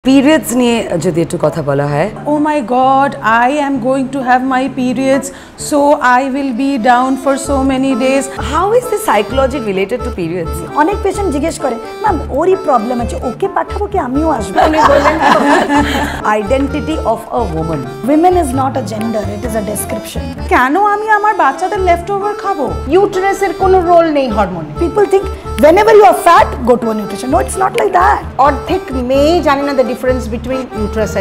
Periods নিয়ে যদি একটু কথা বলা হয় Oh my god, I am going to have my periods, so I will be down for so many days. how is the psychology related to periods অনেক patient জিজ্ঞেস করে ma'am ওরই প্রবলেম আছে ওকে পাঠাবো কি আমিও আসবো উনি বললেন identity of a woman women is not a gender, it is a description. কেন আমি আমার বাচ্চাদের লেফটওভার খাবো? ইউটেরাসের কোনো রোল নেই হরমোনে। People think whenever you are fat go to a nutrition. No, it's not like that. অর্ধেক মেয়ে জানে না the difference between uterus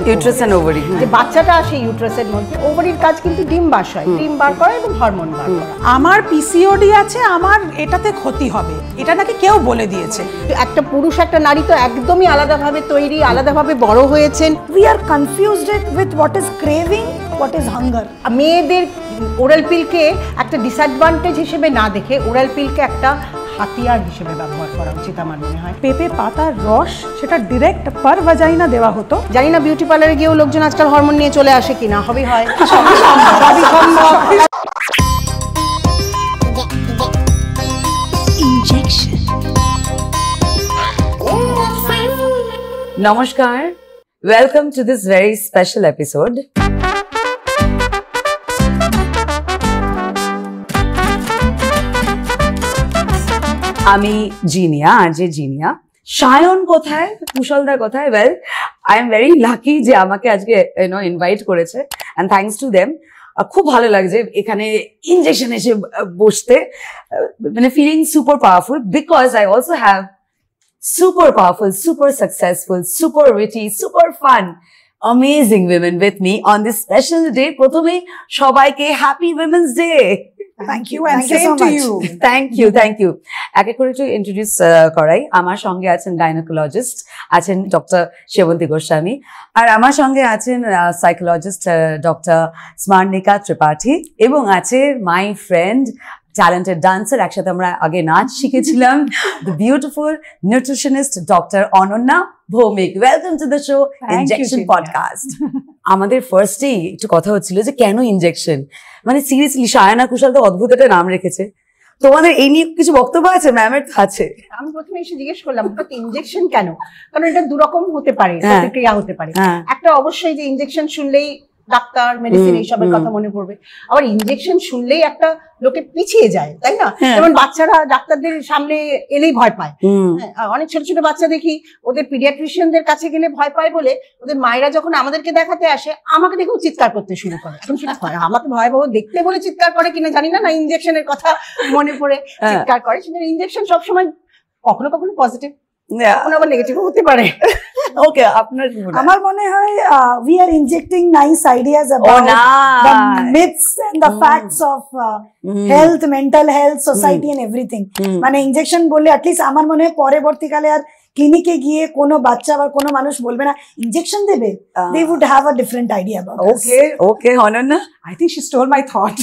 and ovary যে বাচ্চাটা আসে ইউটেরাসের মধ্যে, ওভারির কাজ কিন্তু ডিম বার হয়, ডিম বার করা এবং হরমোন বার করা। আমার পিসিওডি আছে, আমার এটাতে ক্ষতি হবে, এটা নাকি কেউ বলে দিয়েছে। একটা পুরুষ একটা নারী তো একদমই আলাদাভাবে তৈরি, আলাদাভাবে বড় হয়েছেন। We are confused with what is craving, what is hunger. মেয়েদের ওরাল পিলকে একটা ডিসঅ্যাডভান্টেজ হিসেবে না দেখে ওরাল পিলকে একটা হাতিয়ার হিসেবে ব্যবহার করা উচিত আমার মনে হয়। পেঁপে পাতার রস সেটা ডিরেক্ট পার ভাজাইনা দেওয়া হতো। জানি না বিউটি পার্লারে গিয়েও লোকজন আজকাল হরমোন নিয়ে চলে আসে কিনা, হবেই হয়। নমস্কার welcome to this very special episode আমি জিনিয়া আরজে জিনিয়া সায়ন কোথায় কুশলদার কোথায় well I am very lucky যে আমাকে আজকে ইনভাইট করেছে এন্ড থ্যাঙ্কস টু দেম খুব ভালো লাগছে এখানে ইনজেকশন এসে বসতে মানে feeling super powerful because I also have super powerful, super successful, super witty, super fun, amazing women with me on this special day. প্রথমে সবাইকে happy women's day. Thank you and same to you. Thank you. এক এক করে একটু introduce করাই। আমার সঙ্গে আছেন গাইনোকোলজিস্ট, আছেন ডক্টর সেবন্তী গোস্বামী, আর আমার সঙ্গে আছেন সাইকোলজিস্ট ডক্টর স্মার্নিকা ত্রিপাঠী, এবং আছে মাই ফ্রেন্ড talented dancer, একসাথে আমরা আগে নাচ শিখেছিলাম, the beautiful nutritionist Dr. Ananya Bhomik. Welcome to the show Injection Podcast. আমাদের ফার্স্টেই একটু কথা হচ্ছিল যে কেন ইনজেকশন, মানে সিরিয়াসলি সায়না কুশল তো অদ্ভুত একটা নাম রেখেছে। তোমাদের এই নিয়ে কিছু বক্তব্য আছে? ম্যামের আছে। আমি প্রথমে এসে জিজ্ঞেস করলাম ইনজেকশন কেন, কারণ এটা দুরকম হতে পারে, প্রতিক্রিয়া হতে পারে। একটা অবশ্যই যে ইনজেকশন শুনলেই ডাক্তার মেডিসিন এইসবের কথা মনে পড়বে, আবার ইনজেকশন শুনলেই একটা লোকে পিছিয়ে যায়, তাই না? যেমন বাচ্চারা ডাক্তারদের সামনে এলেই ভয় পায়। অনেক ছোট ছোট বাচ্চা দেখি ওদের পিডিয়াট্রিশিয়ানদের কাছে গেলে ভয় পায় বলে ওদের মায়েরা যখন আমাদেরকে দেখাতে আসে আমাকে দেখেও চিৎকার করতে শুরু করে। এখন সেটা আমাকে ভয়াবহ দেখতে বলে চিৎকার করে কিনা জানি না, না ইনজেকশনের কথা মনে পড়ে চিৎকার করে। সেটা ইনজেকশন সবসময় কখনো কখনো পজিটিভ, কখনো আবার নেগেটিভ হতে পারে। ওকে, আপনার আমার মনে হয় we are injecting nice ideas about the myths and the facts of health, mental health, society and everything. মানে ইনজেকশন বললে অ্যাটলিস্ট আমার মনে হয় পরবর্তীকালে আর ক্লিনিকে গিয়ে কোনো বাচ্চা বা কোনো মানুষ বলবে না ইনজেকশন দেবে, they would have a different idea about it. Okay Ananya, I think she stole my thought.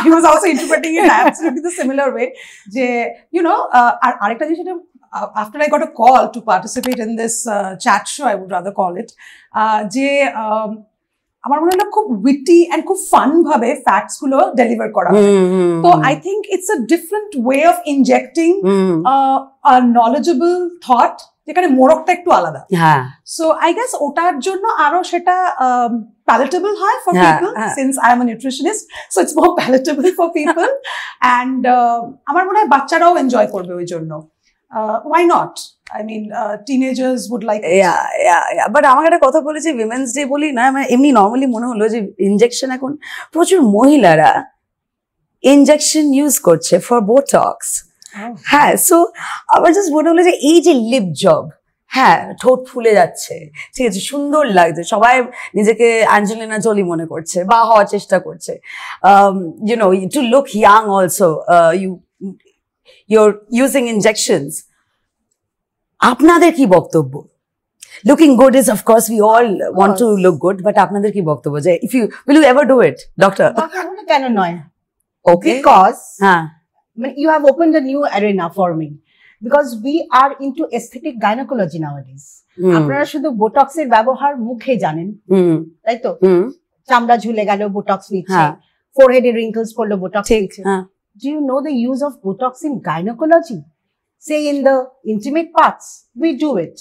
I was also interpreting it absolutely the similar way. যে you know আরেকটা জিনিস, after I got a call to participate in this chat show, I would rather call it, যে আমার মনে হলো খুব witty and খুব fun ভাবে ফ্যাক্টস গুলো ডেলিভার করা হয়। তো I think it's a different way of injecting a knowledgeable thought, যেখানে মোড়কটা একটু আলাদা। সো আই গেস ওটার জন্য আরো সেটা palatable হয় for people, since I am a nutritionist, so it's more palatable for people and আমার মনে হয় বাচ্চারাও এনজয় করবে ওই জন্য। Why not? I mean, teenagers would like it. Yeah. But আমাকে একটা কথা বলেছে উইমেন্স ডে বলি না, মানে এমনি নর্মালি মনে হলো যে ইনজেকশন এখন প্রচুর মহিলারা ইনজেকশন ইউজ করছে ফর বোটক্স। হ্যাঁ, সো আবার জাস্ট মনে হলো যে এই যে লিপ জব, হ্যাঁ ঠোঁট ফুলে যাচ্ছে, ঠিক আছে, সুন্দর লাগছে, সবাই নিজেকে অ্যাঞ্জেলিনা জোলি মনে করছে বা হওয়ার চেষ্টা করছে, you know, to look young also, you're using injections. আপনাদের কি বক্তব্য? Looking good is, of course, we all want to look good, but আপনাদের কি বক্তব্য যে will you ever do it, doctor? কেন নয়? Okay, because you have opened a new arena for me, because we are into aesthetic gynecology nowadays. আপনারা শুধু বোটক্সের ব্যবহার মুখে জানেন, তাই তো? চামড়া ঝুলে গেল বোটক্স নিচ্ছে, ফোরহেডে রিঙ্কলস পড়লো বোটক্স নিচ্ছে। Do you know the use of Botox in gynecology? Say in the intimate parts, we do it.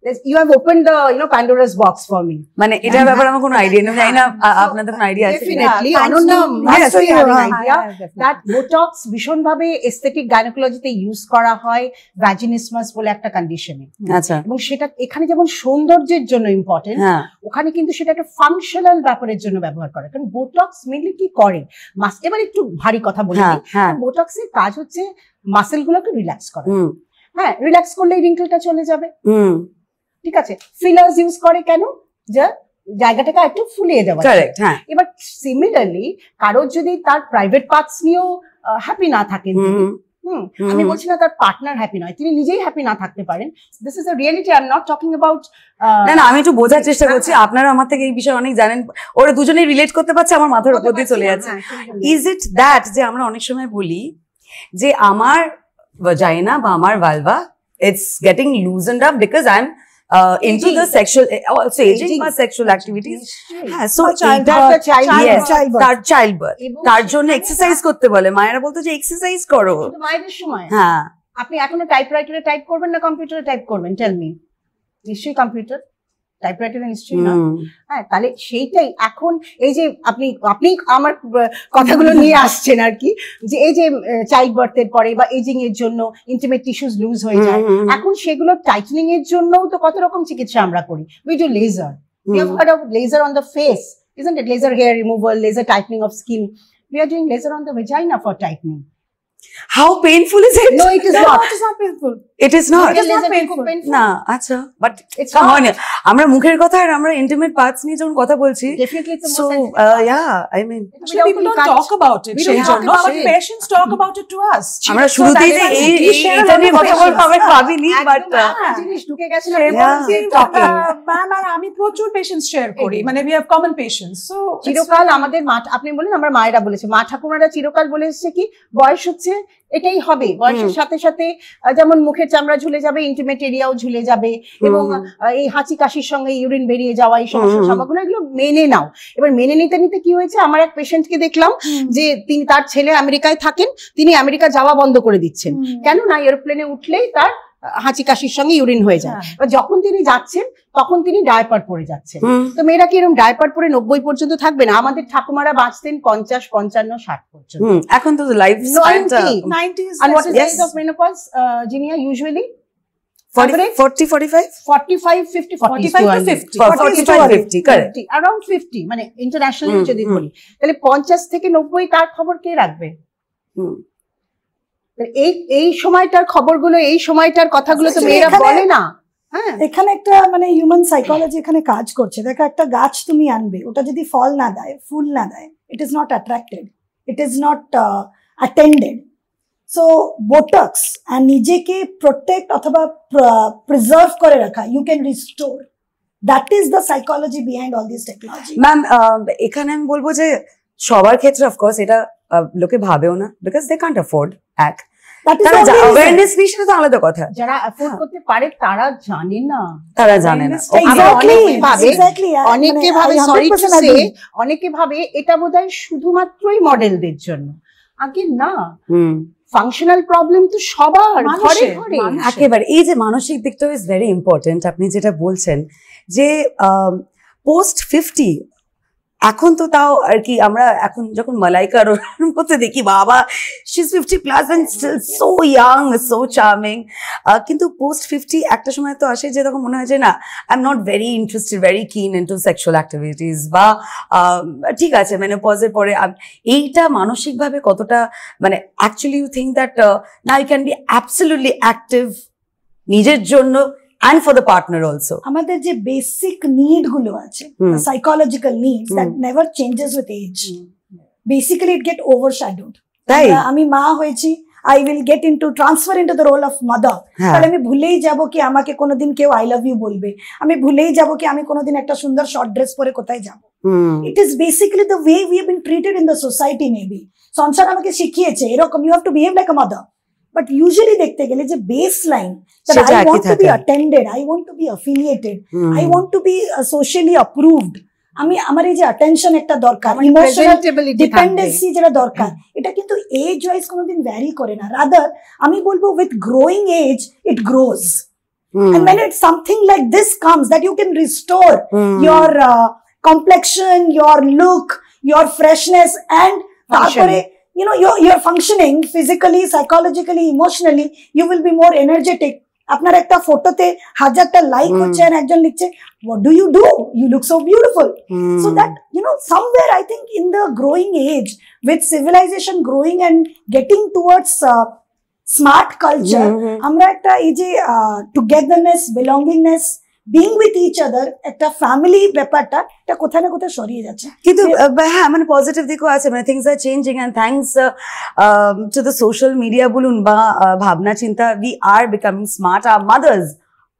You have opened the Pandora's box for me. মানে এটার ব্যাপারে আমার কোনো আইডিয়া নেই, জানি না আপনাদের কোনো আইডিয়া আছে কিনা? Definitely, Ananda must be having idea that Botox ভীষণ ভাবে aesthetic gynecology-তে ইউজ করা হয় vaginismus বলে একটা কন্ডিশনে। আচ্ছা, এবং সেটা এখানে যেমন সৌন্দর্যের জন্য ইম্পর্টেন্ট, ওখানে কিন্তু সেটা একটা ফাংশনাল ব্যাপারের জন্য ব্যবহার করে। কারণ বোটক্স মেনলি কি করে, এবার একটু ভারী কথা বলি, বোটক্সের কাজ হচ্ছে মাসেল গুলোকে রিল্যাক্স করা। হ্যাঁ, রিল্যাক্স করলে রিঙ্কেলটা চলে যাবে, ঠিক আছে। ফিলার্স ইউজ করে কেন, যা জায়গাটাকে একটু ফুলিয়ে দেওয়া। এবার সিমিলারলি কারোর যদি তার প্রাইভেট পার্টস নিয়েও হ্যাপি না থাকেন, আমি বলছি না তার পার্টনার হ্যাপি নয়, তিনি নিজেই হ্যাপি না থাকতে পারেন, this is a reality, I am not talking about. না না, আমি একটু বোঝার চেষ্টা করছি, আপনারা আমার থেকে এই বিষয়ে অনেক জানেন, ওরা দুজনেই রিলেট করতে পারছে, আমার মাথার উপর দিয়ে চলে যাচ্ছে। ইজ ইট দ্যাট যে আমরা অনেক সময় বলি যে আমার vagina বা আমার vulva, it's getting loosened up because I'm into the sexual, also aging বা sexual activities. হ্যাঁ, so তার childbirth, তার জন্য এক্সারসাইজ করতে বলে, মায়েরা বলতো যে এক্সারসাইজ করো। মায়েদের সময় হ্যাঁ, আপনি এখনো টাইপরাইটারে টাইপ করবেন না কম্পিউটারে টাইপ করবেন? Tell me. নিশ্চয়ই কম্পিউটার, টাইপরাইটারে নিশ্চয়ই না। হ্যাঁ, তাহলে সেইটাই এখন এই যে আপনি আমার কথাগুলো নিয়ে আসছেন আর কি, যে এই যে চাইল্ড বার্থের পরে বা এজিং এর জন্য ইন্টিমেট টিস্যুস লুজ হয়ে যায়, এখন সেগুলো টাইটেনিং এর জন্যও তো কত রকম চিকিৎসা আমরা করি। We do laser, we have heard of laser on the face, isn't it? Laser hair removal, laser tightening of skin. We are doing laser on the vagina for tightening. How painful is it? No, it is not. It is not painful. It is not. It is not painful. না, আচ্ছা, but It's come not. on, আমরা মুখের কথা আর আমরা intimate parts নিয়ে যখন কথা বলছি, Definitely it's the most so sensitive. yeah, I mean, Actually, people don't talk about it. We don't talk No, about but it. patients talk about it to us. আমরা শুরুতেই যে এইটা নিয়ে কথা বলবো আমি ভাবিনি, বাট জিনিস ঢুকে গেছে না। ম্যাম, আর আমি প্রচুর পেশেন্টস শেয়ার করি, মানে we have common patients. So চিরকাল আমাদের মা, আপনি বলেন আমরা মায়েরা বলেছে, মা ঠাকুমারা চিরকাল বলে এসেছে কি বয়স হচ্ছে এটাই হবে, বয়সের সাথে সাথে যেমন মুখের চামড়া ঝুলে যাবে, ইন্টিমেট এরিয়াও ঝুলে যাবে, এবং এই হাঁচি কাশির সঙ্গে ইউরিন বেরিয়ে যাওয়া, এই সমস্যা সবগুলো এগুলো মেনে নাও। এবার মেনে নিতে নিতে কি হয়েছে, আমার এক পেশেন্টকে দেখলাম যে তিনি, তার ছেলে আমেরিকায় থাকেন, তিনি আমেরিকা যাওয়া বন্ধ করে দিচ্ছেন। কেন না, এরোপ্লেনে উঠলেই তার হাঁচি কাশির সঙ্গে ইউরিন হয়ে যায়। এবার যখন তিনি যাচ্ছেন তখন তিনি ডায়পার পরে যাচ্ছেন। তো মেয়েরা কি এরকম ডায়পার পরে 90 পর্যন্ত থাকবে না? আমাদের ঠাকুমারা বাঁচতেন 50, 55, 60 পর্যন্ত। এখন তো life 90s. And what is the age of menopause, Jinia, usually? 40, 45? 45, 50, 45 to 50. 45, 50, correct. Around 50, মানে ইন্টারন্যাশনালি যদি বলি, তাহলে 50 থেকে 90 তার খবর কে রাখবে? এই সময়টার খবরগুলো, এই সময়টার কথাগুলো তো মেয়েরা বলে না। এখানে একটা মানে হিউম্যান সাইকোলজি এখানে কাজ করছে। দেখো, একটা গাছ তুমি আনবে, ওটা যদি ফল না দেয়, ফুল না দেয়, it is not attracted, it is not attended. So Botox আর নিজেকে প্রোটেক্ট অথবা প্রিজার্ভ করে রাখা, you can restore, that is the psychology behind all this technology. Ma'am, এখানে আমি বলবো যে সবার ক্ষেত্রে অফকোর্স এটা লোকে ভাবেও না, বিকজ দে কান্ট অ্যাফোর্ড। এক অ্যাওয়ারনেস বিষয়ে তো আলাদা কথা, যারা অ্যাফোর্ড করতে পারে তারা জানে না, তারা জানে না। অনেকে ভাবে, সরি টু সে, অনেকে ভাবে এটা বোধহয় শুধুমাত্রই মডেলদের জন্য। আগে না, ফাংশনাল প্রবলেম তো সবার ঘরে ঘরে। একেবারে এই যে মানসিক দিকটা ইজ ভেরি ইম্পর্টেন্ট। আপনি যেটা বলছেন যে পোস্ট 50, এখন তো তাও আর কি, আমরা এখন যখন মালাইকার মধ্যে দেখি, বাবা she is 50+ and still so young, so charming, কিন্তু পোস্ট 50 একটা সময় তো আসে যে তখন মনে হয় যে না, I am not very interested, very keen into sexual activities, বা ঠিক আছে মেনোপজের পরে এইটা মানসিকভাবে কতটা, মানে actually you think that now you can be absolutely active নিজের জন্য and for the partner also. আমাদের যে বেসিক নিড গুলো আছে, psychological needs, that never changes with age. Basically it get overshadowed. তাই আমি মা হয়েছি, I will get into transfer into the role of mother. তাহলে আমি ভুলেই যাব কি আমাকে কোনোদিন কেউ আই লাভ ইউ বলবে, আমি ভুলেই যাব কি আমি কোনোদিন একটা সুন্দর শর্ট ড্রেস পরে কোথায় যাব। It is basically the way we have been treated in the society. Maybe সংসার আমাকে শিখিয়েছে এরকম, you have to behave like a mother. But usually দেখতে গেলে যে baseline that I want to be attended, I want to be affiliated, I want to be socially approved, আমি আমার এই যে attention একটা দরকার, emotional dependency যেটা দরকার, এটা কিন্তু age wise কোনোদিন ভ্যারি করে না। রাদার আমি বলবো with growing age it grows. And when it's something like this comes, that you can restore your complexion, your look, your freshness, and তারপরে you know you're functioning physically, psychologically, emotionally, you will be more energetic. আপনার একটা ফটোতে 1000টা like হচ্ছে আর একজন লিখছে what do, you look so beautiful. So that you know somewhere I think in the growing age, with civilization growing and getting towards smart culture, আমরা একটা এই যে togetherness, belongingness, being with each other, একটা family ব্যাপারটা এটা কোথায় না কোথায় সরিয়ে যাচ্ছে। কিন্তু হ্যাঁ মানে পজিটিভ দিকও আছে, মানে things are changing and thanks to the social media বলুন বা ভাবনা চিন্তা, we are becoming smart, our mothers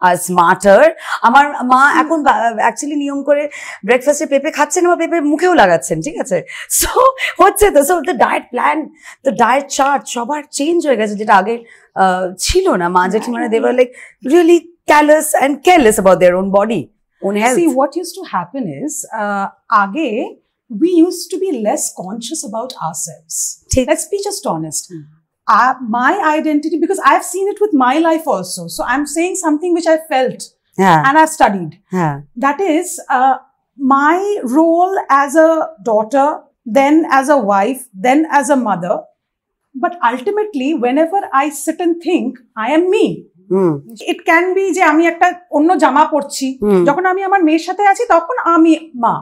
are smarter. আমার মা এখন অ্যাকচুয়ালি নিয়ম করে ব্রেকফাস্টে পেঁপে খাচ্ছেন, আমার পেঁপে মুখেও লাগাচ্ছেন, ঠিক আছে? সো হচ্ছে তো, so the diet plan, the diet chart সবার চেঞ্জ হয়ে গেছে, যেটা আগে ছিল না। মা জেঠিমারা they were like really callous and careless about their own body, own health. See, what used to happen is, aage we used to be less conscious about ourselves. Let's be just honest. My identity, because I've seen it with my life also, so I'm saying something which I felt and I've studied. That is my role as a daughter, then as a wife, then as a mother. But ultimately, whenever I sit and think, I am me. It can be যে আমি একটা অন্য জামা পরছি, যখন আমি আমার মেয়ের সাথে আছি তখন আমি মা,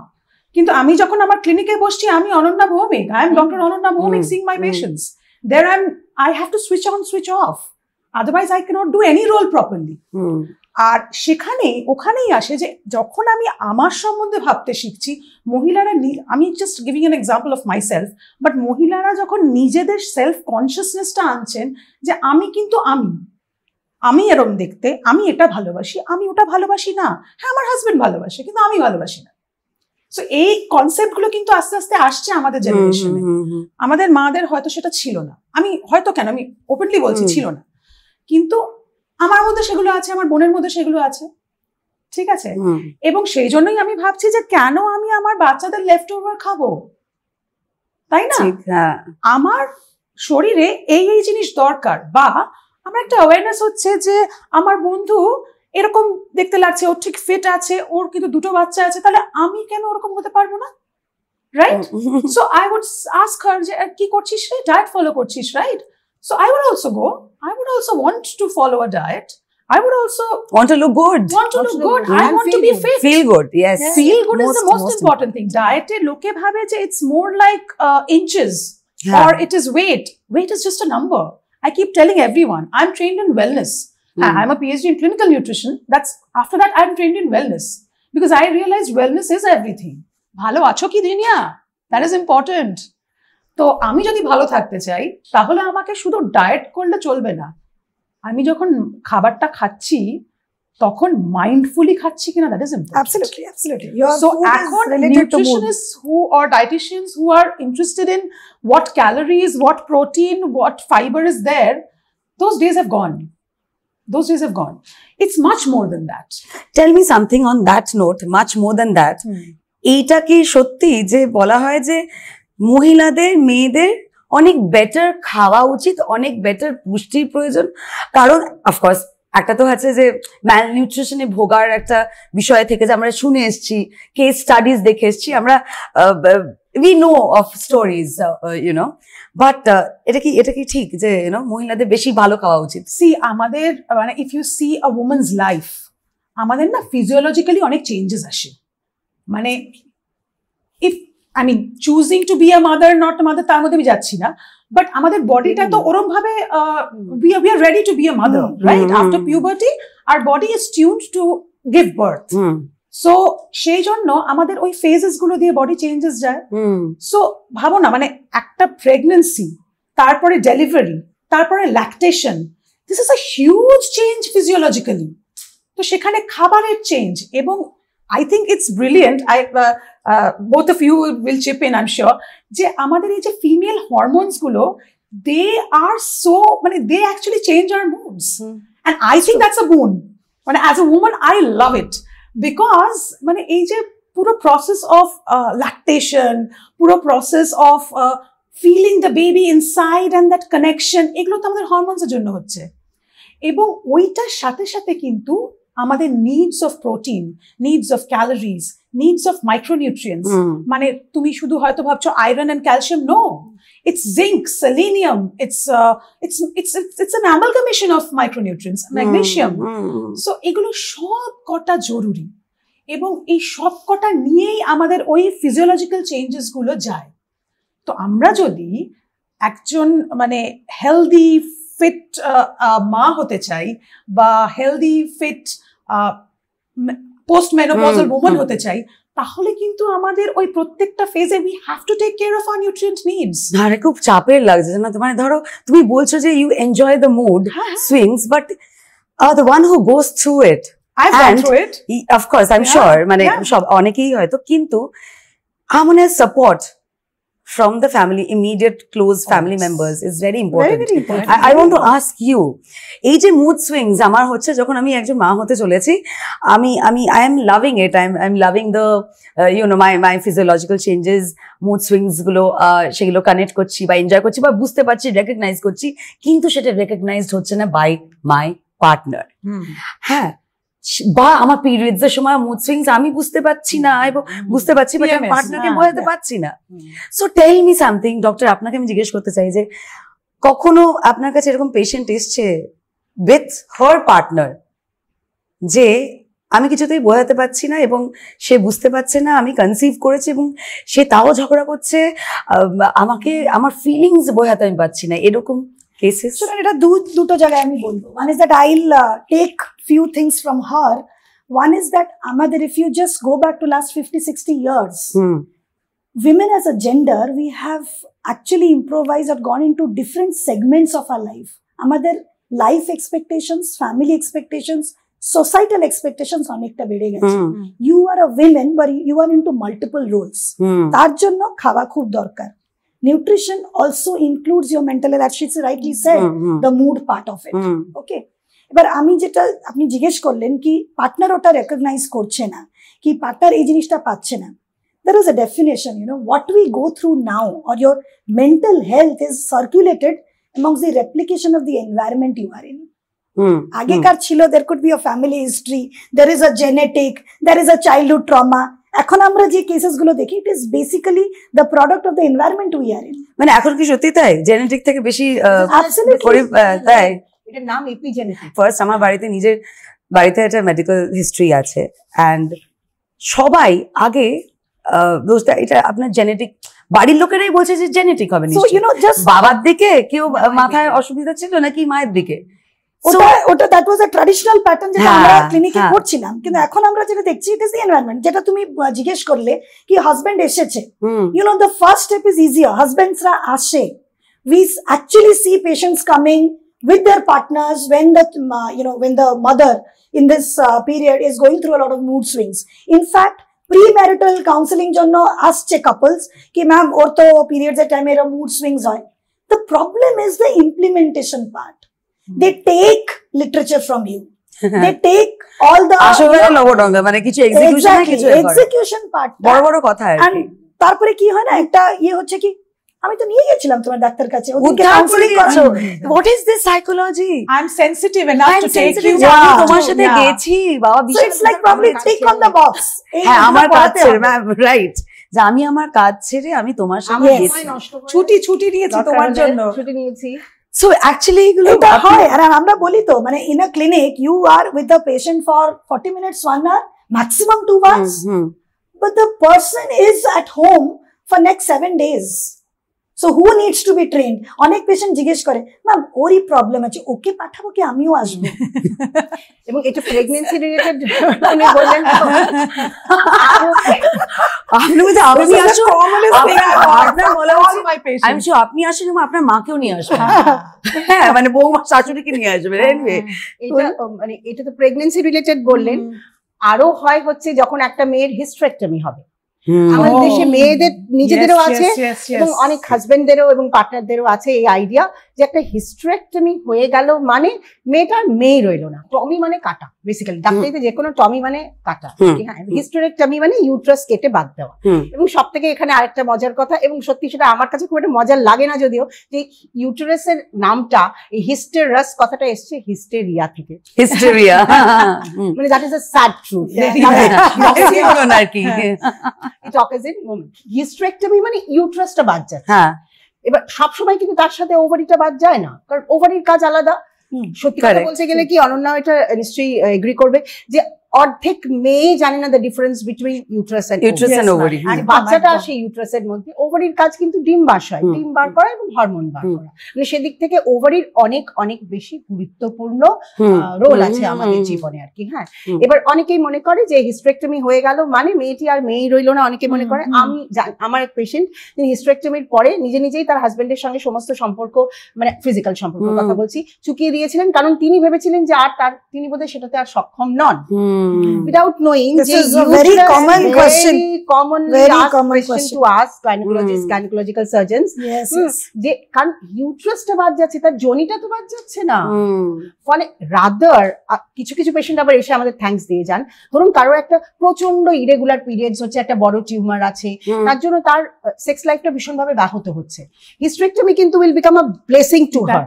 কিন্তু আমি যখন আমার ক্লিনিকে বসছি আমি Ananya Bhowmik, I am Dr. Ananya Bhowmik seeing my patients. There I have to switch on, switch off, otherwise I cannot do any role properly. আর ওখানেই আসে যে যখন আমি আমার সম্বন্ধে ভাবতে শিখছি, মহিলারা, আমি just giving an example of my self, but মহিলারা যখন নিজেদের সেলফ কনসিয়াসনেসটা আনছেন যে আমি কিন্তু আমি এরকম দেখতে, আমি এটা ভালোবাসি, আমি ওটা ভালোবাসি না, হ্যাঁ আমার হাজবেন্ড ভালোবাসে কিন্তু আমি ভালোবাসি না। সো এই কনসেপ্ট গুলো কিন্তু আস্তে আস্তে আসছে আমাদের জেনারেশনে। আমাদের মাদের হয়তো সেটা ছিল না, আমি হয়তো কেন আমি ওপেনলি বলছি ছিল না, কিন্তু আমার মধ্যে সেগুলো আছে, আমার বোনের মধ্যে সেগুলো আছে, ঠিক আছে? এবং সেই জন্যই আমি ভাবছি যে কেন আমি আমার বাচ্চাদের লেফট ওভার খাবো, তাই না? আমার শরীরে এই জিনিস দরকার, বা আমার একটা অ্যাওয়ারনেস হচ্ছে যে আমার বন্ধু এরকম দেখতে লাগছে, ও ঠিক ফিট আছে, ওর কিন্তু 2টো বাচ্চা আছে, তাহলে আমি কেন ওরকম হতে পারবো না, right? So I would ask her যে কি করছিস রে, ডায়েট ফলো করছিস, right? So I would also go. I would also want to follow a diet. I would also want to look good. I want to be fit. Feel good. Yes. Feel good is the most important thing. Diet loke bhabe je it's more like inches or it is weight. Weight is just a number. I keep telling everyone I'm trained in wellness. I'm a PhD in clinical nutrition. After that I'm trained in wellness because I realized wellness is everything. Bhalo acho ki duniya? That is important. তো আমি যদি ভালো থাকতে চাই তাহলে আমাকে শুধু diet করলে চলবে না, আমি যখন খাবারটা খাচ্ছি তখন মাইন্ডফুলি খাচ্ছি কিনা, that is important. Absolutely. So এখন nutritionists or dietitians who are interested in what calories, what protein, what fiber is there, those days have gone. It's much more than that. Tell me something on that note, much more than that. এইটা কি সত্যি যে বলা হয় যে মহিলাদের, মেয়েদের অনেক বেটার খাওয়া উচিত, অনেক বেটার পুষ্টির প্রয়োজন? কারণ অফকোর্স একটা তো হচ্ছে যে ম্যালনিউট্রিশনে ভোগার একটা বিষয় থেকে যে আমরা শুনে এসেছি, কেস স্টাডিজ দেখে এসেছি আমরা, we know of stories, you know, but এটা কি ঠিক যে মহিলাদের বেশি ভালো খাওয়া উচিত? আমাদের মানে if you see a woman's life, আমাদের না ফিজিওলজিক্যালি অনেক চেঞ্জেস আসে, মানে choosing to be a mother, not a mother, তার মধ্যে আমি যাচ্ছি না, বাট আমাদের বডিটা তো ওরম ভাবে we are ready to be a mother, right? After puberty our body is tuned to give birth. So সেই জন্য আমাদের ওই ফেজেস গুলো দিয়ে বডি চেঞ্জেস যায়। সো ভাবো না, মানে একটা প্রেগনেন্সি, তারপরে ডেলিভারি, তারপরে lactation, this is a huge change physiologically. তো সেখানে খাবারের চেঞ্জ, এবং I think it's brilliant. Both of you will chip in, I'm sure. যে আমাদের এই যে ফিমেল হরমোনস গুলো, they are so, মানে they actually change our moods, and I think that's a boon. মানে as a woman I love it because মানে এই যে পুরো প্রসেস অফ lactation, পুরো process of feeling the baby inside and that connection, এগুলো তো আমাদের হরমোনস এর জন্য হচ্ছে। এবং ওইটার সাথে সাথে কিন্তু আমাদের needs of protein, needs of calories, needs of micronutrients, মানে তুমি শুধু হয়তো ভাবছো iron and calcium, no, it's zinc, selenium, it's an amalgamation of micronutrients, magnesium. So এগুলো সব কটা জরুরি এবং এই সব কটা নিয়েই আমাদের ওই ফিজিওলজিক্যাল চেঞ্জেস গুলো যায়। তো আমরা যদি একজন মানে হেলদি ফিট মা হতে চাই বা healthy fit post menopausal woman হতে চাই, তাহলে কিন্তু আমাদের ওই প্রত্যেকটা ফেজে we have to take care of our nutrient needs. আরে খুব চাপের লাগছে না? মানে ধরো তুমি বলছো যে you enjoy the mood swings, but the one who goes through it, I've gone through it, of course, I'm sure, মানে সব অনেকেই হয়তো, কিন্তু আমাদের support from the family, immediate close family members is very important. Very important. I want to ask you, এই যে mood swings আমার হচ্ছে যখন আমি একজন মা হতে চলেছি, I am loving it, I'm loving the you know my physiological changes, mood swings গুলো সেগুলো কানেক্ট করছি বা এনজয় করছি বা বুঝতে পারছি, রেকগনাইজ করছি, কিন্তু সেটা রেকগনাইজড হচ্ছে না বাই মাই পার্টনার। হ্যাঁ, বা আমার পিরিয়ডস এর সময় মুড সুইংস আমি বুঝতে পারছি না এবং বুঝতে পারছি বাট আমি পার্টনারকে বোঝাতে পারছি না। So tell me something doctor, আপনাকে আমি জিজ্ঞেস করতে চাই যে কখনো আপনার কাছে এরকম পেশেন্ট এসছে উইথ হার পার্টনার যে আমি কিছুতেই বোঝাতে পারছি না এবং সে বুঝতে পারছে না আমি কনসিভ করেছি এবং সে তাও ঝগড়া করছে, আমাকে আমার ফিলিংস বোঝাতে আমি পারছি না, এরকম cases? So এটা দুটো জায়গায় আমি বলবো। One is that I'll take few things from her. One is that আমাদের, if you just go back to last 50-60 years, women as a gender, we have actually improvised or gone into different segments of our life. আমাদের life expectations, family expectations, societal expectations অনেকটা বেড়ে গেছে। You are a woman but you are into multiple roles. তার জন্য খাওয়া খুব দরকার। Nutrition also includes your mental health, as she rightly said, the mood part of it. Okay. এবার আমি যেটা আপনি জিজ্ঞেস করলেন কি পার্টনার ওটা রেকগনাইজ করছে না, কি পার্টনার এই জিনিসটা পাচ্ছে না, there is a definition, you know, what we go through now or your mental health is circulated amongst the replication of the environment you are in. আগেকার ছিল there could be a family history, there is a genetic, there is a childhood trauma. এখন আমরা যে cases গুলো দেখি, ইট is basically the product of the environment we are in. মানে এখন কি সত্যি তাই জেনেটিক থেকে বেশি তাই? এটার নাম এপিজেনেটিক। ফার্স্ট আমার নিজের বাড়িতে একটা মেডিকেল হিস্ট্রি আছে অ্যান্ড সবাই আগে এটা আপনার জেনেটিক, বাড়ির লোকেরাই বলছে যে জেনেটিক হবে নিশ্চয়ই, বাবার দিকে কেউ মাথায় অসুবিধা ছিল নাকি মায়ের দিকে, ওটা that was a traditional pattern যেটা আমরা ক্লিনিকে করছিলাম। কিন্তু এখন আমরা যেটা দেখছি ইট ইজ দ্য এনভায়রনমেন্ট, যেটা তুমি জিজ্ঞেস করলে কি হাজবেন্ড এসেছে, you know the first step is easier, হাজবেন্ডসরা আসে, we actually see patients coming with their partners when the mother in this period is going through a lot of mood swings. In fact, premarital counseling jonno asche couples ki ma'am or to periods at time era mood swings hoy. The problem is the implementation part. They take literature from you. They take all the মানে কিছু execution part বড় বড় কথা আর and তারপরে কি হয় না একটা হচ্ছে কি আমি তো নিয়ে গেছিলাম তোমার ডাক্তার কাছে, ওদিকে কাউন্সেলিং করছো, what is this psychology, I am sensitive enough to take you, তোমার সাথে গেছি বাবা, বিশেষ like probably tick on the box. হ্যাঁ আমার কাজ ছেড়ে, রাইট, যে আমি আমার কাজ ছেড়ে আমি তোমার সাথে গেছি, ছুটি নিয়েছি তোমার জন্য, ছুটি নিয়েছি। সো অ্যাকচুয়ালি এগুলো হয়, আর আমরা বলি তো মানে in a clinic you are with the patient for 40 minutes 1 hour maximum 2 hours, but the person is at home for next 7 days. So who needs to be trained? অনেক পেশেন্ট জিজ্ঞেস করে ma'am ওরই প্রবলেম আছে, ওকে পাঠাবো কি আমিও আসবো? এবং এটা প্রেগন্যান্সি রিলেটেড উনি বললেন আপনি আসেন এবং আপনার মাকেও নিয়ে আসবেন, হ্যাঁ মানে বৌমা শাশুড়িকে নিয়ে আসবেন। এটা মানে এটা তো প্রেগন্যান্সি রিলেটেড বললেন, আরো হয় হচ্ছে যখন একটা মেয়ের হিস্টেরেক্টমি হবে। আমাদের দেশে মেয়েদের নিজেদেরও আছে এবং অনেক হাজবেন্ডদেরও এবং পার্টনারদেরও আছে এই আইডিয়া যে একটা হিস্টেরেক্টমি হয়ে গেল মানে মেয়েটার মেয়ে রইলো না। টমি মানে কাটা, বেসিক্যালি ডাক্তারিতে যে কোনো টমি মানে কাটা। হ্যাঁ, হিস্টেরেক্টমি মানে ইউট্রাস কেটে বাদ দেওয়া। এবং সব থেকে এখানে আরেকটা মজার কথা, এবং সত্যি সেটা আমার কাছে খুব একটা মজার লাগে না যদিও, যে ইউটেরাসের নামটা এই হিস্টেরাস কথাটা এসছে হিস্টেরিয়া থেকে। হিস্টেরিয়া মানে that is a sad truth. It occurs in moment. Hysterectomy মানে ইউট্রাসটা বাদ যাচ্ছে। এবার সবসময় কিন্তু তার সাথে ওভারিটা বাদ যায় না, কারণ ওভারির কাজ আলাদা। সত্যি কথা বলতে গেলে কি, অনন্যা এটা নিশ্চয়ই এগ্রি করবে, যে অর্ধেক মেয়ে জানে না the difference between uterus and ovary. আর বাচ্চাটা আসে ইউট্রাসের মধ্যে। ওভারির কাজ কিন্তু ডিম বাসায়, ডিম বার করা এবং হরমোন বার করা। মানে সেদিক থেকে ওভারির অনেক অনেক বেশি গুরুত্বপূর্ণ রোল আছে আমাদের জীবনে আর কি। হ্যাঁ, এবার অনেকেই মনে করে যে হিস্টেরেক্টমি হয়ে গেল মানে মেয়েটি আর মেয়েই রইলো না। অনেকে মনে করে, আমি আমার এক পেশেন্ট, তিনি হিস্টেরেক্টমির পরে নিজে নিজেই তার হাজবেন্ডের সঙ্গে সমস্ত সম্পর্ক, মানে ফিজিক্যাল সম্পর্কের কথা বলছি, চুকিয়ে দিয়েছিলেন, কারণ তিনি ভেবেছিলেন যে আর তিনি বোধহয় সেটাতে আর সক্ষম নন। Without knowing, this is a very common question, commonly asked question to ask gynecologists, gynecological surgeons. Yes, যে কারণ ইউট্রাসটা বাদ যাচ্ছে, তার জনিটা তো বাদ যাচ্ছে না। ফলে রাদার কিছু কিছু পেশেন্ট আবার এসে আমাদের থ্যাঙ্কস দিয়ে যান। ধরুন কারো একটা প্রচন্ড ইরেগুলার পিরিয়ডস হচ্ছে, একটা বড় টিউমার আছে, তার জন্য তার সেক্স লাইফটা ভীষণভাবে ব্যাহত হচ্ছে। হিস্টেরেক্টমি কিন্তু will become a blessing to her.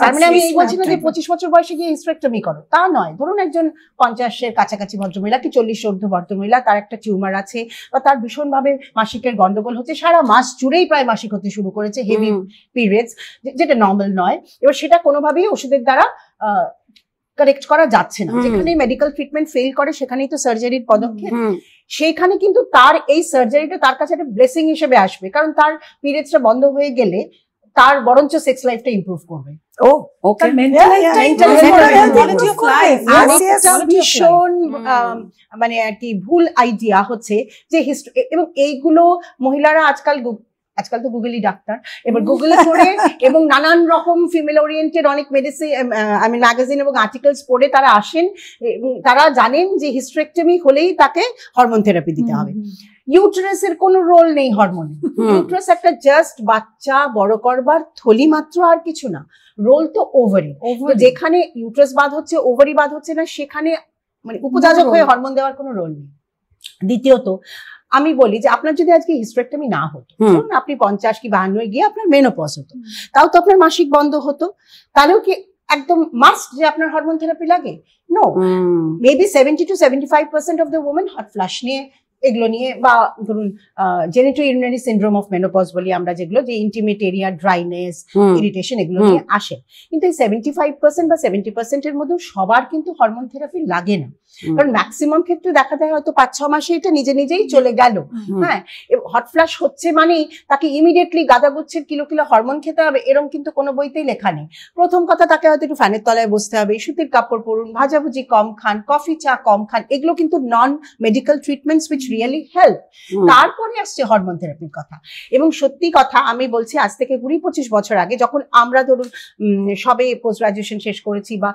তার মানে আমি এই বলছি না যে 25 বছর বয়সে গিয়ে হিস্টেরেক্টমি করো, তা নয়। ধরুন একজন 50-এর কাছাকাছি ভদ্রমহিলা কি 40 ঊর্ধ্ব ভদ্রমহিলা, তার একটা টিউমার আছে বা তার ভীষণভাবে মাসিকের গন্ডগোল হচ্ছে, সারা মাস জুড়েই প্রায় মাসিক হতে শুরু করেছে, হেভি পিরিয়ডস, যেটা নর্মাল নয়। এবার সেটা কোনোভাবেই ওষুধের দ্বারা কারেক্ট করা যাচ্ছে না। যেখানে মেডিকেল ট্রিটমেন্ট ফেল করে সেখানেই তো সার্জারির পদক্ষেপ। সেইখানে কিন্তু তার এই সার্জারিটা তার কাছে একটা ব্লেসিং হিসেবে আসবে, কারণ তার পিরিয়ডসটা বন্ধ হয়ে গেলে তার বরঞ্চ সেক্স লাইফটা ইমপ্রুভ করবে। ভীষণ মানে আর কি ভুল আইডিয়া হচ্ছে যে এবং এইগুলো মহিলারা আজকাল তো গুগলি ডাক্তার, এবার গুগলে করে এবং নানান রকম ফিমেল ওরিয়েন্টেড অনেক মেডিসিন, আমি ম্যাগাজিন এবং আর্টিকেলস পড়ে তারা আসেন এবং তারা জানেন যে হিস্টেরেক্টমি হলেই তাকে হরমোন থেরাপি দিতে হবে। ইউটেরাসের কোনো রোল নেই হরমোনে। ইউটেরাস একটা জাস্ট বাচ্চা বড় করবার থলি মাত্র, আর কিছু না। রোল তো ওভারি। যেখানে ইউটেরাস বাদ হচ্ছে, ওভারি বাদ হচ্ছে না, সেখানে মানে উপযাজক হয়ে হরমোন দেওয়ার কোনো রোল নেই। দ্বিতীয়ত আমি বলি যে আপনার যদি আজকে হিস্টেরেক্টমি না হতো, ধরুন আপনি 50 কি 52 গিয়ে আপনার মেনোপজ হতো, তাও তো আপনার মাসিক বন্ধ হতো, তাহলেও কি একদম মাস্ট যে আপনার হরমোন থেরাপি লাগে? No, maybe 70 to 75% of the women hot flush নিয়ে, এগুলো নিয়ে, বা ধরুন জেনিটোইউরিনারি সিনড্রোম অফ মেনোপজ বলি আমরা, যেগুলো যে ইন্টিমেট এরিয়া ড্রাইনেস, ইরিটেশন, এগুলো নিয়ে আসে। কিন্তু এই 75% বা 70% এর মধ্যে সবার কিন্তু হরমোন থেরাপি লাগে না, কারণ ম্যাক্সিমাম ক্ষেত্রে দেখা যায় হয়তো 5-6 মাসে এটা নিজে নিজেই চলে গেল। হ্যাঁ, হট ফ্লাশ হচ্ছে মানে তাকে ইমিডিয়েটলি গাদাগুচ্ছের কিলো কিলো হরমোন খেতে হবে, এরকম কিন্তু কোনো বইতেই লেখা নেই। প্রথম কথা, তাকে হয়তো একটু ফ্যানের তলায় বসতে হবে, সুতির কাপড় পরুন, ভাজাভুজি কম খান, কফি চা কম খান, এগুলো কিন্তু non medical treatments which really help. তারপরে আসছে হরমোন থেরাপির কথা। এবং সত্যি কথা আমি বলছি, আজ থেকে 20-25 বছর আগে যখন আমরা ধরুন সবে পোস্ট গ্রাজুয়েশন শেষ করেছি বা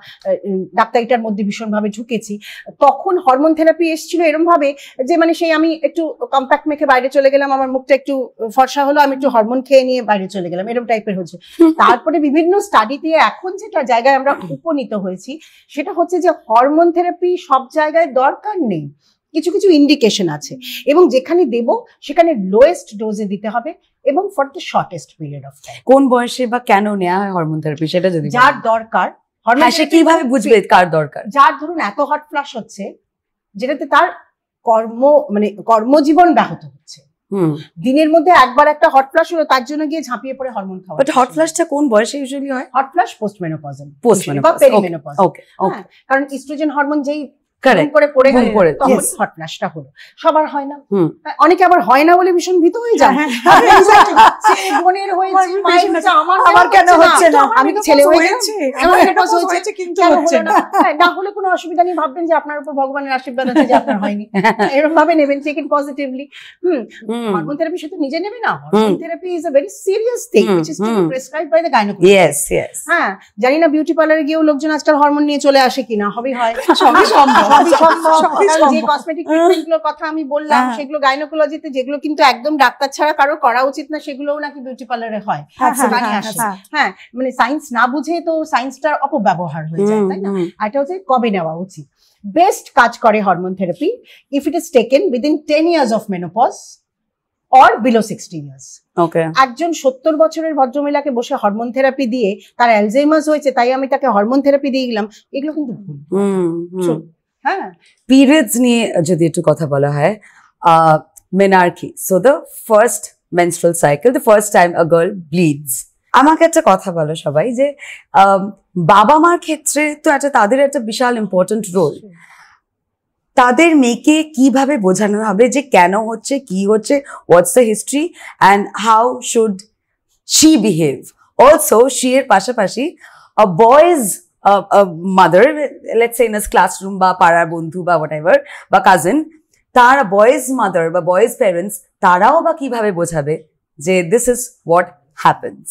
ডাক্তারিটার মধ্যে ভীষণভাবে ঝুঁকেছি, তখন হরমোন থেরাপি এসেছিল এরকম ভাবে যে মানে সেই আমি একটু কম্প্যাক্ট মেখে বাইরে চলে গেলাম, আমার মুখটা একটু ফর্সা হলো, আমি একটু হরমোন খেয়ে নিয়ে বাইরে চলে গেলাম, এরকম টাইপের হচ্ছে। তারপরে বিভিন্ন স্টাডি দিয়ে এখন যেটা জায়গায় আমরা উপনীত হয়েছি সেটা হচ্ছে যে হরমোন থেরাপি সব জায়গায় দরকার নেই, কিছু কিছু ইন্ডিকেশন আছে, এবং যেখানে দেব সেখানে লোয়েস্ট ডোজে দিতে হবে এবং for the shortest period of time. কোন বয়সে বা কেন নেওয়া হয় হরমোন থেরাপি সেটা যদি যার দরকার, সে কিভাবে বুঝবে কার দরকার? যার ধরুন এত হট ফ্লাশ হচ্ছে যেটাতে তার কর্মজীবন ব্যাহত হচ্ছে, দিনের মধ্যে একবার একটা হট ফ্লাশ হলো, তার জন্য গিয়ে ঝাঁপিয়ে পড়ে হরমোন খাওয়া। বাট হট ফ্লাশটা কোন বয়সে ইউজুয়ালি হয়? হট ফ্লাশ পোস্ট মেনোপজ বা পেরিমেনোপজ। ওকে, কারণ ইস্ট্রোজেন হরমোন যেই করে পড়ে গেলে তখন হট ফ্লাশটা হলো। সবার হয় না, অনেকে আবার হয় না বলে ভীষণ ভীত হয়ে যায়। বোনের হয়েছে, আমার কেন হচ্ছে না, আমি তো ছেলে হয়ে গেছি, কিন্তু হচ্ছে না। না হলে কোনো অসুবিধা নেই, ভাববেন যে আপনার উপর ভগবানের আশীর্বাদ আছে যে আপনার হয়নি, এরকম ভাবে নেবেন, take it positively. Hormone therapy শুধু নিজে নেবে না, hormone therapy is a very serious thing which is to be prescribed by the gynecologist. Yes. হ্যাঁ, জানি না বিউটি পার্লারে গিয়েও লোকজন আজকাল হরমোন নিয়ে চলে আসে কিনা, হবে হয়, সবই সম্ভব। সবই সম্ভব। কারণ যে কসমেটিক ট্রিটমেন্ট গুলোর কথা আমি বললাম সেগুলো গাইনোকোলজিতে, যেগুলো কিন্তু একদম ডাক্তার ছাড়া কারো করা উচিত না, সেগুলোও নাকি বিউটি পার্লারে হয়। হ্যাঁ, মানে সায়েন্স না বুঝে তো সায়েন্সটার অপব্যবহার হয়ে যায়, তাই না? এটা হচ্ছে কবে নেওয়া উচিত। বেস্ট কাজ করে hormone therapy if it is taken within 10 years of menopause or below 60 years. একজন 70 বছরের ভদ্রমহিলাকে বসে হরমোন থেরাপি দিয়ে তার অ্যালজাইমার্স হয়েছে তাই আমি তাকে হরমোন থেরাপি দিয়ে গেলাম, এগুলো কিন্তু ভুল। হ্যাঁ, পিরিয়ডস নিয়ে যদি একটু কথা বলা হয়, menarche, so the first menstrual cycle, the first time a girl bleeds. আমাকে একটা কথা বলো সবাই যে বাবা মার ক্ষেত্রে তো একটা তাদের একটা বিশাল ইম্পর্টেন্ট রোল। তাদের মেয়েকে কিভাবে বোঝানো হবে যে কেন হচ্ছে, কি হচ্ছে, what's the history and how should she behave. Also she এর পাশাপাশি a boys mother, let's say in a classroom বা পাড়ার বন্ধু বা হোয়াটএভার বা কাজিন, তার বয়েজ মাদার বা বয়েজ প্যারেন্টস তারাও বা কিভাবে বোঝাবে যে this is what happens.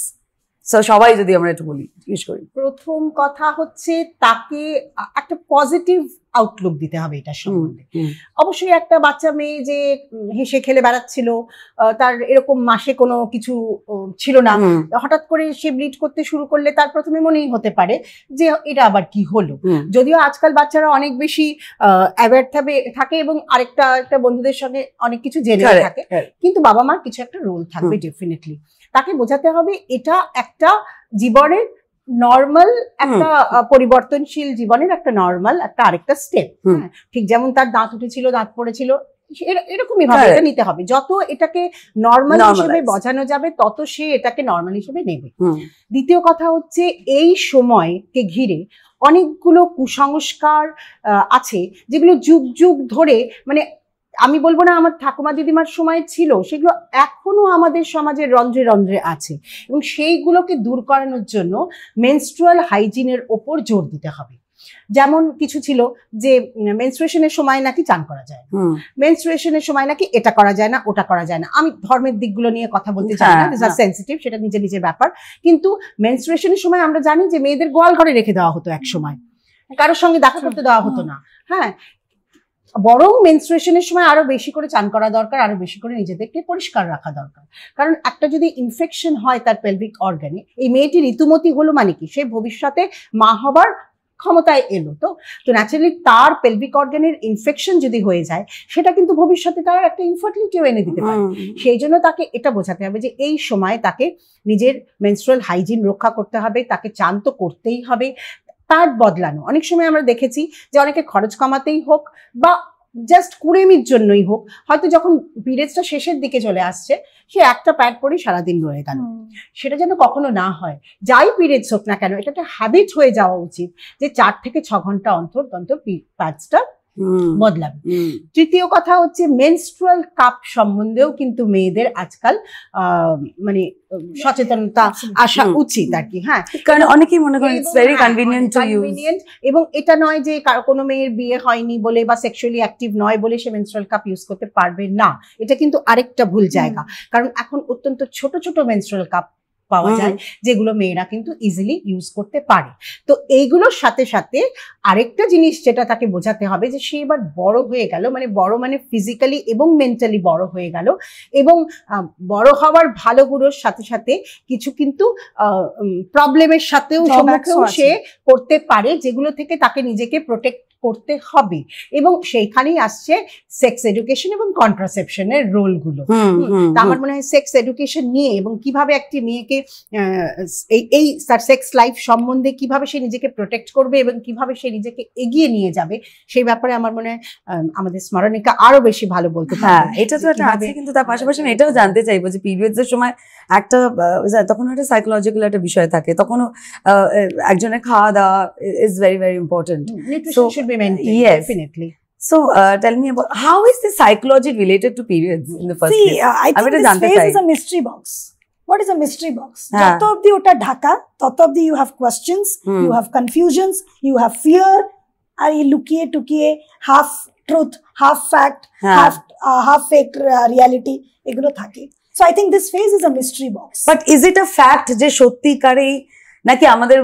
So সবাই যদি আমরা একটু বলি, জিজ্ঞেস করি। প্রথম কথা হচ্ছে তাকে একটা পজিটিভ আউটলুক দিতে হবে এটা সম্বন্ধে। অবশ্যই একটা বাচ্চা মেয়ে যে হেসে খেলে বেড়াচ্ছিল, তার এরকম মাসে কোনো কিছু ছিল না, হঠাৎ করে সে ব্লিড করতে শুরু করলে তার প্রথমে মনেই হতে পারে যে এটা আবার কি হলো। যদিও আজকাল বাচ্চারা অনেক বেশি অ্যাওয়্যার থাকে এবং একটা বন্ধুদের সঙ্গে অনেক কিছু জেনে থাকে, কিন্তু বাবা মার কিছু একটা রোল থাকবে ডেফিনেটলি। তাকে বোঝাতে হবে এটা একটা জীবনের নর্মাল, একটা পরিবর্তনশীল জীবনের একটা নর্মাল একটা আরেকটা স্টেপ। ঠিক যেমন তার দাঁত উঠেছিল, দাঁত পড়েছিল, এরকমই ভাবে এটা নিতে হবে। যত এটাকে নর্মাল হিসেবে বোঝানো যাবে তত সে এটাকে নর্মাল হিসেবে নেবে। দ্বিতীয় কথা হচ্ছে এই সময়কে ঘিরে অনেকগুলো কুসংস্কার আছে যেগুলো যুগ যুগ ধরে, মানে আমি বলবো না আমার ঠাকুমা দিদিমার সময় ছিল, সেগুলো এখনো আমাদের সমাজের রন্ধ্রে রন্ধ্রে আছে এবং সেইগুলোকে দূর করানোর জন্য মেনস্ট্রুয়াল হাইজিনের ওপর জোর দিতে হবে। যেমন কিছু ছিল যে মেনস্ট্রুয়েশনের সময় নাকি চান করা যায় না, মেনস্ট্রুয়েশনের সময় নাকি এটা করা যায় না, ওটা করা যায় না। আমি ধর্মের দিকগুলো নিয়ে কথা বলতে চাই না, দিস আর সেনসিটিভ, সেটা নিজের নিজের ব্যাপার। কিন্তু মেনস্ট্রুয়েশনের সময় আমরা জানি যে মেয়েদের গোয়াল ঘরে রেখে দেওয়া হতো এক সময়, কারোর সঙ্গে দেখা করতে দেওয়া হতো না। হ্যাঁ, বরং মেনস্ট্রুয়েশনের সময় আরো বেশি করে চান করা দরকার, আরো বেশি করে নিজেদেরকে পরিষ্কার রাখা দরকার। কারণ একটা যদি ইনফেকশন হয় তার পেলভিক অর্গানে, এই মেয়েটি ঋতুমতি হলো মানে কি, সে ভবিষ্যতে মা হবার ক্ষমতায় এলো। তো ন্যাচারালি তার পেলভিক অর্গানের ইনফেকশন যদি হয়ে যায় সেটা কিন্তু ভবিষ্যতে তার একটা ইনফার্টিলিটিও এনে দিতে পারে। সেই জন্য তাকে এটা বোঝাতে হবে যে এই সময় তাকে নিজের মেনস্ট্রুয়াল হাইজিন রক্ষা করতে হবে, তাকে চান তো করতেই হবে। প্যাড বদলানো, অনেক সময় আমরা দেখেছি যে অনেকে খরচ কমাতেই হোক বা জাস্ট কুড়েমির জন্যই হোক, হয়তো যখন পিরিয়ডসটা শেষের দিকে চলে আসছে সে একটা প্যাড পরেই সারাদিন রয়ে গেল। সেটা যেন কখনো না হয়। যাই পিরিয়ডস হোক না কেন, এটা একটা হ্যাবিট হয়ে যাওয়া উচিত যে 4 থেকে 6 ঘন্টা অন্তর প্যাডসটা বদলাবে। তৃতীয় কথা হচ্ছে মেনস্ট্রুয়াল কাপ সম্বন্ধেও কিন্তু মেয়েদের আজকাল মানে সচেতনতা আসা উচিত আর কি। হ্যাঁ, কারণ অনেকেই মনে করেন it's very convenient to use, এবং এটা নয় যে কোনো মেয়ের বিয়ে হয়নি বলে বা সেক্সুয়ালি অ্যাক্টিভ নয় বলে সে মেনস্ট্রুয়াল কাপ ইউজ করতে পারবে না, এটা কিন্তু আরেকটা ভুল জায়গা। কারণ এখন অত্যন্ত ছোট ছোট মেনস্ট্রুয়াল কাপ পাওয়া যায় যেগুলো মেয়েরা কিন্তু ইজিলি ইউজ করতে পারে। তো এইগুলোর সাথে সাথে আরেকটা জিনিস যেটা তাকে বোঝাতে হবে যে সে এবার বড় হয়ে গেল, মানে বড় মানে ফিজিক্যালি এবং মেন্টালি বড় হয়ে গেল, এবং বড় হওয়ার ভালো গুলোর সাথে সাথে কিছু কিন্তু প্রবলেমের সাথেও সম্মুখীন সে করতে পারে, যেগুলো থেকে তাকে নিজেকে প্রোটেক্ট করতে হবে। এবং সেইখানেই আসছে সেক্স এডুকেশন এবং কন্ট্রাসেপশনের রোলগুলো। আমার মনে হয় সেক্স এডুকেশন নিয়ে এবং কিভাবে একটি মেয়েকে এই তার সেক্স লাইফ সম্বন্ধে কিভাবে সে নিজেকে প্রোটেক্ট করবে এবং কিভাবে সে নিজেকে এগিয়ে নিয়ে যাবে সেই ব্যাপারে আমার মনে হয় আমাদের স্মরণিকা আরো বেশি ভালো বলতে পারে। হ্যাঁ, এটা তো একটা আছে, কিন্তু তার পাশাপাশি আমি এটাও জানতে চাইবো যে পিরিয়ডস এর সময় একটা তখন একটা সাইকোলজিক্যাল একটা বিষয় থাকে, তখনও একজনের খাওয়া দাওয়া is very very important. Nutrition should be maintained. Yes. Definitely. So tell me about how is the psychology related to periods in the first place? See, I think this phase is a mystery box. What is a mystery box? যত অবধি ওটা ঢাকা তত অবধি you have questions, you have confusions, you have fear, আর এই লুকিয়ে টুকিয়ে half truth, half fact, half fake reality এগুলো থাকে। So I think this phase is a mystery box. But is it a fact যে সত্যিকারেই নাকি আমাদের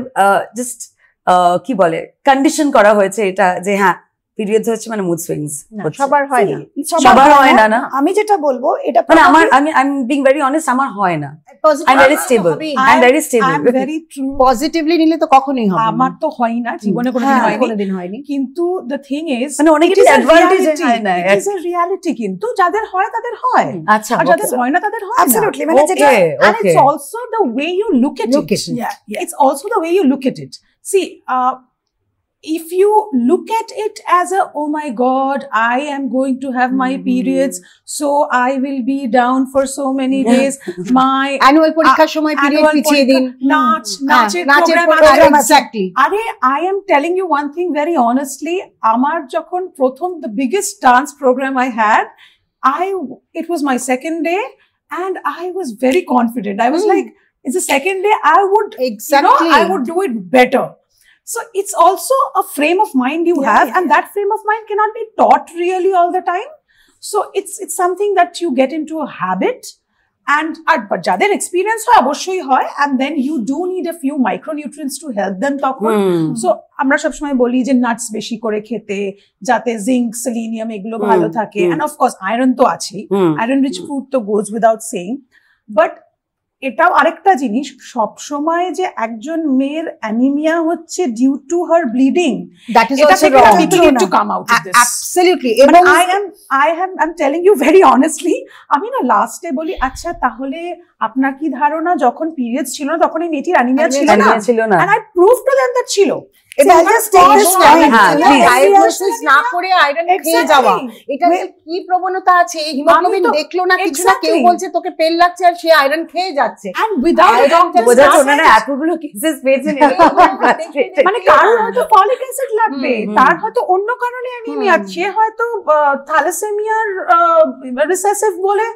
just কি বলে condition করা হয়েছে এটা যে হ্যাঁ পিরিয়ডস হচ্ছে মানে মুড সুইংস সবার হয় না, সবার হয় না। আমি যেটা বলবো এটা মানে আমার I am being very honest, আমার হয় না। I am very stable, I am very stable. I am very true. Positively নিলে তো কখনোই হবে না। আমার তো হয় না, জীবনে কোনোদিন হয়নি। কিন্তু দ্য থিং ইজ মানে অনেকের অ্যাডভান্টেজ হয় না, ইট ইজ আ রিয়ালিটি। কিন্তু যাদের হয় তাদের হয়, আচ্ছা, আর যাদের হয় না তাদের হয় না। অ্যাবসলিউটলি, মানে যেটা And it's also the way you look at it. Yeah. It's also the way you look at it. See, if you look at it as a, oh my God, I am going to have my periods, so I will be down for so many days. My annual পরীক্ষার সময় period পিছিয়ে দিন, নাচের programme, exactly. আরে I am telling you one thing very honestly, আমার যখন প্রথম the biggest dance program I had, it was my second day and I was very confident. I was like, it's the second day, I would, Exactly. I would do it better. So it's also a frame of mind you have, and that frame of mind cannot be taught really all the time. So it's something that you get into a habit, and but যাদের experience হয় অবশ্যই হয়, and then you do need a few micronutrients to help them তখন। So আমরা সবসময় বলি যে nuts বেশি করে খেতে, যাতে জিঙ্ক, সেলিনিয়াম এগুলো ভালো থাকে, and of course iron তো আছেই, iron rich food তো goes without saying, but এটাও আরেকটা জিনিস, সব সময় যে একজন মেয়ের অ্যানিমিয়া হচ্ছে due to her bleeding, that is also wrong. people need to come out of this. Absolutely. But I'm telling you very honestly, আমি না লাস্টে বলি, আচ্ছা তাহলে আপনার কি ধারণা যখন পিরিয়ডস ছিল না তখন এই মেয়েটির অ্যানিমিয়া ছিল না? And I proved to them that ছিল। ডায়াগনোসিস না করে আয়রন খেয়ে যাওয়া, এটা কি প্রবণতা আছে? হিমোগ্লোবিন দেখলো না, কিছু না, কেউ বলছে তোকে পেল লাগছে আর সে আয়রন খেয়ে যাচ্ছে। And without ওনারা এতগুলো কেসেস পেয়েছেন, মানে কারোর হয়তো ফলিক অ্যাসিড লাগবে, তার হয়তো অন্য কারণে অ্যানিমিয়া, সে হয়তো থ্যালাসেমিয়ার রিসেসিভ বলে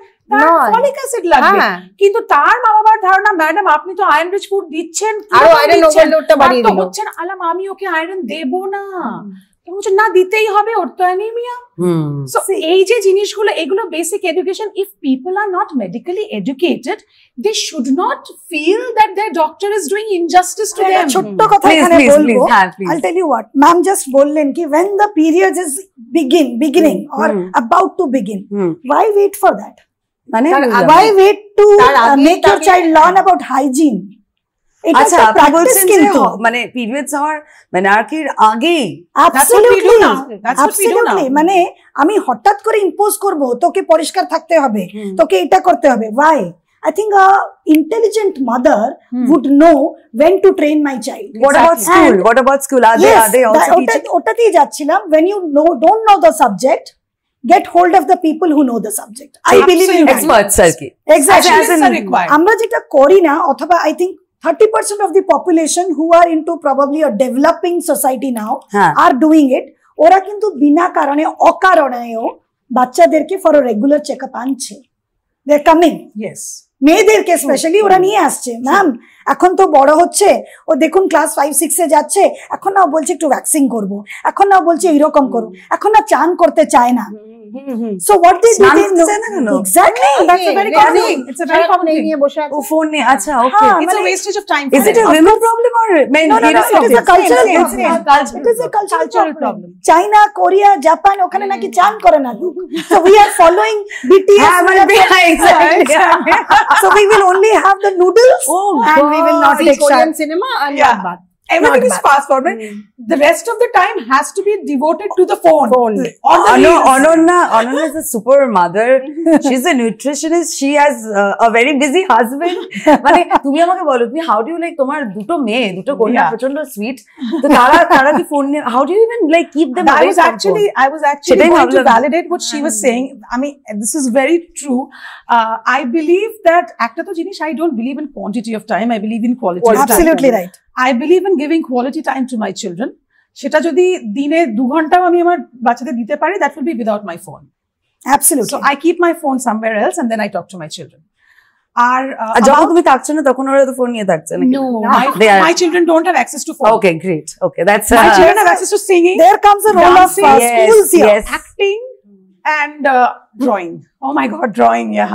ফলিক অ্যাসিড লাগবে, কিন্তু তার মা বাবার ধারণা, ম্যাডাম আপনি তো আয়রন রিচ ফুড দিচ্ছেন, আরো আয়রন ওভারলোডটা বাড়িয়ে দিল, হচ্ছেন, আলাম আমি ওকে আয়রন দেব না, না দিতেই হবে, ওর তো অ্যানিমিয়া। সো এই যে জিনিসগুলো, এগুলো basic education. If people are not medically educated, they should not feel that their doctor is doing injustice to them. ছোট্ট কথা এখানে বলবো, I'll tell you what ma'am just বললেন কি when the period is beginning or about to begin, why wait for that? মানে why wait to make your child learn about hygiene? আচ্ছা, আপনি বলছেন যে মানে পিরিয়ডস হওয়ার মানে আর কি আগেই? Absolutely, মানে আমি হঠাৎ করে ইম্পোজ করব তোকে পরিষ্কার থাকতে হবে, তোকে এটা করতে হবে। Why? I think a intelligent mother would know when to train my child. What about school? What about school? Are they also teaching? ওটাতেই যাচ্ছিলাম। When you don't know the subject, get hold of the people who know the subject. I believe in experts আর কি। Exactly. আমরা যেটা করি না, অথবা I think 30% of the population who are into probably a developing society now are doing it. ওরা কিন্তু বিনা কারণে অকারণেও বাচ্চাদেরকে ফর a regular checkup আনছে। They're coming. Yes. মেয়েদেরকে স্পেশালি ওরা নিয়ে আসছে, ম্যাম এখন তো বড় হচ্ছে, ও দেখুন ক্লাস 5-6 এ যাচ্ছে, এখন না বলছে একটু ভ্যাকসিন করব, এখন না বলছে এরকম করো, এখন না চান করতে চায় না। So what they do, exactly, that's a very common thing. It's a very common thing. নিয়ে বসে আছে, ও ফোন নিয়ে, আচ্ছা ওকে, it's a wastage of time. Is it a women problem or men? No, it is a cultural problem. It is a cultural problem. China, Korea, Japan, ওখানে নাকি চান করে না। So we are following BTS. So we will only have the noodles and we will not take Korean cinema and not everything is fast forward. The rest of the time has to be devoted to the phone. Anonna is a super mother. She's a nutritionist. She has a very busy husband. মানে তুমি আমাকে বলো, তুমি how do you like তোমার দুটো মেয়ে, দুটো কন্যা প্রচন্ড সুইট, তো তারা কি ফোন নিয়ে, how do you even like keep them away from phone? I was actually going to validate what she was saying. I mean, this is very true. I believe that একটা তো জিনিস, I don't believe in quantity of time, I believe in quality of time. Absolutely right. I believe in giving quality time to my children. সেটা যদি দিনে 2 ঘন্টাও আমি আমার বাচ্চাদের দিতে পারি, that will be without my phone. Absolutely. So I keep my phone somewhere else and then I talk to my children. আর যখন তুমি থাকছো না তখন ওরা তো ফোন নিয়ে থাকছে না? No, my children don't have access to phone. Okay, great. Okay, that's my children have access to singing. There comes a role of schools here. Acting and drawing. Oh my God, drawing, yeah.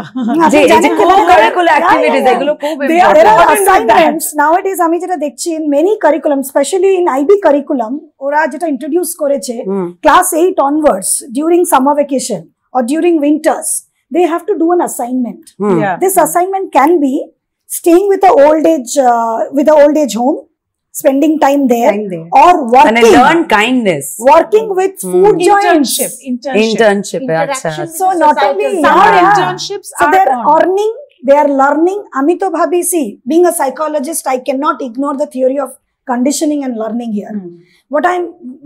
যে co-curricular activities এগুলো খুব There are important. assignments nowadays আমি যেটা দেখছি in many curriculum, especially in IB curriculum, ওরা যেটা introduce করেছে class 8 onwards during summer vacation or during winters, they have to do an assignment. Yeah. This assignment can be staying with the old age home, spending time there, or And learn kindness. working with food giants. Internship. Interaction আচ্ছা So not only Summer yeah. internships So are they're on. earning, they are learning. Ami to bhabhi, see, being a psychologist, I cannot ignore the theory of conditioning and learning here.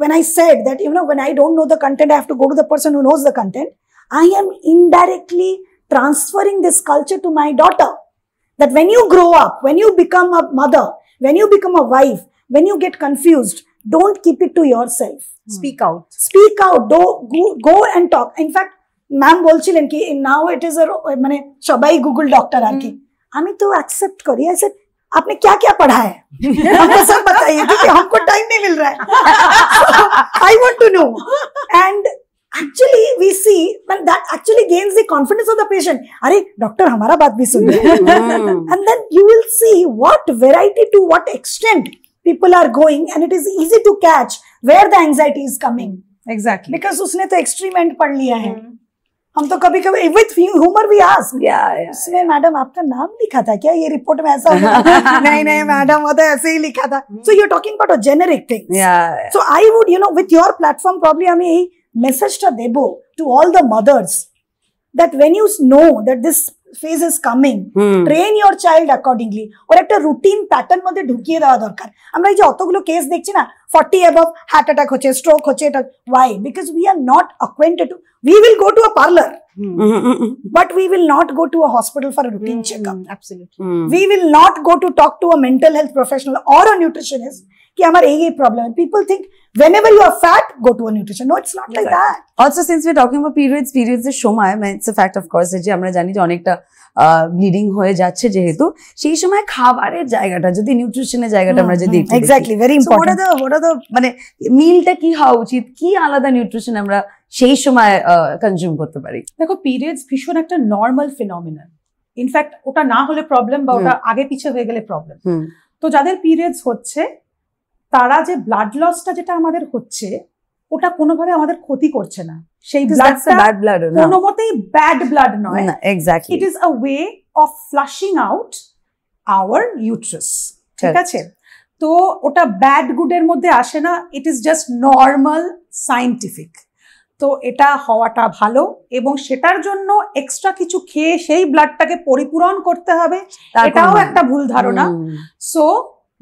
When I said that, when I don't know the content, I have to go to the person who knows the content. I am indirectly transferring this culture to my daughter. That when you grow up, when you become a mother, when you become a wife, when you get confused, don't keep it to yourself. Speak out. Speak out. Go and talk. In fact, ma'am bolchilen ki now it is a mane sabai Google doctor ar ki. Ami to accept kari. I said, आपने क्या क्या पढ़ा है? हमको सब बताइए क्योंकि हमको टाइम नहीं मिल रहा है. I want to know. And actually we see when that actually gains the confidence of the patient. अरे डॉक्टर हमारा बात भी सुन रहे हैं. And then you will see what variety to what extent people are going, and it is easy to catch where the anxiety is coming. Exactly. Because उसने तो extreme end पढ़ लिया है. हम तो कभी कभी with humor we ask. yeah. उसमें मैडम आपका नाम लिखा था क्या ये रिपोर्ट में ऐसा हुआ? नहीं मैडम वो तो ऐसे ही लिखा था. So you're talking about a generic things. Yeah. So I would, with your platform probably আমি এই মেসেজটা দেব to all the mothers that when you know that this phase is coming, train your child accordingly. ওর একটা routine pattern মধ্যে ঢুকিয়ে দেওয়া দরকার. আমরা এই যে অতগুলো কেস দেখছি না 40 above হার্ট অ্যাটাক হচ্ছে, স্ট্রোক হচ্ছে, এটা why? Because we are not acquainted. We will go to a parlor, but we will not go to a hospital for a routine checkup. Absolutely. We will not go to talk to a mental health professional or a nutritionist कि हमारे ये problem है. People think whenever you are fat, go to a nutrition. No, it's not like that. Also, since we're talking about periods এর সময়, it's a fact of course যে আমরা জানি যে অনেকটা ব্লিডিং হয়ে যাচ্ছে যেহেতু সেই সময় খাবারের জায়গাটা যদি নিউট্রিশনের জায়গাটা আমরা যদি exactly very important. what are the মানে মিলটা কি হওয়া উচিত, কি আলাদা নিউট্রিশন আমরা সেই সময় কনজিউম করতে পারি? দেখো পিরিয়ডস ভীষণ একটা নর্মাল ফিনোমিনন. ইনফ্যাক্ট ওটা না হলে প্রবলেম বা ওটা আগে পিছে হয়ে গেলে প্রবলেম. তো যাদের পিরিয়ডস হচ্ছে তারা যে ব্লাড লসটা যেটা আমাদের হচ্ছে ওটা কোনোভাবে আমাদের ক্ষতি করছে না. সেই ব্লাড কোনো মতেই ব্যাড ব্লাড নয়. Exactly it is a way of flushing out our uterus. ঠিক আছে, তো ওটা ব্যাড গুডের মধ্যে আসে না. It is just normal scientific. তো এটা হওয়াটা ভালো এবং সেটার জন্য এক্সট্রা কিছু খেয়ে সেই ব্লাডটাকে পরিপূরণ করতে হবে, এটাও একটা ভুল ধারণা. সো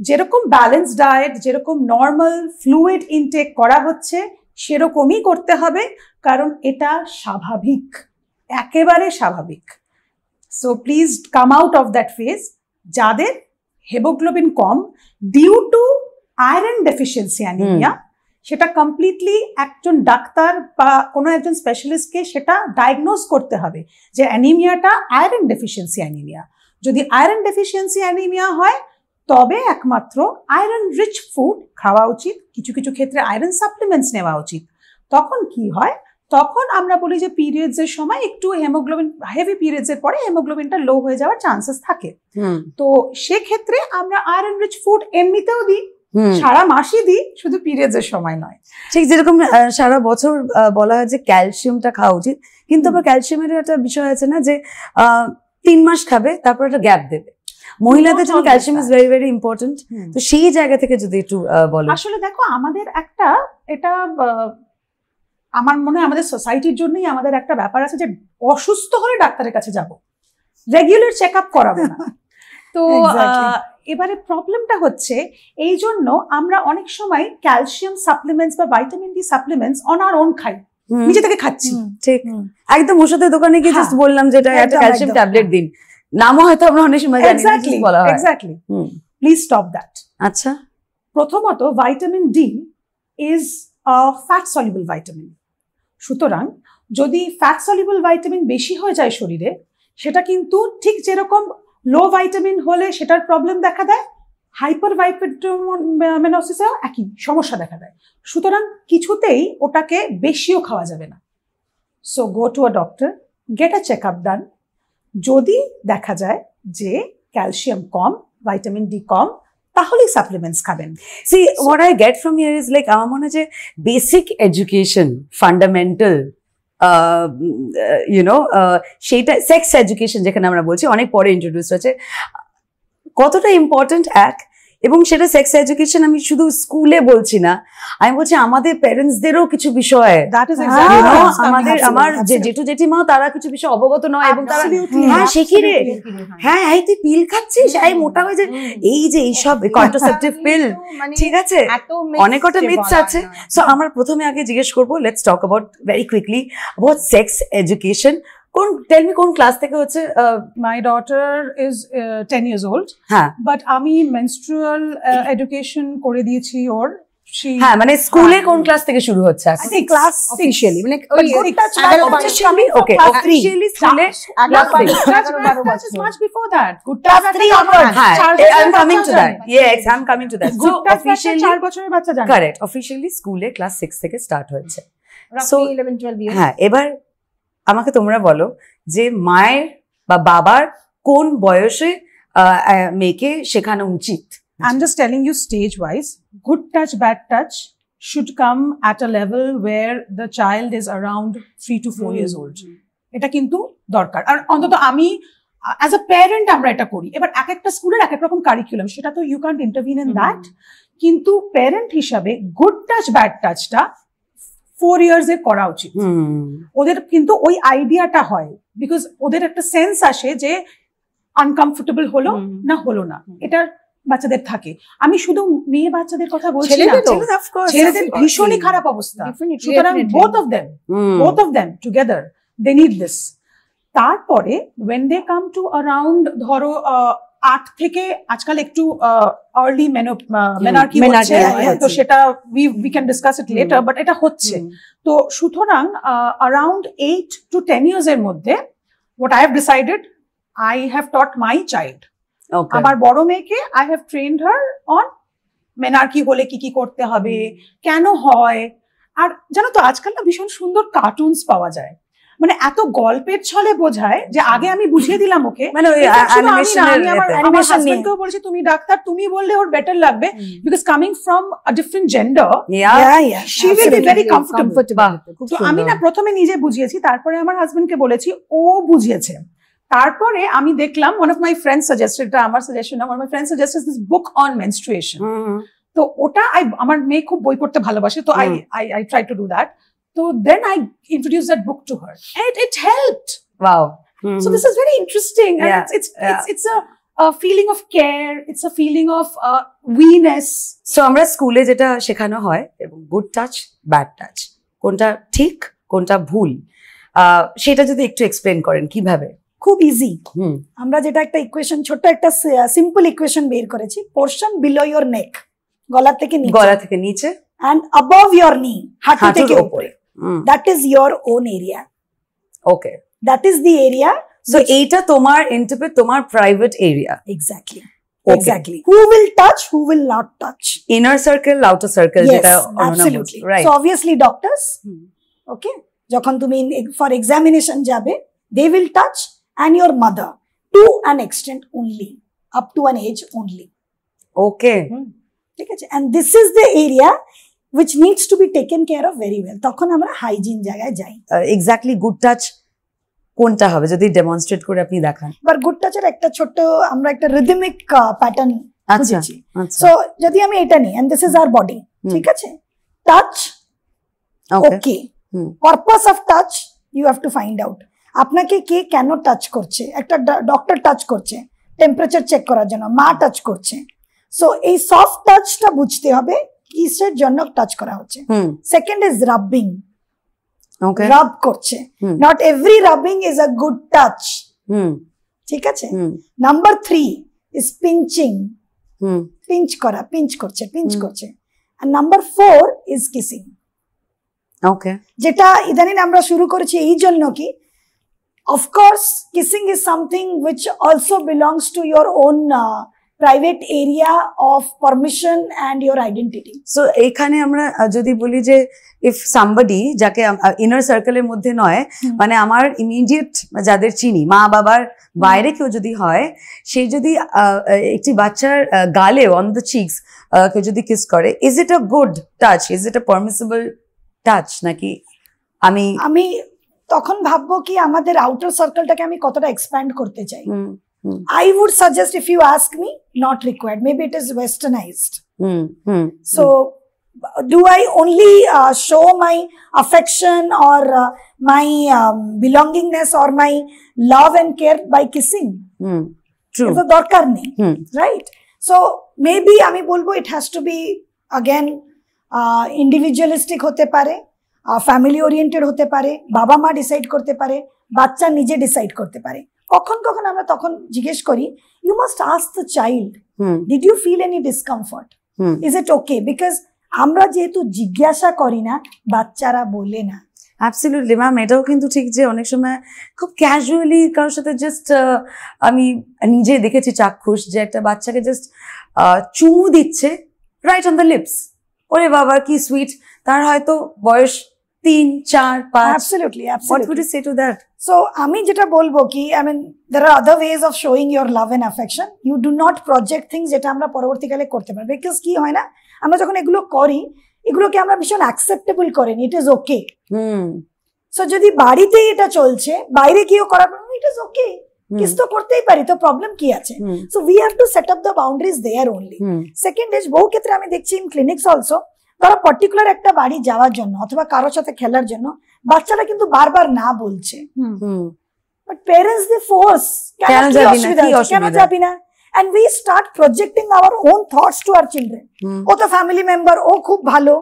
যেরকম ব্যালেন্স ডায়েট, যেরকম নর্মাল ফ্লুইড ইনটেক করা হচ্ছে সেরকমই করতে হবে, কারণ এটা স্বাভাবিক, একেবারে স্বাভাবিক. So please come out of that phase. যাদের হেমোগ্লোবিন কম due to iron deficiency anaemia, সেটা কমপ্লিটলি একজন ডাক্তার বা কোনো একজন স্পেশালিস্টকে সেটা ডায়াগনোজ করতে হবে যে অ্যানিমিয়াটা আয়রন ডেফিসিয়েন্সি অ্যানিমিয়া. যদি আয়রন ডেফিসিয়েন্সি অ্যানিমিয়া হয় তবে একমাত্র আয়রন রিচ ফুড খাওয়া উচিত, কিছু কিছু ক্ষেত্রে আয়রন সাপ্লিমেন্টস নেওয়া উচিত. তখন কি হয়, তখন আমরা বলি যে পিরিয়ডস এর সময় একটু হেমোগ্লোবিন, হেভি পিরিয়ডস এর পরে হেমোগ্লোবিনটা লো হয়ে যাওয়ার চান্সেস থাকে. তো সেক্ষেত্রে আমরা আয়রন রিচ ফুড এমনিতেও দিই, সারা মাসই দিই, শুধু পিরিয়ডস এর সময় নয়. ঠিক যেরকম সারা বছর বলা হয় যে ক্যালসিয়ামটা খাওয়া উচিত, কিন্তু আবার ক্যালসিয়ামের একটা বিষয় আছে না যে 3 মাস খাবে তারপর একটা গ্যাপ দেবে. মহিলাদের জন্য calcium is very very important. তো সেই জায়গা থেকে যদি একটু বলো. আসলে দেখো আমাদের একটা এটা আমার মনে হয় আমাদের সোসাইটির জন্যই আমাদের একটা ব্যাপার আছে যে অসুস্থ হলে ডাক্তারের কাছে যাব, রেগুলার চেক আপ করাবো না. তো এবারে প্রবলেমটা হচ্ছে এই জন্য আমরা অনেক সময় ক্যালসিয়াম সাপ্লিমেন্টস বা vitamin D supplements on our own খাই, নিজে থেকে খাচ্ছি. ঠিক একদম ওষুধের দোকানে গিয়ে জাস্ট বললাম যে এটা একটা ক্যালসিয়াম ট্যাবলেট দিন, নামও হয়তো আমরা অনেক সময় জানি না কি বলা হয়. Exactly, please stop that. আচ্ছা, প্রথমত vitamin D is a fat soluble vitamin. সুতরাং যদি ফ্যাট সলিবল ভাইটামিন বেশি হয়ে যায় শরীরে, সেটা কিন্তু ঠিক যেরকম লো ভাইটামিন হলে সেটার প্রবলেম দেখা দেয়, হাইপার ভাইটামিনোসিসেও একই সমস্যা দেখা দেয়. সুতরাং কিছুতেই ওটাকে বেশিও খাওয়া যাবে না. So go to a doctor, get a check up done. যদি দেখা যায় যে ক্যালসিয়াম কম, ভাইটামিন ডি কম, তাহলেই সাপ্লিমেন্টস খাবেন। See, what I get from here is like আমার মনে হয় যে বেসিক এডুকেশন, ফান্ডামেন্টাল সেইটা সেক্স এডুকেশন যেখানে আমরা বলছি অনেক পরে ইন্ট্রোডিউস হয়েছে, কতটা ইম্পর্টেন্ট এক, এবং সেটা সেক্স এডুকেশন আমি শুধু স্কুলে বলছি না, আমি বলছি আমাদের প্যারেন্টসদেরও কিছু বিষয়, That is You exactly know, what I was coming আমাদের to. আমার যে absolutely. জেঠু জেঠিমাও তারা কিছু বিষয় অবগত নয়, এবং তারা Absolutely, হ্যাঁ সে কি রে, absolutely. হ্যাঁ এই তুই পিল খাচ্ছিস, এই মোটা হয়ে যায়, এই যে এইসব কন্ট্রাসেপটিভ পিল, ঠিক আছে, অনেক কটা মিথস আছে। সো আমরা প্রথমে আগে জিজ্ঞেস করবো, let's talk about very quickly about sex education. Tell me কোন ক্লাস থেকে হচ্ছে? My daughter is 10 years old, হ্যাঁ but আমি menstrual education করে দিয়েছি ওর। She, হ্যাঁ মানে স্কুলে কোন ক্লাস থেকে শুরু হচ্ছে? I think class 6. অফিশিয়ালি মানে But good touch okay officially স্কুলে class 3। That is much before that. Good touch Class 3 onwards. হ্যাঁ, চার I'm বছরের coming to বাচ্চা that. জানে। Yes, I'm coming to that. So Good touch officially, 4 বছরের বাচ্চা জানে। correct. Officially স্কুলে ক্লাস 6 থেকে স্টার্ট হয়েছে। So, 11-12 years হ্যাঁ, এবার আমাকে তোমরা বলো যে মায়ের বা বাবার কোন বয়সে মেয়েকে শেখানো উচিত? I'm just telling you stage wise. Good touch, bad touch should come at a level where the child is around 3 to 4 years old. এটা কিন্তু দরকার। আর অন্তত আমি অ্যাজ আ প্যারেন্ট আমরা এটা করি। এবার এক একটা স্কুলের এক এক রকম কারিকুলাম, সেটা তো you can't intervene in that, কিন্তু প্যারেন্ট হিসাবে গুড টাচ ব্যাড টাচটা 4 ইয়ার্স এ করা উচিত। ওদের কিন্তু ওই আইডিয়াটা হয়, বিকজ ওদের একটা সেন্স আসে যে আনকমফোর্টেবল হলো না হলো না, এটা বাচ্চাদের থাকে। আমি শুধু মেয়ে বাচ্চাদের কথা বলছি না, ছেলেদের ভীষণই খারাপ অবস্থা। সুতরাং both of them together they need this. তারপরে when they come to around ধরো 8 থেকে আজকাল একটু আর্লি মেনার্কি হচ্ছে, তো সেটা we can discuss it later, but এটা হচ্ছে। তো সুতরাং around 8 to 10 years এর মধ্যে what I have decided, I have taught my child, আমার বড় মেয়েকে I have trained her on মেনার্কি হলে কি কি করতে হবে, কেন হয়। আর জানো তো আজকাল না ভীষণ সুন্দর কার্টুনস পাওয়া যায়, মানে এত গল্পের ছলে বোঝায় যে আগে আমি বুঝিয়ে দিলাম ওকে, মানে ওই আমার হাজবেন্ডকেও বলেছি তুমি ডাক্তার, তুমি বললে ওর বেটার লাগবে, because coming from a different gender she will be very comfortable. তো আমি না প্রথমে নিজে বুঝিয়েছি, তারপরে আমার হাজবেন্ডকে বলেছি, ও বুঝিয়েছে। তারপরে আমি দেখলাম one of my friends suggested, এটা আমার সাজেশন না, one of my friends suggested this book on menstruation. তো ওটা আমার মেয়ে খুব বই পড়তে ভালোবাসে, তো I try to do that. So then I introduced that book to her, and it helped. Wow. So this is very interesting, and it's a feeling of care. It's a feeling of we-ness. So আমরা স্কুলে যেটা শেখানো হয়, এবং good touch bad touch কোনটা ঠিক কোনটা ভুল, সেটা যদি একটু এক্সপ্লেন করেন কিভাবে? খুব ইজি। আমরা যেটা একটা ইকুয়েশন, ছোট্ট একটা সিম্পল ইকুয়েশন বের করেছি, পোরশন বিলো ইওর নেক, গলা থেকে নিচে, and above your knee, হাঁটু থেকে উপরে, that is your own area. Okay, that is the area. So এইটা তোমার ইন্টারপ্রেট, তোমার private area. Exactly. Who will touch, who will not touch, inner circle, outer circle, যেটা absolutely, right. So obviously doctors, okay, যখন তুমি for examination যাবে, they will touch, and your mother to an extent only, up to an age only. Okay. ঠিক আছে, and this is the area which needs to be taken care of very well. তখন আমরা hygiene জায়গায় যাই। Exactly good touch কোনটা হবে যদি demonstrate করে আপনি দেখান? এবার গুড টাচের একটা ছোট্ট আমরা একটা রিদমিক প্যাটার্ন বুঝেছি। সো যদি আমি এটা নিই, and this is our body, ঠিক আছে, touch okay, purpose of touch you have to find out. আপনাকে কে কেন টাচ করছে? একটা ডক্টর টাচ করছে টেম্পারেচার চেক করার জন্য, মা টাচ করছে। সো এই সফট টাচটা বুঝতে হবে কিসের জন্য টাচ করা হচ্ছে। সেকেন্ড ইজ রাবিং, রাব করছে, not every rubbing is a good touch, ঠিক আছে। নাম্বার 3 ইজ পিঞ্চিং, পিঞ্চ করা, পিঞ্চ করছে। আর নাম্বার 4 ইজ কিসিং। ওকে, যেটা ইদানিং আমরা শুরু করেছি এই জন্য কি, of course kissing is something which also belongs to your own private area of permission and your identity. So এখানে আমরা যদি বলি যে if somebody যাকে ইনার সার্কেলের মধ্যে নয়, মানে আমার ইমিডিয়েট যাদের চিনি মা বাবার বাইরে কেউ যদি হয়, সে যদি একটি বাচ্চার গালে অন দ্য চিকস কেউ যদি কিস করে, is it a good touch, is it a permissible touch, নাকি আমি তখন ভাববো কি আমাদের আউটার সার্কেলটাকে আমি কতটা এক্সপ্যান্ড করতে চাই। I would suggest, if you ask me, not required. Maybe it is westernized. So do I only show my affection or my belongingness or my love and care by kissing? True. It's a darkar nahi, right? So maybe ami bolbo it has to be again individualistic hote pare, family oriented hote pare, baba ma decide korte pare, bachcha nije decide korte pare. কখন কখন আমরা তখন জিজ্ঞেস করি, you must ask the child, did you feel any discomfort, is it okay? Because আমরা যেহেতু জিজ্ঞাসা করি না, বাচ্চারা বলে না। অ্যাবসলিউটলি ম্যাম, এটাও কিন্তু ঠিক যে অনেক সময় খুব ক্যাজুয়ালি কারোর সাথে জাস্ট আমি নিজে দেখেছি চাক্ষুষ যে একটা বাচ্চাকে জাস্ট চুমু দিচ্ছে রাইট অন দ্য লিপস, ওরে বাবা কি সুইট, তার হয়তো বয়স 3, 4, 5. Absolutely, absolutely. What would you say to that? So আমি যেটা বলবো কি, I mean there are other ways of showing your love and affection. You do not project things যেটা আমরা পরবর্তীকালে করতে পারবো, because কি হয় না, আমরা যখন এগুলো করি, এগুলোকে আমরা ভীষণ অ্যাকসেপ্টেবল করে নি, ইট ইজ ওকে। সো যদি বাড়িতেই এটা চলছে, বাইরে গিয়েও করার পর ইট ইজ ওকে, কিস তো করতেই পারি, তো প্রবলেম কি আছে? So we have to set up the boundaries there only. Second is, বহু ক্ষেত্রে আমি দেখছি ইন ক্লিনিক্স অলসো, তারা পার্টিকুলার একটা বাড়ি যাওয়ার জন্য অথবা কারোর সাথে খেলার জন্য বাচ্চারা কিন্তু বারবার না বলছে, বাট প্যারেন্টস দে ফোর্স, কেন যাবি না, and we start projecting our own thoughts to our children. ও তো ফ্যামিলি মেম্বার, ও খুব ভালো।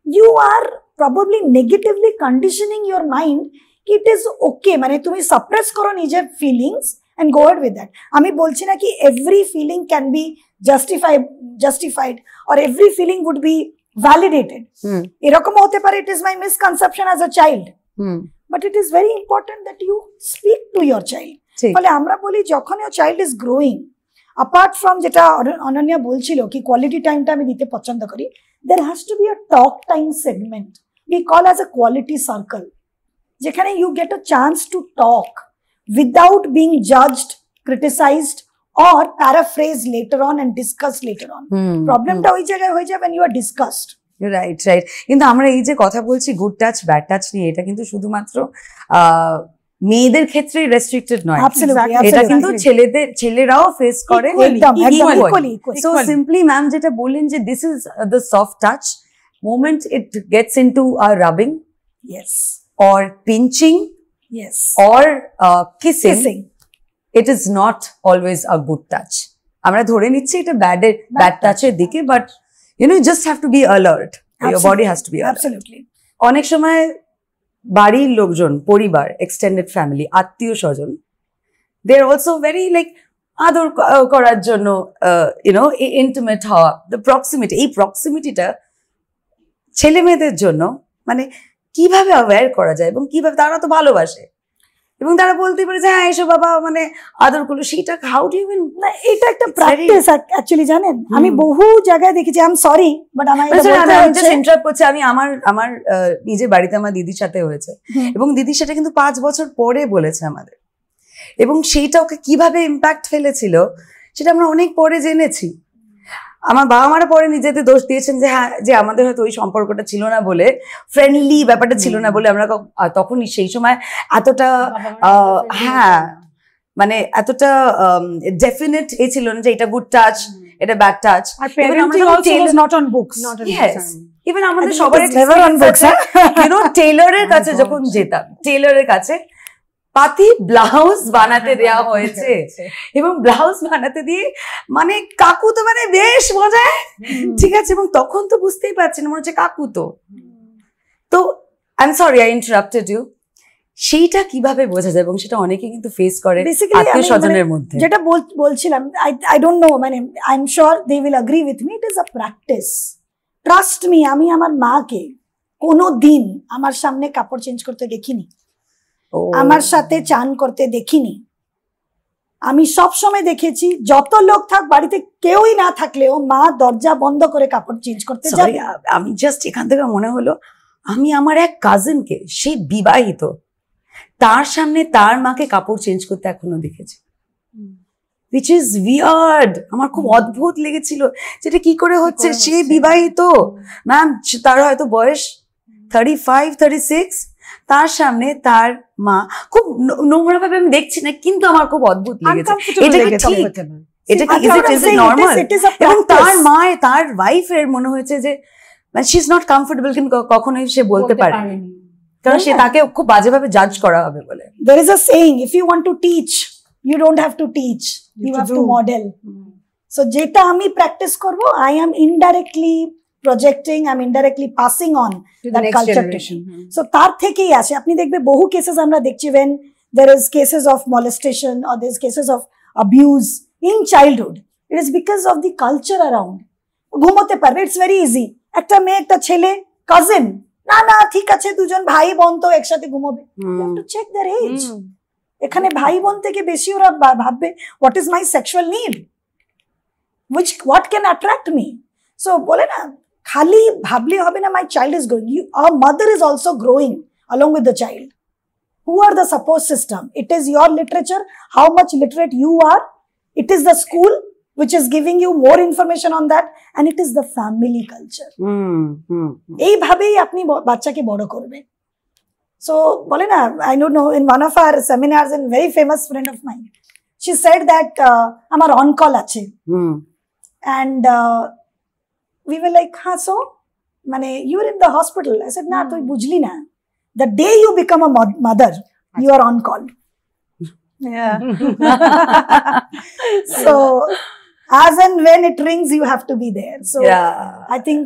You are probably negatively conditioning your mind, it is okay, মানে তুমি সাপ্রেস করো নিজের feelings and go ahead with that. আমি বলছি না কি every feeling can be justified or every feeling would be validated. এরকম হতে পারে, it is my misconception as a child, but it is very important that you speak to your child. ফলে আমরা বলি যখন your child is growing, apart from যেটা অনন্যা বলছিল কি কোয়ালিটি টাইমটা আমি দিতে পছন্দ করি, there has to be a talk time segment we call as a quality circle, যেখানে you get a chance to talk without being judged, criticized or paraphrase later on and discuss later on. প্রবলেমটা ওই জায়গায় হয়ে যায় when you are discussed. Right right. কিন্তু আমরা এই যে কথা বলছি গুড টাচ ব্যাড টাচ নিয়ে, এটা কিন্তু শুধুমাত্র মেয়েদের ক্ষেত্রে রেস্ট্রিক্টেড নয়, এটা কিন্তু ছেলেরাও ফেস করে। সো সিম্পলি ম্যাম যেটা বললেন যে this is the soft touch, moment it gets into a rubbing, yes, or pinching, yes, or kissing, it is not always a good touch. আমরা ধরে নিচ্ছি এটা ব্যাড টাচের দিকে, but you know, you just have to be alert. Absolutely. Your body has to be alert. Absolutely. অনেক সময় বাড়ির লোকজন, পরিবার, এক্সটেন্ডেড ফ্যামিলি, আত্মীয় স্বজন, দে আর অলসো ভেরি লাইক আদর করার জন্য ইউ নো ইন্টিমেট হওয়া, দ্য প্রক্সিমিটি, এই প্রক্সিমিটিটা ছেলে মেয়েদের জন্য মানে কিভাবে অ্যাওয়্যার করা যায় এবং কিভাবে, তারা তো ভালোবাসে এবং তারা বলতে পারে যে হ্যাঁ এসো বাবা, মানে আদর করলো, সেটা হাউ ডু ইউ ইভেন, এটা একটা প্র্যাকটিস অ্যাকচুয়ালি, জানেন আমি বহু জায়গায় দেখেছি, আই এম সরি বাট আমি জাস্ট ইন্টারাপ্ট করছি, আমি আমার নিজের বাড়িতে আমার দিদির সাথে হয়েছে এবং দিদির সাথে কিন্তু 5 বছর পরে বলেছে আমাদের, এবং সেইটা ওকে কিভাবে ইম্প্যাক্ট ফেলেছিল সেটা আমরা অনেক পরে জেনেছি। আমার বাবা মারা পরে নিজেদের দোষ দিয়েছেন যে হ্যাঁ, যে আমাদের হয়তো ওই সম্পর্কটা ছিল না বলে, ফ্রেন্ডলি ব্যাপারটা ছিল না বলে আমরা তখন সেই সময় এতটা হ্যাঁ মানে এতটা ডেফিনেট এ ছিল না যে এটা গুড টাচ, এটা ব্যাড টাচ। ইভেন আমাদের সবার টেইলরের কাছে যখন যেতাম, টেইলরের কাছে পাতি ব্লাউজ বানাতে দেওয়া হয়েছে এবং ব্লাউজ বানাতে দিয়ে মানে কাকু তো মানে বেশ মজায়, ঠিক আছে, এবং তখন তো বুঝতেই পারছেন মনে হচ্ছে কাকু তো I am sorry I interrupted you, সেইটা কিভাবে বোঝা যায় এবং সেটা অনেকে কিন্তু ফেস করে আত্মীয় স্বজনের মধ্যে। যেটা বলছিলাম, আই ডোন্ট নো, মানে I am sure they will agree with me, it is a practice, trust me. আমি আমার মাকে কোনো দিন আমার সামনে কাপড় চেঞ্জ করতে দেখিনি, আমার সাথে চান করতে দেখিনি, আমি সব সময় দেখেছি যত লোক থাক বাড়িতে কেউই না থাকলেও মা দরজা বন্ধ করে কাপড় চেঞ্জ করতে Sorry, যাবে। আমি জাস্ট এখান থেকে মনে হলো আমি আমার এক কাজিনকে, সে বিবাহিত, তার সামনে তার মাকে কাপড় চেঞ্জ করতে এখনো দেখেছি, which is weird. আমার খুব অদ্ভুত লেগেছিল যেটা কি করে হচ্ছে। সে বিবাহিত ম্যাম, তার হয়তো বয়স 35-36, তার সামনে তার মা, খুব নোংরা ভাবে আমি দেখছি না, কিন্তু আমার খুব অদ্ভুত লেগেছে। এটা কি ঠিক? এটা কি is it normal? এবং তার মা, তার ওয়াইফের মনে হয়েছে যে মানে শি ইজ নট কমফোর্টেবল, কিন্তু কখনোই সে বলতে পারে, কারণ সে তাকে খুব বাজেভাবে জাজ করা হবে বলে। There is a saying, if you want to teach, you don't have to teach, you have to model. So যেটা আমি প্র্যাকটিস করব, I am indirectly projecting, I'm indirectly passing on that culture to me. So তার থেকেই আসে। আপনি দেখবে বহু cases আমরা দেখছি when there is cases of molestation or there is cases of abuse in childhood, it is because of the culture around. ঘুমোতে পারবে, it's very easy, একটা মেয়ে একটা ছেলে কাজিন, না না ঠিক আছে দুজন ভাই বোন তো একসাথে ঘুমোবে, you have to check their age. এখানে ভাই বোন থেকে বেশি ওরা ভাববে what is my sexual need, what can attract me. So বলে না খালি ভাবলে হবে না, my child is growing, our mother is also growing along with the child. Who are the support system? It is your literature, how much literate you are, it is the school which is giving you more information on that, and it is the family culture. এইভাবেই আপনি বাচ্চাকে বড় করবে। So বলে না, I don't know, in one of our seminars, a very famous friend of mine, she said that আমার on call আছে, and we were like, ha, so মানে you are in the hospital. I said, না তুই বুঝলি না, the day you become a mother, you are on call. Yeah. So as and when it rings, you have to be there. So I think,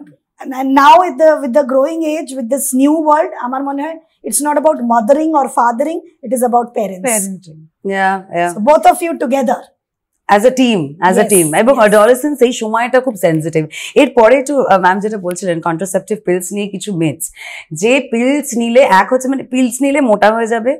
and now with the growing age, with this new world, আমার মনে হয় it's not about mothering or fathering, it is about parents. Parenting. Yeah. So both of you together. As a team, এবং adolescence এই সময়টা খুব sensitive. এরপরে একটু ma'am যেটা বলছিলেন কন্ট্রাসেপটিভ পিলস নিয়ে কিছু মিথস, যে পিলস নিলে এক হচ্ছে মানে পিলস নিলে মোটা হয়ে যাবে,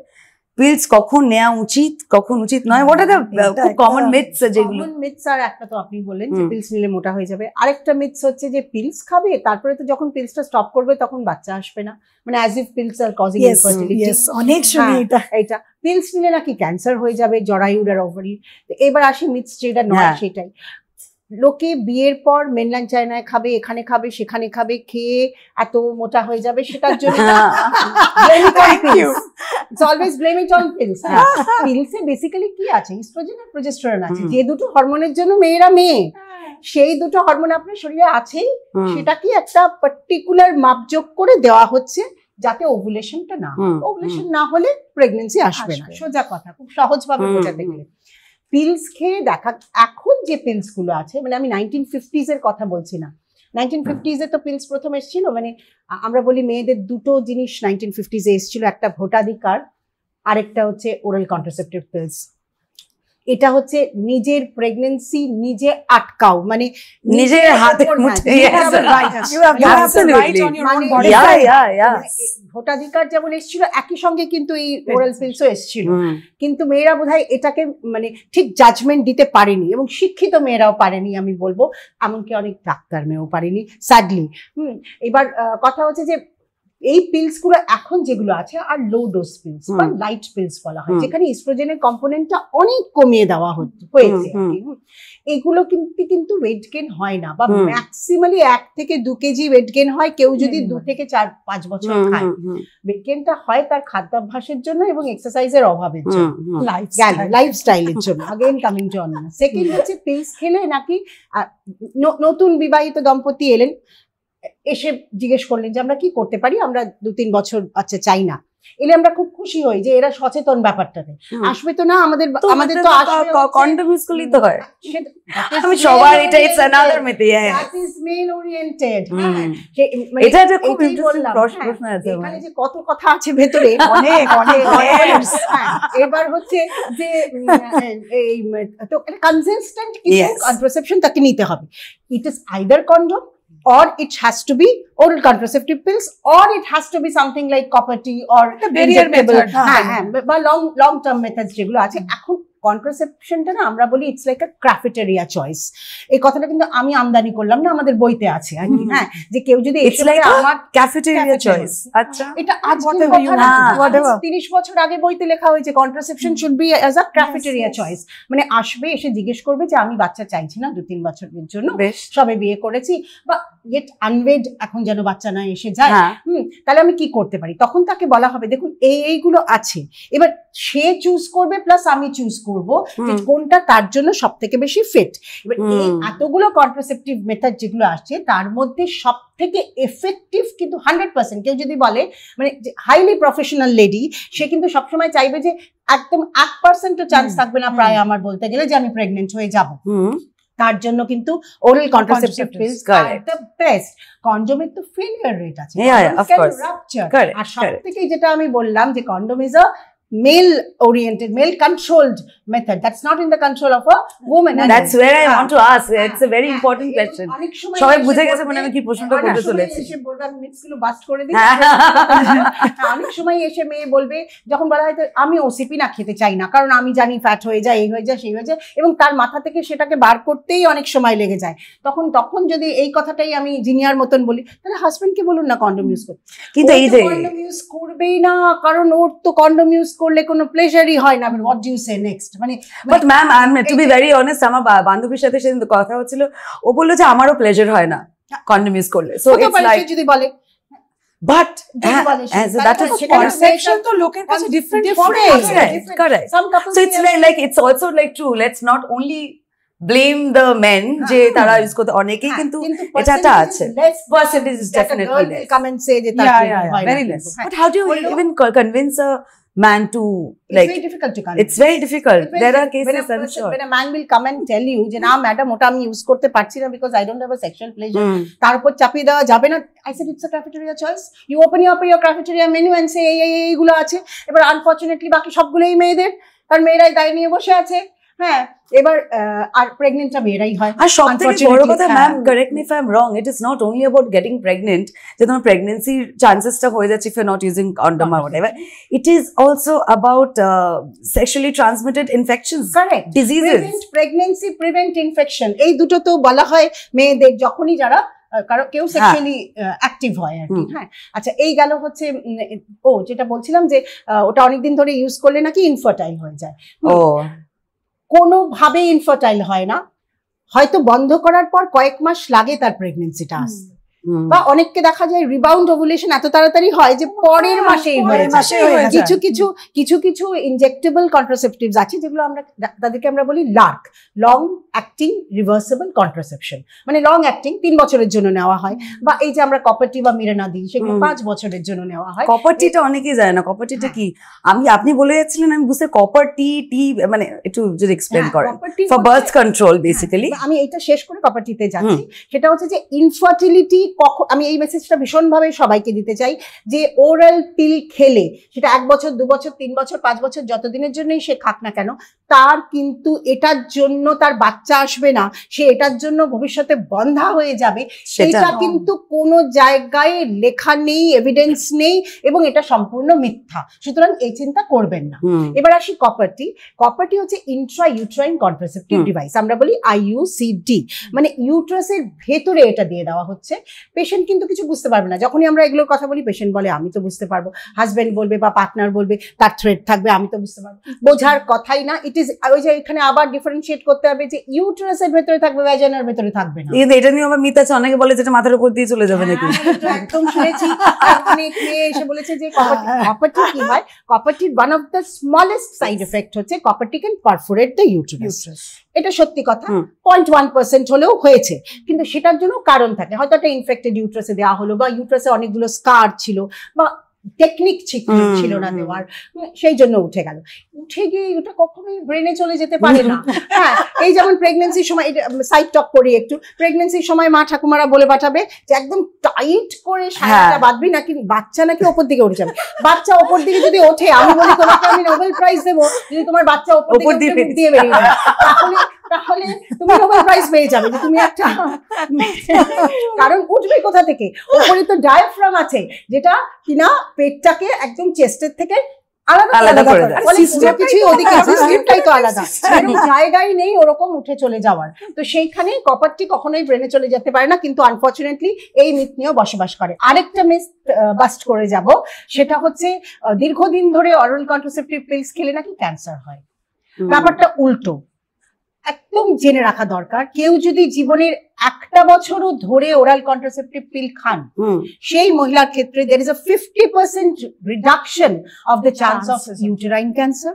পিলস কখন নেওয়া উচিত কখন উচিত নয়, হোয়াট আর দ্য খুব কমন মিথস যেগুলো? কমন মিথস আর একটা তো আপনি বললেন যে পিলস নিলে মোটা হয়ে যাবে, আরেকটা মিথস হচ্ছে যে পিলস খাবে তারপরে তো যখন পিলসটা স্টপ করবে তখন বাচ্চা আসবে না, মানে as if pills are causing infertility. অনেক শুনি এটা পিলস নিলে নাকি ক্যান্সার হয়ে যাবে জরায়ুর আর ওভারি। এবার আসি মিথস যেটা নয় সেটাই, লোকে বিয়ের পর মেনল্যান্ড চায়নায় খাবে, এখানে খাবে, সেখানে খাবে, খেয়ে এত মোটা হয়ে যাবে, সেটার জন্য always blame it on pills. পিলসে বেসিক্যালি কি আছে? ইস্ট্রোজেন আর প্রজেস্টেরন আছে, যে দুটো হরমোনের জন্য মেয়েরা মেয়ে, সেই দুটো হরমোন আপনার শরীরে আছেই, সেটাকে একটা পার্টিকুলার মাপজোক করে দেওয়া হচ্ছে যাতে ওভুলেশনটা না হয়। ওভুলেশন না হলে প্রেগন্যান্সি আসবে না, সোজা কথা, খুব সহজভাবে বোঝাতে গেলে। পিলস খেয়ে দেখা, এখন যে পিলস গুলো আছে, মানে আমি 1950s এর কথা বলছি না, 1950s এ তো পিলস প্রথম এসেছিল, মানে আমরা বলি মেয়েদের দুটো জিনিস 1950s এ এসেছিল, একটা ভোটাধিকার, আরেকটা হচ্ছে ওরাল কন্ট্রাসেপটিভ পিলস। এটা হচ্ছে নিজের প্রেগন্যান্সি নিজে আটকাও, মানে নিজের হাতে ভোটাধিকার যেমন এসেছিল, একই সঙ্গে কিন্তু এই ওরাল পিলসও এসেছিল, কিন্তু মেয়েরা বোধহয় এটাকে মানে ঠিক জাজমেন্ট দিতে পারেনি, এবং শিক্ষিত মেয়েরাও পারেনি আমি বলবো, এমনকি অনেক ডাক্তার মেয়েও পারেনি স্যাডলি। এবার কথা হচ্ছে যে এই পিলস গুলো এখন যেগুলো আছে আর লো ডোজ পিলস বা লাইট পিলস বলা হয়, যেখানে ইস্ট্রোজেনের কম্পোনেন্টটা অনেক কমিয়ে দেওয়া হয়েছে, এগুলো কিন্তু ওয়েট গেইন হয় না, বা ম্যাক্সিমালি 1 থেকে 2 কেজি ওয়েট গেইন হয় কেউ যদি 2 থেকে 4-5 বছর খায়। ওয়েট গেইনটা হয় তার খাদ্যাভ্যাসের জন্য এবং এক্সারসাইজের অভাবের জন্য, লাইফস্টাইলের জন্য। আগেন কামিং টু অন্য সেকেন্ড হচ্ছে পিলস খেলে নাকি, নতুন বিবাহিত দম্পতি এলেন, এসে জিজ্ঞেস করলেন যে আমরা কি করতে পারি, আমরা 2-3 বছর বাচ্চা চাই না, এলে আমরা খুব খুশি হই যে এরা সচেতন ব্যাপারটাতে। আসবে তো না, আমাদের তো কন্ডম ইউজ করলেই তো হয়, আমি সবার এটা it's another myth, that is male oriented. এটা একটা খুব ইন্টারেস্টিং প্রশ্ন আছে, এখানে যে কত কথা আছে ভেতরে, অনেক অনেক। এবার হচ্ছে যে এই তো কনসিস্টেন্ট কিছু কন্ট্রাসেপশন তাকে নিতে হবে, it is either condom or it has to be oral contraceptive pills, or it has to be something like copper T or barrier method, বা long term methods যেগুলো আছে। এখন কন্ট্রাসেপশনটা না আমরা বলি it's like a cafeteria choice. এই কথাটা কিন্তু আমি আমদানি করলাম না, আমাদের বইতে আছে আর কি। হ্যাঁ, যে কেউ যদি এসে আমার ক্যাফেটেরিয়া চয়েস, আচ্ছা এটা আজকের কথা না, 30 বছর আগে বইতে লেখা হয়েছে contraception should be as a cafeteria choice. মানে আসবে, এসে জিজ্ঞেস করবে যে আমি বাচ্চা চাইছি না 2-3 বছরের জন্য, সবে বিয়ে করেছি বা গেট আনওয়েড, এখন যেন বাচ্চা না এসে যায়, তাহলে আমি কি করতে পারি? তখন তাকে বলা হবে দেখুন এইগুলো আছে, এবার সে চুজ করবে প্লাস আমি চুজ করব যে কোনটা তার জন্য সব থেকে বেশি ফিট। এবার এই এতগুলো কন্ট্রাসেপটিভ মেথড যেগুলো আসছে তার মধ্যে সব থেকে এফেক্টিভ কিন্তু 100%, কেউ যদি বলে মানে হাইলি প্রফেশনাল লেডি, সে কিন্তু সবসময় চাইবে যে একদম 1% চান্স থাকবে না প্রায় আমার বলতে গেলে যে আমি প্রেগনেন্ট হয়ে যাব, তার জন্য কিন্তু ওরাল কন্ট্রাসেপটিভ পিলস আর দ্য বেস্ট। কন্ডোমের তো ফেলিয়ার রেট আছে, আর সব থেকে যেটা আমি বললাম যে condom is a male oriented, male controlled method that's not in the control of a woman. And that's where I want to ask, it's a very important question. সবাই বুঝে গেছে মানে আমি কি প্রশ্নটা করতে চলেছি, এসে বলবে আমি মিক্স গুলো বাস্ট করে দিই। অনেক সময় এসে মেয়ে বলবে, যখন বলা হয় আমি ওসিপি না খেতে চাই না কারণ আমি জানি ফ্যাট হয়ে যায়, এই হয়ে যায়, সেই হয়ে যায়, এবং তার মাথা থেকে সেটাকে বার করতেই অনেক সময় লেগে যায়। তখন যদি এই কথাটাই আমি জিনিয়ার মতন বলি, তাহলে হাজবেন্ডকে বলুন না কন্ডোম ইউজ করতে। কিন্তু এই যে কন্ডোম ইউজ করবেই না, কারণ ওর তো কন্ডোম ইউজ করলে কোনো প্লেজারই হয় না। What do you say next? মানে but ma'am, I am to be very honest, আমার বান্ধবীর সাথে সেদিন কথা হচ্ছিল, ও বললো যে আমারও প্লেজার হয় না কন্ডম ইউজ করলে। সো ইটস লাইক যদি বলে বাট that is perception তো লোকের কাছে different, correct. So it's like it's also like true, let's not only blame the men যে তারা ইউজ করতে, অনেকেই কিন্তু এটা আছে, percentage is definitely less, come and say যে তার very less. But how do you even convince a man to, like, it's very difficult to convince. It's very difficult. There are cases, I'm sure, when a man will come and tell you যে না madam ওটা আমি use করতে পারছি না because I don't have a sexual pleasure, তার উপর চাপিয়ে দেওয়া যাবে না। I said it's a cafeteria choice. You open your cafeteria menu and say এইগুলো আছে। এবার আনফরচুনেটলি বাকি সবগুলোই মেয়েদের, কারণ মেয়েরাই দায় নিয়ে বসে আছে। হ্যাঁ, এবার আর প্রেগনেন্টটা মেয়েরাই হয়। আর সবথেকে বড় কথা ma'am, correct me if I am wrong, it is not only about getting pregnant, যে তোমার প্রেগনেন্সির চান্সেসটা হয়ে যাচ্ছে if you not using condom or whatever, it is also about sexually transmitted infections, correct, diseases, pregnancy, prevent infection, এই দুটো তো বলা হয় মেয়েদের যখনই যারা কারণ কেউ সেক্সুয়ালি অ্যাক্টিভ হয় আর কি। হ্যাঁ, আচ্ছা, এই গেল হচ্ছে যেটা বলছিলাম যে ওটা অনেকদিন ধরে ইউজ করলে নাকি ইনফার্টাইল হয়ে যায়। কোনোভাবে ইনফার্টাইল হয় না, হয়তো বন্ধ করার পর কয়েক মাস লাগে তার প্রেগনেন্সিটা আসতে, বা অনেককে দেখা যায় রিবাউন্ড ওভুলেশন এত তাড়াতাড়ি হয় যে পরের মাসেই হয়ে যায়। কিছু কিছু ইনজেক্টেবল কন্ট্রাসেপটিভস আছে যেগুলো আমরা তাদেরকে আমরা বলি Lark, long acting reversible contraception, মানে লং অ্যাক্টিং 3 বছরের জন্য নেওয়া হয়, বা এই যে আমরা কপারটি বা মিরেনা দিই সেগুলো 5 বছরের জন্য নেওয়া হয়। কপারটিটা অনেকেই জানে না, কপারটিটা কি? আপনি বলে যাচ্ছিলেন, আমি বুঝতে কপারটি মানে একটু যদি এক্সপ্লেইন করেন। For birth control basically. আমি এটা শেষ করে কপারটিতে যাচ্ছি, সেটা হচ্ছে যে ইনফার্টিলিটি, আমি এই মেসেজটা ভীষণভাবে সবাইকে দিতে চাই যে ওরাল পিল খেলে সেটা 1 বছর 2 বছর 3 বছর 5 বছর যতদিনের জন্যই সে খাক না কেন, তার কিন্তু এটার জন্য তার বাচ্চা আসবে না, সে এটার জন্য ভবিষ্যতে বন্ধা হয়ে যাবে, সেটা কিন্তু কোনো জায়গায় লেখা নেই, এভিডেন্স নেই, এবং এটা সম্পূর্ণ মিথ্যা। সুতরাং এই চিন্তা করবেন না। এবার আসি কপারটি। কপারটি হচ্ছে ইন্ট্রা ইউট্রাইন কন্ট্রাসেপটিভ ডিভাইস, আমরা বলি IUCD, মানে ইউট্রাসের ভেতরে এটা দিয়ে দেওয়া হচ্ছে। পেশেন্ট কিন্তু কিছু বুঝতে পারবে না। যখনই আমরা এগুলোর কথা বলি পেশেন্ট বলে আমি তো বুঝতে পারবো, হাজবেন্ড বলবে বা পার্টনার বলবে তার থ্রেড থাকবে আমি তো বুঝতে পারবো, বোঝার কথাই না। ইট ইজ ওই যে এখানে আবার ডিফারেন্সিয়েট করতে হবে যে ইউটেরাসের ভেতরে থাকবে, ভ্যাজানার ভেতরে থাকবে না। এটা নিয়ে আবার মিথ আছে, অনেকে বলে যেটা মাথার উপর দিয়ে চলে যাবে নাকি। একদম শুনেছি, অনেক মেয়ে এসে বলেছে যে কপারটি কি হয়, কপারটির one of the smallest side effect হচ্ছে কপারটি ক্যান পারফোরেট দ্য ইউটেরাস। এটা সত্যি কথা, 0.1% হলেও হয়েছে, কিন্তু সেটার জন্য কারণ থাকে, হয়তো একটা ইনফেক্টেড ইউট্রাসে দেওয়া হলো, বা ইউট্রাসে অনেকগুলো স্কার ছিল, বা টেকনিক ছিল না দেওয়ার, সেই জন্য উঠে গেল। উঠে গিয়ে ওটা কখনোই ব্রেনে চলে যেতে পারে না। হ্যাঁ, এই যেমন প্রেগনেন্সির সময়, সাইড টক করি একটু, প্রেগনেন্সির সময় মা ঠাকুমারা বলে পাঠাবে যে একদম টাইট করে সারাটা বাঁধবি, নাকি বাচ্চা নাকি ওপর দিকে উঠে যাবে। বাচ্চা ওপর দিকে যদি ওঠে, আমি বলি তোমাকে আমি নোবেল প্রাইজ দেবো যদি তোমার বাচ্চা ওপর দিকে দিয়ে বেরিয়ে যায়, তাহলে তুমি নোবেল প্রাইজ পেয়ে যাবে যে তুমি একটা, কারণ উঠবে কোথা থেকে? ওপরে তো ডায়াফ্রাম আছে যেটা কিনা পেটটাকে একদম চেস্টের থেকে আলাদা করে দেয়। কিছুই ওদিকে সিস্টেমটাই তো আলাদা, জায়গায় নেই ওরকম উঠে চলে যাওয়ার। তো সেইখানে কপারটি কখনোই ব্রেনে চলে যেতে পারে না, কিন্তু আনফরচুনেটলি এই মিথ নিয়েও বসবাস করে। আরেকটা মিথ বাস্ট করে যাব, সেটা হচ্ছে দীর্ঘদিন ধরে অরাল কন্ট্রাসেপটিভ পিলস খেলে নাকি ক্যান্সার হয়। ব্যাপারটা উল্টো, একদম জেনে রাখা দরকার। কেউ যদি জীবনের একটা বছরও ধরে ওরাল কন্ট্রাসেপটিভ পিল খান, সেই মহিলার ক্ষেত্রে there is a 50% reduction of the chance of uterine cancer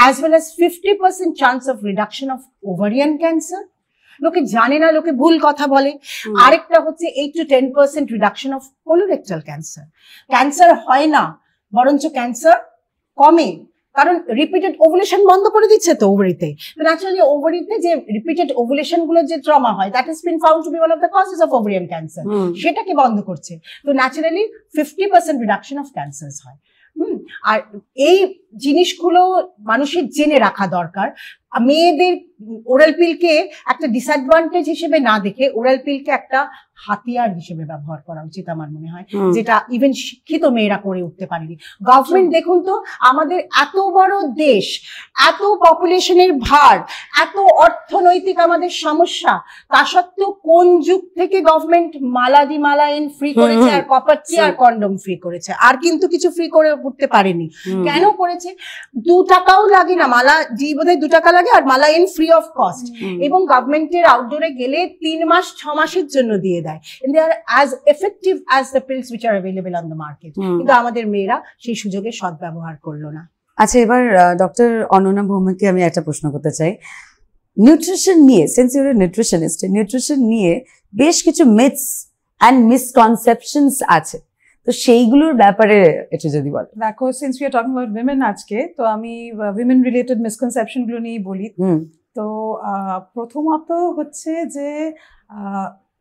as well as 50% chance of reduction of ovarian cancer. লোকে জানে না, লোকে ভুল কথা বলে। আরেকটা হচ্ছে 8 to 10% reduction of colorectal cancer. Cancer হয় না, বরঞ্চ ক্যান্সার কমে, কারণ রিপিটেড ওভুলেশন বন্ধ করে দিচ্ছে তো ওভারিতে। তো ন্যাচারালি ওভারিতে যে রিপিটেড ওভুলেশন গুলো যে ট্রমা হয়, that has been found to be one of the causes of ovarian cancer, সেটাকে বন্ধ করছে। তো ন্যাচারালি 50% রিডাকশন অফ ক্যান্সার হয়। আর এই জিনিসগুলো মানুষের জেনে রাখা দরকার। মেয়েদের ওরাল পিলকে একটা ডিসঅ্যাডভান্টেজ হিসেবে না দেখে ওরাল পিলকে একটা হাতিয়ার হিসেবে ব্যবহার করা উচিত আমার মনে হয়, যেটা ইভেন শিক্ষিত মেয়েরা করে উঠতে পারেনি। গভর্নমেন্ট দেখুন তো, আমাদের এত বড় দেশ, এত পপুলেশনের ভার, এত অর্থনৈতিক আমাদের সমস্যা, তা সত্ত্বেও কোন যুগ থেকে গভর্নমেন্ট মালাইন ফ্রি করেছে আর কপারটি আর কন্ডম ফ্রি করেছে, আর কিন্তু কিছু ফ্রি করে উঠতে পারেনি। কেন করেছে? 2 টাকাও লাগে না, বোধহয় 2 টাকা লাগে, আর মালাইন ফ্রি অফ কস্ট। এবং গভর্নমেন্টের আউটডোরে গেলে 3 মাস 6 মাসের জন্য দিয়ে দেয়, and they are as effective as the pills which are available on the market. কিন্তু আমাদের মেয়েরা সেই সুযোগে সদ্ব্যবহার করলো না। আচ্ছা, এবার ডক্টর অনন্যা ভৌমিককে আমি একটা প্রশ্ন করতে চাই। নিউট্রিশন নিয়ে, since you are nutritionist, nutrition নিয়ে বেশ কিছু মিথস অ্যান্ড মিসকনসেপশনস আছে, তো সেইগুলোর ব্যাপারে একটু যদি বলেন। দেখো, since we are talking about women আজকে, তো আমি উইমেন রিলেটেড মিসকনসেপশন গুলো নিয়ে বলি। তো প্রথমত হচ্ছে যে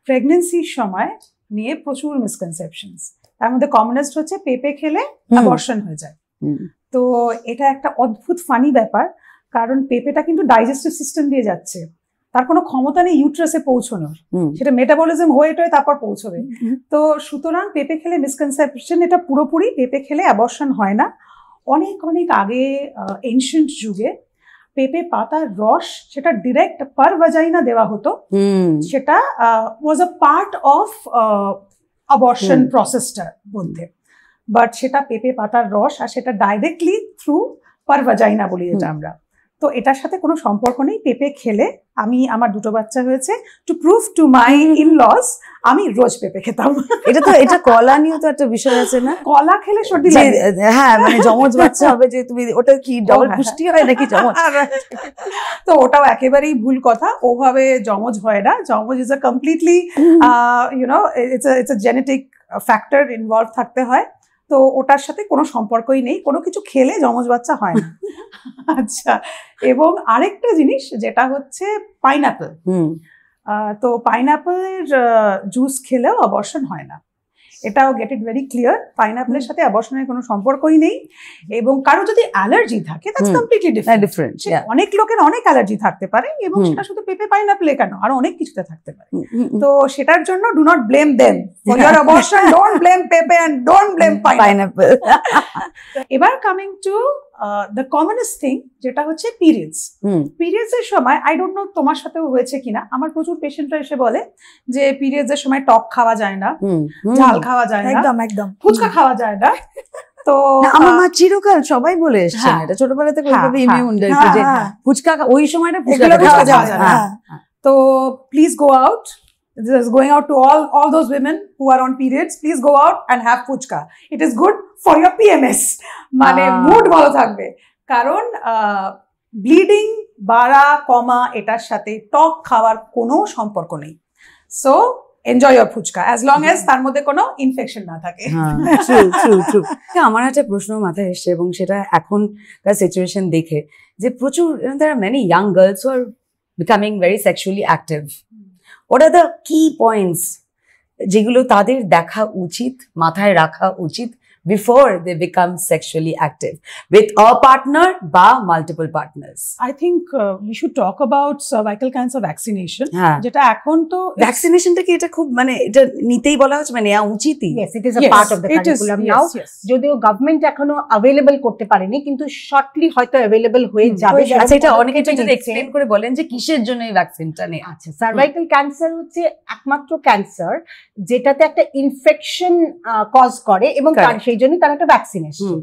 প্রেগনেন্সির সময় নিয়ে প্রচুর মিসকনসেপশনস। তার মধ্যে কমনেস্ট হচ্ছে পেঁপে খেলে অ্যাবর্শন হয়ে যায়। তো এটা একটা অদ্ভুত ফানি ব্যাপার, কারণ পেঁপেটা কিন্তু ডাইজেস্টিভ সিস্টেম দিয়ে যাচ্ছে, তার কোনো ক্ষমতা নেই ইউট্রাসে পৌঁছানোর, সেটা মেটাবলিজম হয়ে তারপর পৌঁছবে। তো সুতরাং পেঁপে খেলে মিসকনসেপশন, এটা পুরোপুরি পেঁপে খেলে অ্যাবর্শন হয় না। অনেক আগে এনশিয়েন্ট যুগে পেঁপে পাতার রস সেটা ডিরেক্ট পার ভাজাইনা দেওয়া হতো, সেটা ওয়াজ আ পার্ট অফ অ্যাবর্শন প্রসেসটার মধ্যে, বাট সেটা পেঁপে পাতার রস, আর সেটা ডাইরেক্টলি থ্রু পার ভাজাইনা বলি যেটা আমরা। তো এটার সাথে কোনো সম্পর্ক নেই। পেঁপে খেলে, আমি আমার 2টো বাচ্চা হয়েছে, to prove to my in laws আমি রোজ পেঁপে খেতাম। এটা কলা নিয়েও তো একটা বিষয় আছে না? কলা খেলে সর্দি লাগে। হ্যাঁ, মানে যমজ বাচ্চা হবে যে তুমি, ওটা কি ডবল পুষ্টি হয় নাকি যমজ? তো ওটাও একেবারেই ভুল কথা, ওভাবে যমজ হয় না। যমজ is a completely it's a genetic factor involve থাকতে হয়, তো ওটার সাথে কোনো সম্পর্কই নেই, কোনো কিছু খেলে যমজ বাচ্চা হয় না। আচ্ছা, এবং আরেকটা জিনিস যেটা হচ্ছে পাইনাপেল। তো পাইনাপেলের জুস খেলেও অ্যাবর্শন হয় না, এটাও গেট ইট ভেরি ক্লিয়ার। পাইনাপেলের সাথে অ্যাবর্শনের কোনো সম্পর্কই নেই। এবং কারো যদি অ্যালার্জি থাকে, দ্যাটস কমপ্লিটলি ডিফারেন্ট। অনেক লোকের অনেক অ্যালার্জি থাকতে পারে, এবং সেটা শুধু পেঁপে পাইনাপেলে কেন, আরো অনেক কিছুতে থাকতে পারে। তো সেটার জন্য do not blame them for your abortion, don't blame পেঁপে এন্ড ডোন্ট ব্লেম পাইনাপেল। এবার coming to the commonest thing, যেটা হচ্ছে পিরিয়ডস। পিরিয়ডস এর সময়, আই ডোন্ট নো তোমার সাথেও হয়েছে কিনা, আমার প্রচুর পেশেন্টরা এসে বলে যে পিরিয়ডস এর সময় টক খাওয়া যায় না, ঝাল খাওয়া যায় না, একদম ফুচকা খাওয়া যায় না। তো আমার মা চিরকাল সবাই বলে এসেছেন এটা, ছোটবেলা থেকে ইমিউনদের যে ফুচকা ওই সময়টা ফুচকা খাওয়া যায় না। তো please go out, this is going out to all those women who are on periods, please go out and have fuchka. It is good for your PMS, মানে মুড ভালো থাকবে। কারণ ব্লিডিং বাড়া কমা এটার সাথে টক খাওয়ার কোনো সম্পর্ক নেই। So enjoy your phuchka as long as তার মধ্যে কোনো ইনফেকশন না থাকে। আমার একটা প্রশ্ন মাথায় এসছে, এবং সেটা এখনকার সিচুয়েশন দেখে, যে প্রচুর there are many young girls who are becoming very sexually active. What are the key points যেগুলো তাদের দেখা উচিত, মাথায় রাখা উচিত before they become sexually active with a partner বা multiple partners? I think we should talk about cervical cancer vaccination. হ্যাঁ, যেটা এখন তো ভ্যাকসিনেশনটা কি এটা খুব মানে এটা নিতেই বলা হচ্ছে, মানে নেওয়া উচিতই? Yes, it is a part of the curriculum now. যদিও গভর্নমেন্ট এখনো অ্যাভেলেবল করতে পারেনি, কিন্তু শর্টলি হয়তো অ্যাভেলেবল হয়ে যাবে। আচ্ছা, এটা অনেকে যদি এক্সপ্লেইন করে বলেন যে কিসের জন্য এই ভ্যাকসিনটা নেই? আচ্ছা, সার্ভাইকাল ক্যান্সার হচ্ছে একমাত্র ক্যান্সার যেটাতে একটা ইনফেকশন কজ করে, এবং সেই জন্য তার একটা ভ্যাকসিন এসেছে।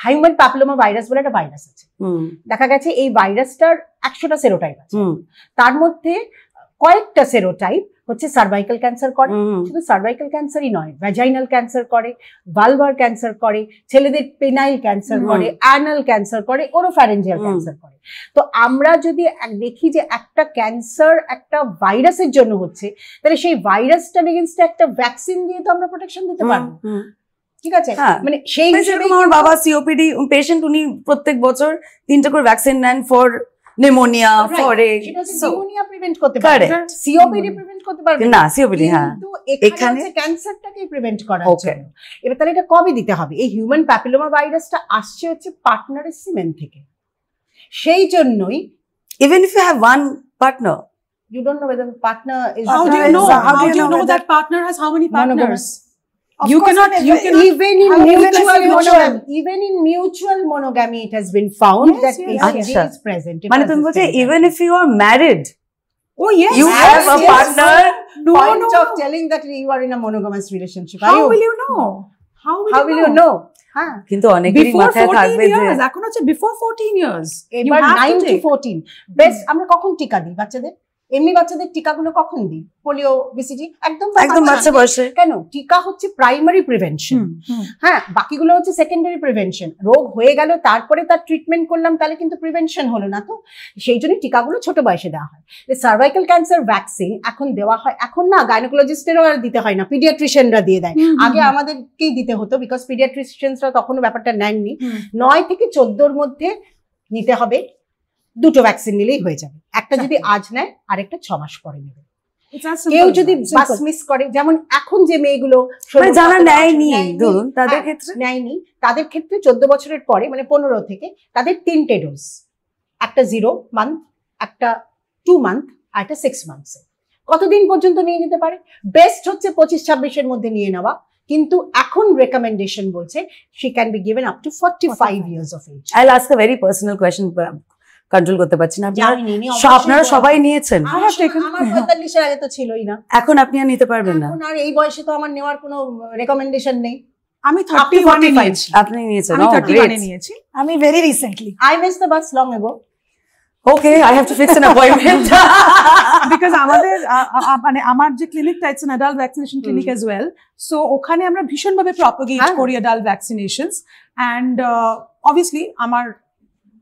হিউম্যান প্যাপিলোমা ভাইরাস বলে একটা ভাইরাস আছে। দেখা গেছে এই ভাইরাসটার 100টা সেরোটাইপ আছে, তার মধ্যে কয়েকটা সেরোটাইপ হচ্ছে সার্ভাইকাল ক্যান্সার করে। শুধু সার্ভাইকাল ক্যান্সারই নয়, ভ্যাজাইনাল ক্যান্সার করে, ভালভার ক্যান্সার করে, ছেলেদের পেনাইল ক্যান্সার করে, অ্যানাল ক্যান্সার করে, ওরোফ্যারেঞ্জিয়াল ক্যান্সার করে। তো আমরা যদি দেখি যে একটা ক্যান্সার একটা ভাইরাসের জন্য হচ্ছে, তাহলে সেই ভাইরাসটার এগেইনস্টে একটা ভ্যাকসিন দিয়ে তো আমরা প্রোটেকশন দিতে পারবো, ঠিক আছে? মানে সেই হিসেবে আমার বাবা সিওপিডি পেশেন্ট, উনি প্রত্যেক বছর 3টা করে ভ্যাকসিন নেন for pneumonia, for pneumonia prevent করতে পারে, সিওপিডি প্রিভেন্ট করতে পারবে না, সিওপিডি হ্যাঁ, কিন্তু এখানে ক্যান্সারটাকে প্রিভেন্ট করার জন্য। এবার তাহলে এটা কবে দিতে হবে? এই হিউম্যান প্যাপিলোমা ভাইরাসটা আসছে হচ্ছে পার্টনারের সিমেন থেকে, সেই জন্যই even if you have one partner, you don't know whether the partner is how do you know that partner has how many partners? You cannot even in mutual monogamy it has been found that HPV is present. মানে তুমি বলছো even if you are married, oh yes, you have a partner, point of telling that you are in a monogamous relationship. How will you know? How will you know? হ্যাঁ, কিন্তু অনেকেরই মাথায় থাকবে যে এখন হচ্ছে before 14 years, এবার 9 to 14 best. আমরা কখন টিকা দিই বাচ্চাদের? এমনি বাচ্চাদের টিকাগুলো কখন দিই? পোলিও, বিসিজি, একদম বাচ্চা বয়সে। কেন? টিকা হচ্ছে প্রাইমারি প্রিভেনশন, হ্যাঁ, বাকিগুলো হচ্ছে সেকেন্ডারি প্রিভেনশন। রোগ হয়ে গেল তারপরে তার ট্রিটমেন্ট করলাম, তাহলে কিন্তু প্রিভেনশন হলো না। তো সেই জন্য টিকাগুলো ছোট বয়সে দেওয়া হয়। সার্ভাইকাল ক্যান্সার ভ্যাকসিন এখন দেওয়া হয়, এখন না গাইনোকোলজিস্টেরও আর দিতে হয় না, পিডিয়াট্রিশিয়ানরা দিয়ে দেয়। আগে আমাদেরকেই দিতে হতো, বিকজ পিডিয়াট্রিশিয়ানরা তখনও ব্যাপারটা নেননি। 9 থেকে 14 মধ্যে নিতে হবে, 2টো ভ্যাকসিন নিলেই হয়ে যাবে। একটা যদি আজ নেয়, আরেকটা 6 মাস পরে নেবে। কেউ যদি বাস মিস করে, যেমন এখন যে মেয়েগুলো যারা নেয়নি, ধরুন তাদের ক্ষেত্রে নেয়নি, তাদের ক্ষেত্রে 14 বছরের পরে মানে 15 থেকে তাদের 3টে ডোজ, একটা 0 মান্থ, একটা 2 মান্থ, আর একটা 6 মান্থসে। কতদিন পর্যন্ত নিয়ে নিতে পারে? বেস্ট হচ্ছে 25-26 এর মধ্যে নিয়ে নেওয়া, কিন্তু এখন রেকমেন্ডেশন বলছে she can be given up to 45 years of age. I'll ask a very personal question, control করতে পারছি না। আপনারা সবাই নিয়েছেন? আমার 45 এর আগে তো ছিলই না, এখন আপনি আর নিতে পারবেন না? এখন আর এই বয়সে তো আমার নেওয়ার কোনো রেকমেন্ডেশন নেই। আমি 31 এ নিয়েছি। আপনি নিয়েছেন? আমি 31 এ নিয়েছি। আমি very recently. I missed the bus long ago. Okay, I have to fix an appointment. Because আমাদের মানে আমার যে ক্লিনিকটা, it's an adult vaccination clinic as well, so ওখানে আমরা ভীষণভাবে propagate করি adult vaccinations, and obviously আমার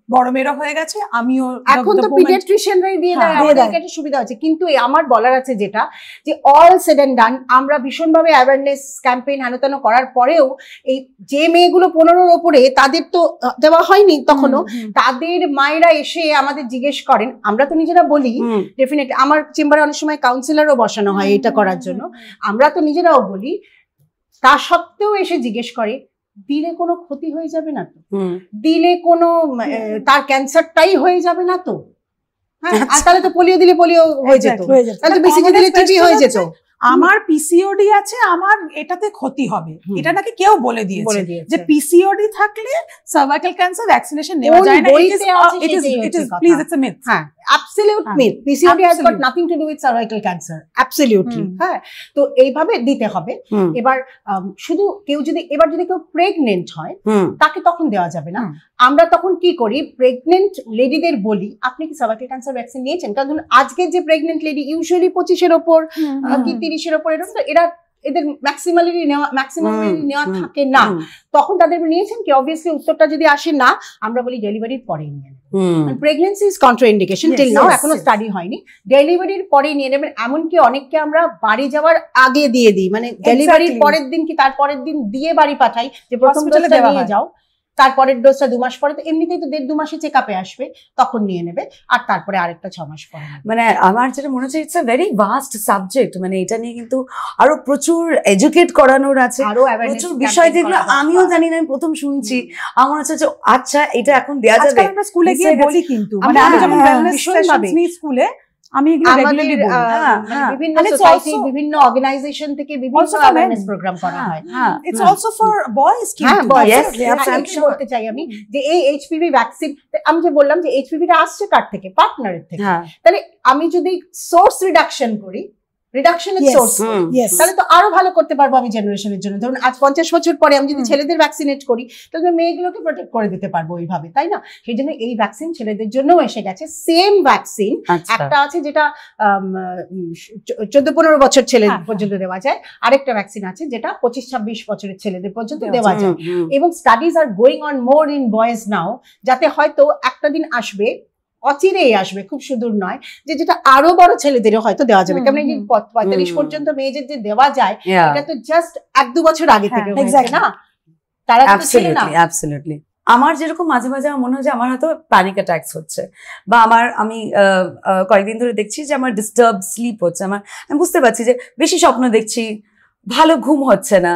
বড় মেয়েরা হয়ে গেছে, আমিও এখন তো পিডিয়াট্রিশিয়ানরাই দিয়ে দেয়, আমাদের কাছে সুবিধা আছে। কিন্তু আমার বলার আছে যেটা, যে অল সেড এন্ড ডান আমরা ভীষণভাবে অ্যাওয়ারনেস ক্যাম্পেইন হানতান করার পরেও এই যে মেয়েগুলো 15-র ওপরে, তাদের তো দেওয়া হয়নি তখনও, তাদের মায়েরা এসে আমাদের জিজ্ঞেস করেন। আমরা তো নিজেরা বলি, ডেফিনেটলি আমার চেম্বারে অনেক সময় কাউন্সিলরও বসানো হয় এটা করার জন্য, আমরা তো নিজেরাও বলি, তা সত্ত্বেও এসে জিজ্ঞেস করে দিলে কোনো ক্ষতি হয়ে যাবে না তো, দিলে কোনো তার ক্যান্সারটাই হয়ে যাবে না তো, হ্যাঁ, আর তাহলে তো পোলিও দিলে পোলিও হয়ে যেত, তাহলে তো বিসিজি দিলে টিবি হয়ে যেত। আমার পিসিওডি আছে, আমার এটাতে ক্ষতি হবে, এটা নাকি কেউ বলে দিয়েছে যে পিসিওডি থাকলে সার্ভাইকাল ক্যান্সার ভ্যাকসিনেশন নেওয়া যায় না। Please, it's a myth. হ্যাঁ, absolute myth. PCOD has got nothing to do with cervical cancer. Absolutely. হ্যাঁ, তো এইভাবে দিতে হবে। এবার শুধু কেউ যদি কেউ প্রেগনেন্ট হয়, তাকে তখন দেওয়া যাবে না। আমরা তখন কি করি, প্রেগনেন্ট লেডিদের বলি আপনি কি সার্ভাইকাল ক্যান্সার ভ্যাকসিন নিয়েছেন? কারণ আজকের যে প্রেগনেন্ট লেডি ইউজুয়ালি 25-এর ওপর কি 30-এর ওপর, এরকম তো এদের ম্যাক্সিমালি নেওয়া থাকে না, তখন তাদের নিয়েছেন কি? অবভিয়াসলি উত্তরটা যদি আসে না, আমরা বলি ডেলিভারির পরে নিয়ে নেবেন। Pregnancy is contraindication till now, এখনো স্টাডি হয়নি, ডেলিভারির পরে নিয়ে নেবেন। এমনকি অনেককে আমরা বাড়ি যাওয়ার আগে দিয়ে দিই, মানে ডেলিভারির পরের দিন কি তার পরের দিন দিয়ে বাড়ি পাঠাই, যে প্রথম ডোজটা নিয়ে যাও, তারপরের ডোজটা 2 মাস পরে, তো এমনিতেই তো 1.5-2 মাসে চেক আপে আসবে, তখন নিয়ে নেবে, আর তারপরে আরেকটা 6 মাস পরে। মানে আমার যেটা মনে হচ্ছে it's a very vast subject, মানে এটা নিয়ে কিন্তু আরো প্রচুর এডুকেট করানোর আছে, আরো প্রচুর বিষয় যেগুলো আমিও জানি না, আমি প্রথম শুনছি। আমার হচ্ছে যে আচ্ছা এটা এখন দেয়া যাবে। আজকাল আমরা স্কুলে গিয়ে বলি, কিন্তু মানে আমি যখন ওয়েলনেস সেশনস নিই স্কুলে, আমি এগুলো রেগুলারলি বলি। বিভিন্ন সোসাইটি, বিভিন্ন অর্গানাইজেশন থেকে বিভিন্ন অ্যাওয়ারনেস প্রোগ্রাম করা হয়। ইটস অলসো ফর বয়েজ, কিন্তু বলতে চাই আমি যে এই এইচপিভি ভ্যাকসিন, আমি যে বললাম যে এইচপিভিটা আসছে কার থেকে, পার্টনারের থেকে, তাহলে আমি যদি সোর্স রিডাকশন করি, রিডাকশনের সোর্স, তাহলে তো আরো ভালো করতে পারবো আমি জেনারেশনের জন্য। ধরুন আজ 50 বছর পরে আমি যদি ছেলেদের ভ্যাকসিনেট করি, তাহলে মেয়েগুলোকে প্রোটেক্ট করে দিতে পারবো ওইভাবে, তাই না? সেই জন্য এই ভ্যাকসিন ছেলেদের জন্যও এসে গেছে। সেম ভ্যাকসিন একটা আছে যেটা 14-15 বছর ছেলে পর্যন্ত দেওয়া যায়, আরেকটা ভ্যাকসিন আছে যেটা 25-26 বছরের ছেলেদের পর্যন্ত দেওয়া যায়। এবং studies are going on more in boys now, যাতে হয়তো একটা দিন আসবে, অচিরেই আসবে, খুব সুদূর নয়, যে যেটা আরো বড় ছেলেদেরও হয়তো দেওয়া যাবে। কারণ এই যে 45 পর্যন্ত মেয়েদের যে দেওয়া যায়, এটা তো জাস্ট 1-2 বছর আগে থেকে হয়েছে না, তারা তো ছিল না। অ্যাবসলিউটলি। আমার যেরকম মাঝে মাঝে মনে হয় যে আমার হয়তো প্যানিক অ্যাটাকস হচ্ছে, বা আমি কয়েকদিন ধরে দেখছি যে আমার ডিস্টার্ব স্লিপ হচ্ছে, আমি বুঝতে পারছি যে বেশি স্বপ্ন দেখছি, ভালো ঘুম হচ্ছে না,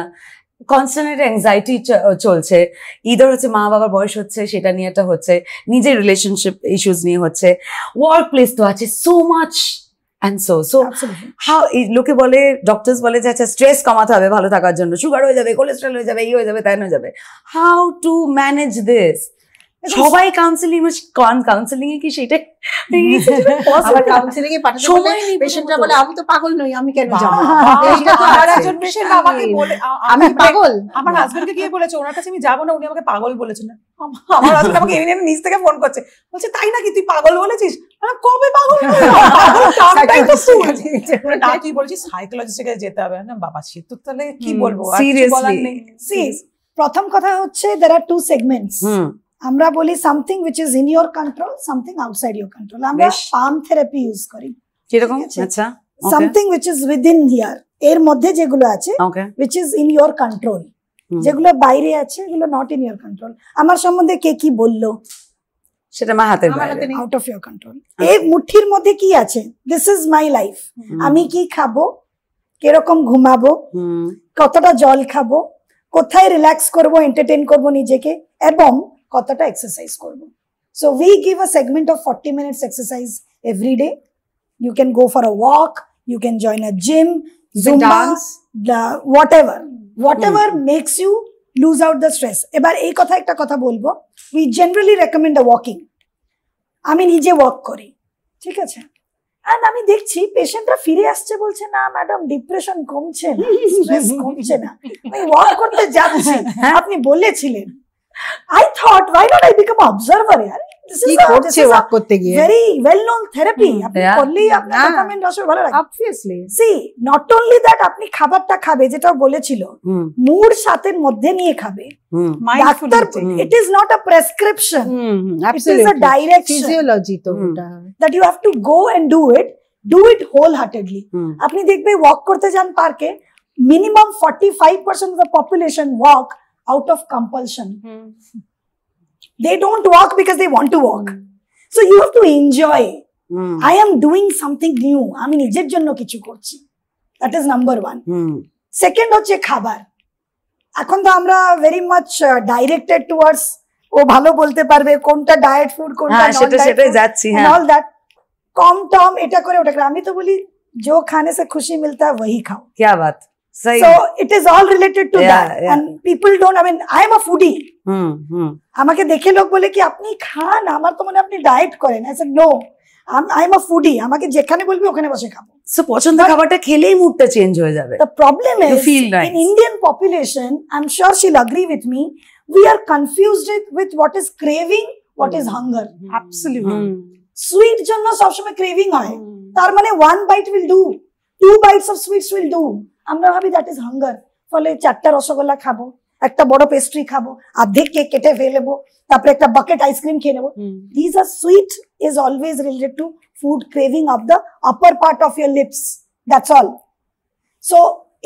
কনস্ট্যান্ট অ্যাংজাইটি চলছে, ইদার হচ্ছে মা বাবার বয়স হচ্ছে সেটা নিয়ে একটা হচ্ছে, নিজের রিলেশনশিপ ইস্যুস নিয়ে হচ্ছে, ওয়ার্ক প্লেস তো আছে, so much and so how, লোকে বলে, ডক্টরস বলে যে আচ্ছা স্ট্রেস কমাতে হবে ভালো থাকার জন্য, সুগার হয়ে যাবে, কোলেস্ট্রল হয়ে যাবে, এই হয়ে যাবে, তাই হয়ে যাবে, হাউ টু ম্যানেজ দিস? সবাই কাউন্সিলিং এ কি সেটাই আবার কাউন্সিলিং এ পাঠাতে বলে পেশেন্টরা বলে আমি তো পাগল নই, আমি কেন যাব? এইটা তো আর একজন পেশেন্ট আমাকে বলে আমি পাগল, আমার হাজবেন্ডকে গিয়ে বলেছে ওনার কাছে আমি যাবো না, উনি আমাকে পাগল বলেছেন। আমার হাজবেন্ড আমাকে এমনি নিজ থেকে ফোন করছে, বলছে তাই নাকি তুই পাগল বলেছিস? কবে পাগল? না তুই বলছিস সাইকোলজিস্টের কাছে যেতে হবে না। বাবা সে তো তাহলে কি বলবো, সিরিয়াসলি। প্রথম কথা হচ্ছে there are two segments. আমরা বলি something which is in your control, something outside your control. আমরা পাম থেরাপি ইউজ করি, কিরকম? আচ্ছা, something which is within here, এর মধ্যে যেগুলো আছে which is in your control, যেগুলো বাইরে আছে এগুলো নট ইন ইয়োর কন্ট্রোল। আমার সম্বন্ধে কে কি বললো সেটা আমার হাতের বাইরে, আউট অফ ইয়োর কন্ট্রোল। এই মুঠির মধ্যে কি আছে, দিস ইজ মাই লাইফ, আমি কি খাবো, কিরকম ঘুমাবো, কতটা জল খাবো, কোথায় রিল্যাক্স করবো, এন্টারটেইন করবো নিজেকে, এবং কতটা এক্সারসাইজ করবো। So we give a segment of 40 minutes exercise every day. You can go for a walk, you can join a gym, Zumba, whatever makes you lose out the stress. এবার এই কথা একটা কথা বলবো, we generally recommend a walking. আমি নিজে walk করি, ঠিক আছে, আর আমি দেখছি পেশেন্টরা ফিরে আসছে, বলছে না ম্যাডাম ডিপ্রেশন কমছে না, স্ট্রেস কমছে না, আমি ওয়াক করতে যাচ্ছি, আপনি বলেছিলেন। I thought, why not I become an observer? यार, this is a very well-known therapy. আপনি করলেই আপনার ডকুমেন্ট আসলে ভালো লাগে। Obviously. See, not only that, আপনি খাবারটা খাবে যেটা বলেছিল, মুড সাথের মধ্যে নিয়ে খাবে। Doctor, it is not a prescription. It is a direction. Physiology তো ওটা। That you have to go and do it wholeheartedly. আপনি দেখবে ওয়াক করতে যান পার্কে, minimum 45% of the population walk out of compulsion. They don't walk because they want to walk. So you have to enjoy. I am doing something new. আমি নিজের জন্য কিছু করছি। That is number one. Second হচ্ছে খাবার। এখন তো আমরা very much directed towards ও ভালো বলতে পারবে কোনটা ডায়েট ফুড, কোনটা নন ডায়েট ফুড, যাচ্ছি, and all that. Com Tom এটা করে ওটা করে। আমি তো বলি जो खाने से खुशी मिलता है वही खाओ। क्या बात। So it is all related to that. And people don't, I mean, I am a foodie. আমাকে দেখে লোক বলে কি আপনি খান, আমার তো মনে আপনি ডায়েট করেন। I said no, I am a foodie. আমাকে যেখানে বলবি ওখানে বসে খাবো। So পছন্দের খাবারটা খেলেই মুডটা চেঞ্জ হয়ে যাবে। The problem is in Indian population, I'm sure she'll agree with me, we are confused with what is craving, what is hunger. Absolutely. Sweet জন্য সবসময় ক্রেভিং হয়, তার মানে 1 bite will do, 2 bites of sweets will do. আমরা ভাবি that is hunger, ফলে 4টা রসগোল্লা খাবো, একটা বড় পেস্ট্রি খাবো, অর্ধেক কেক কেটে ফেলে নেবো, তারপরে একটা বাকেট আইসক্রিম খেয়ে নেবো। This are sweet is always related to food craving of the upper part of your lips, that's all. So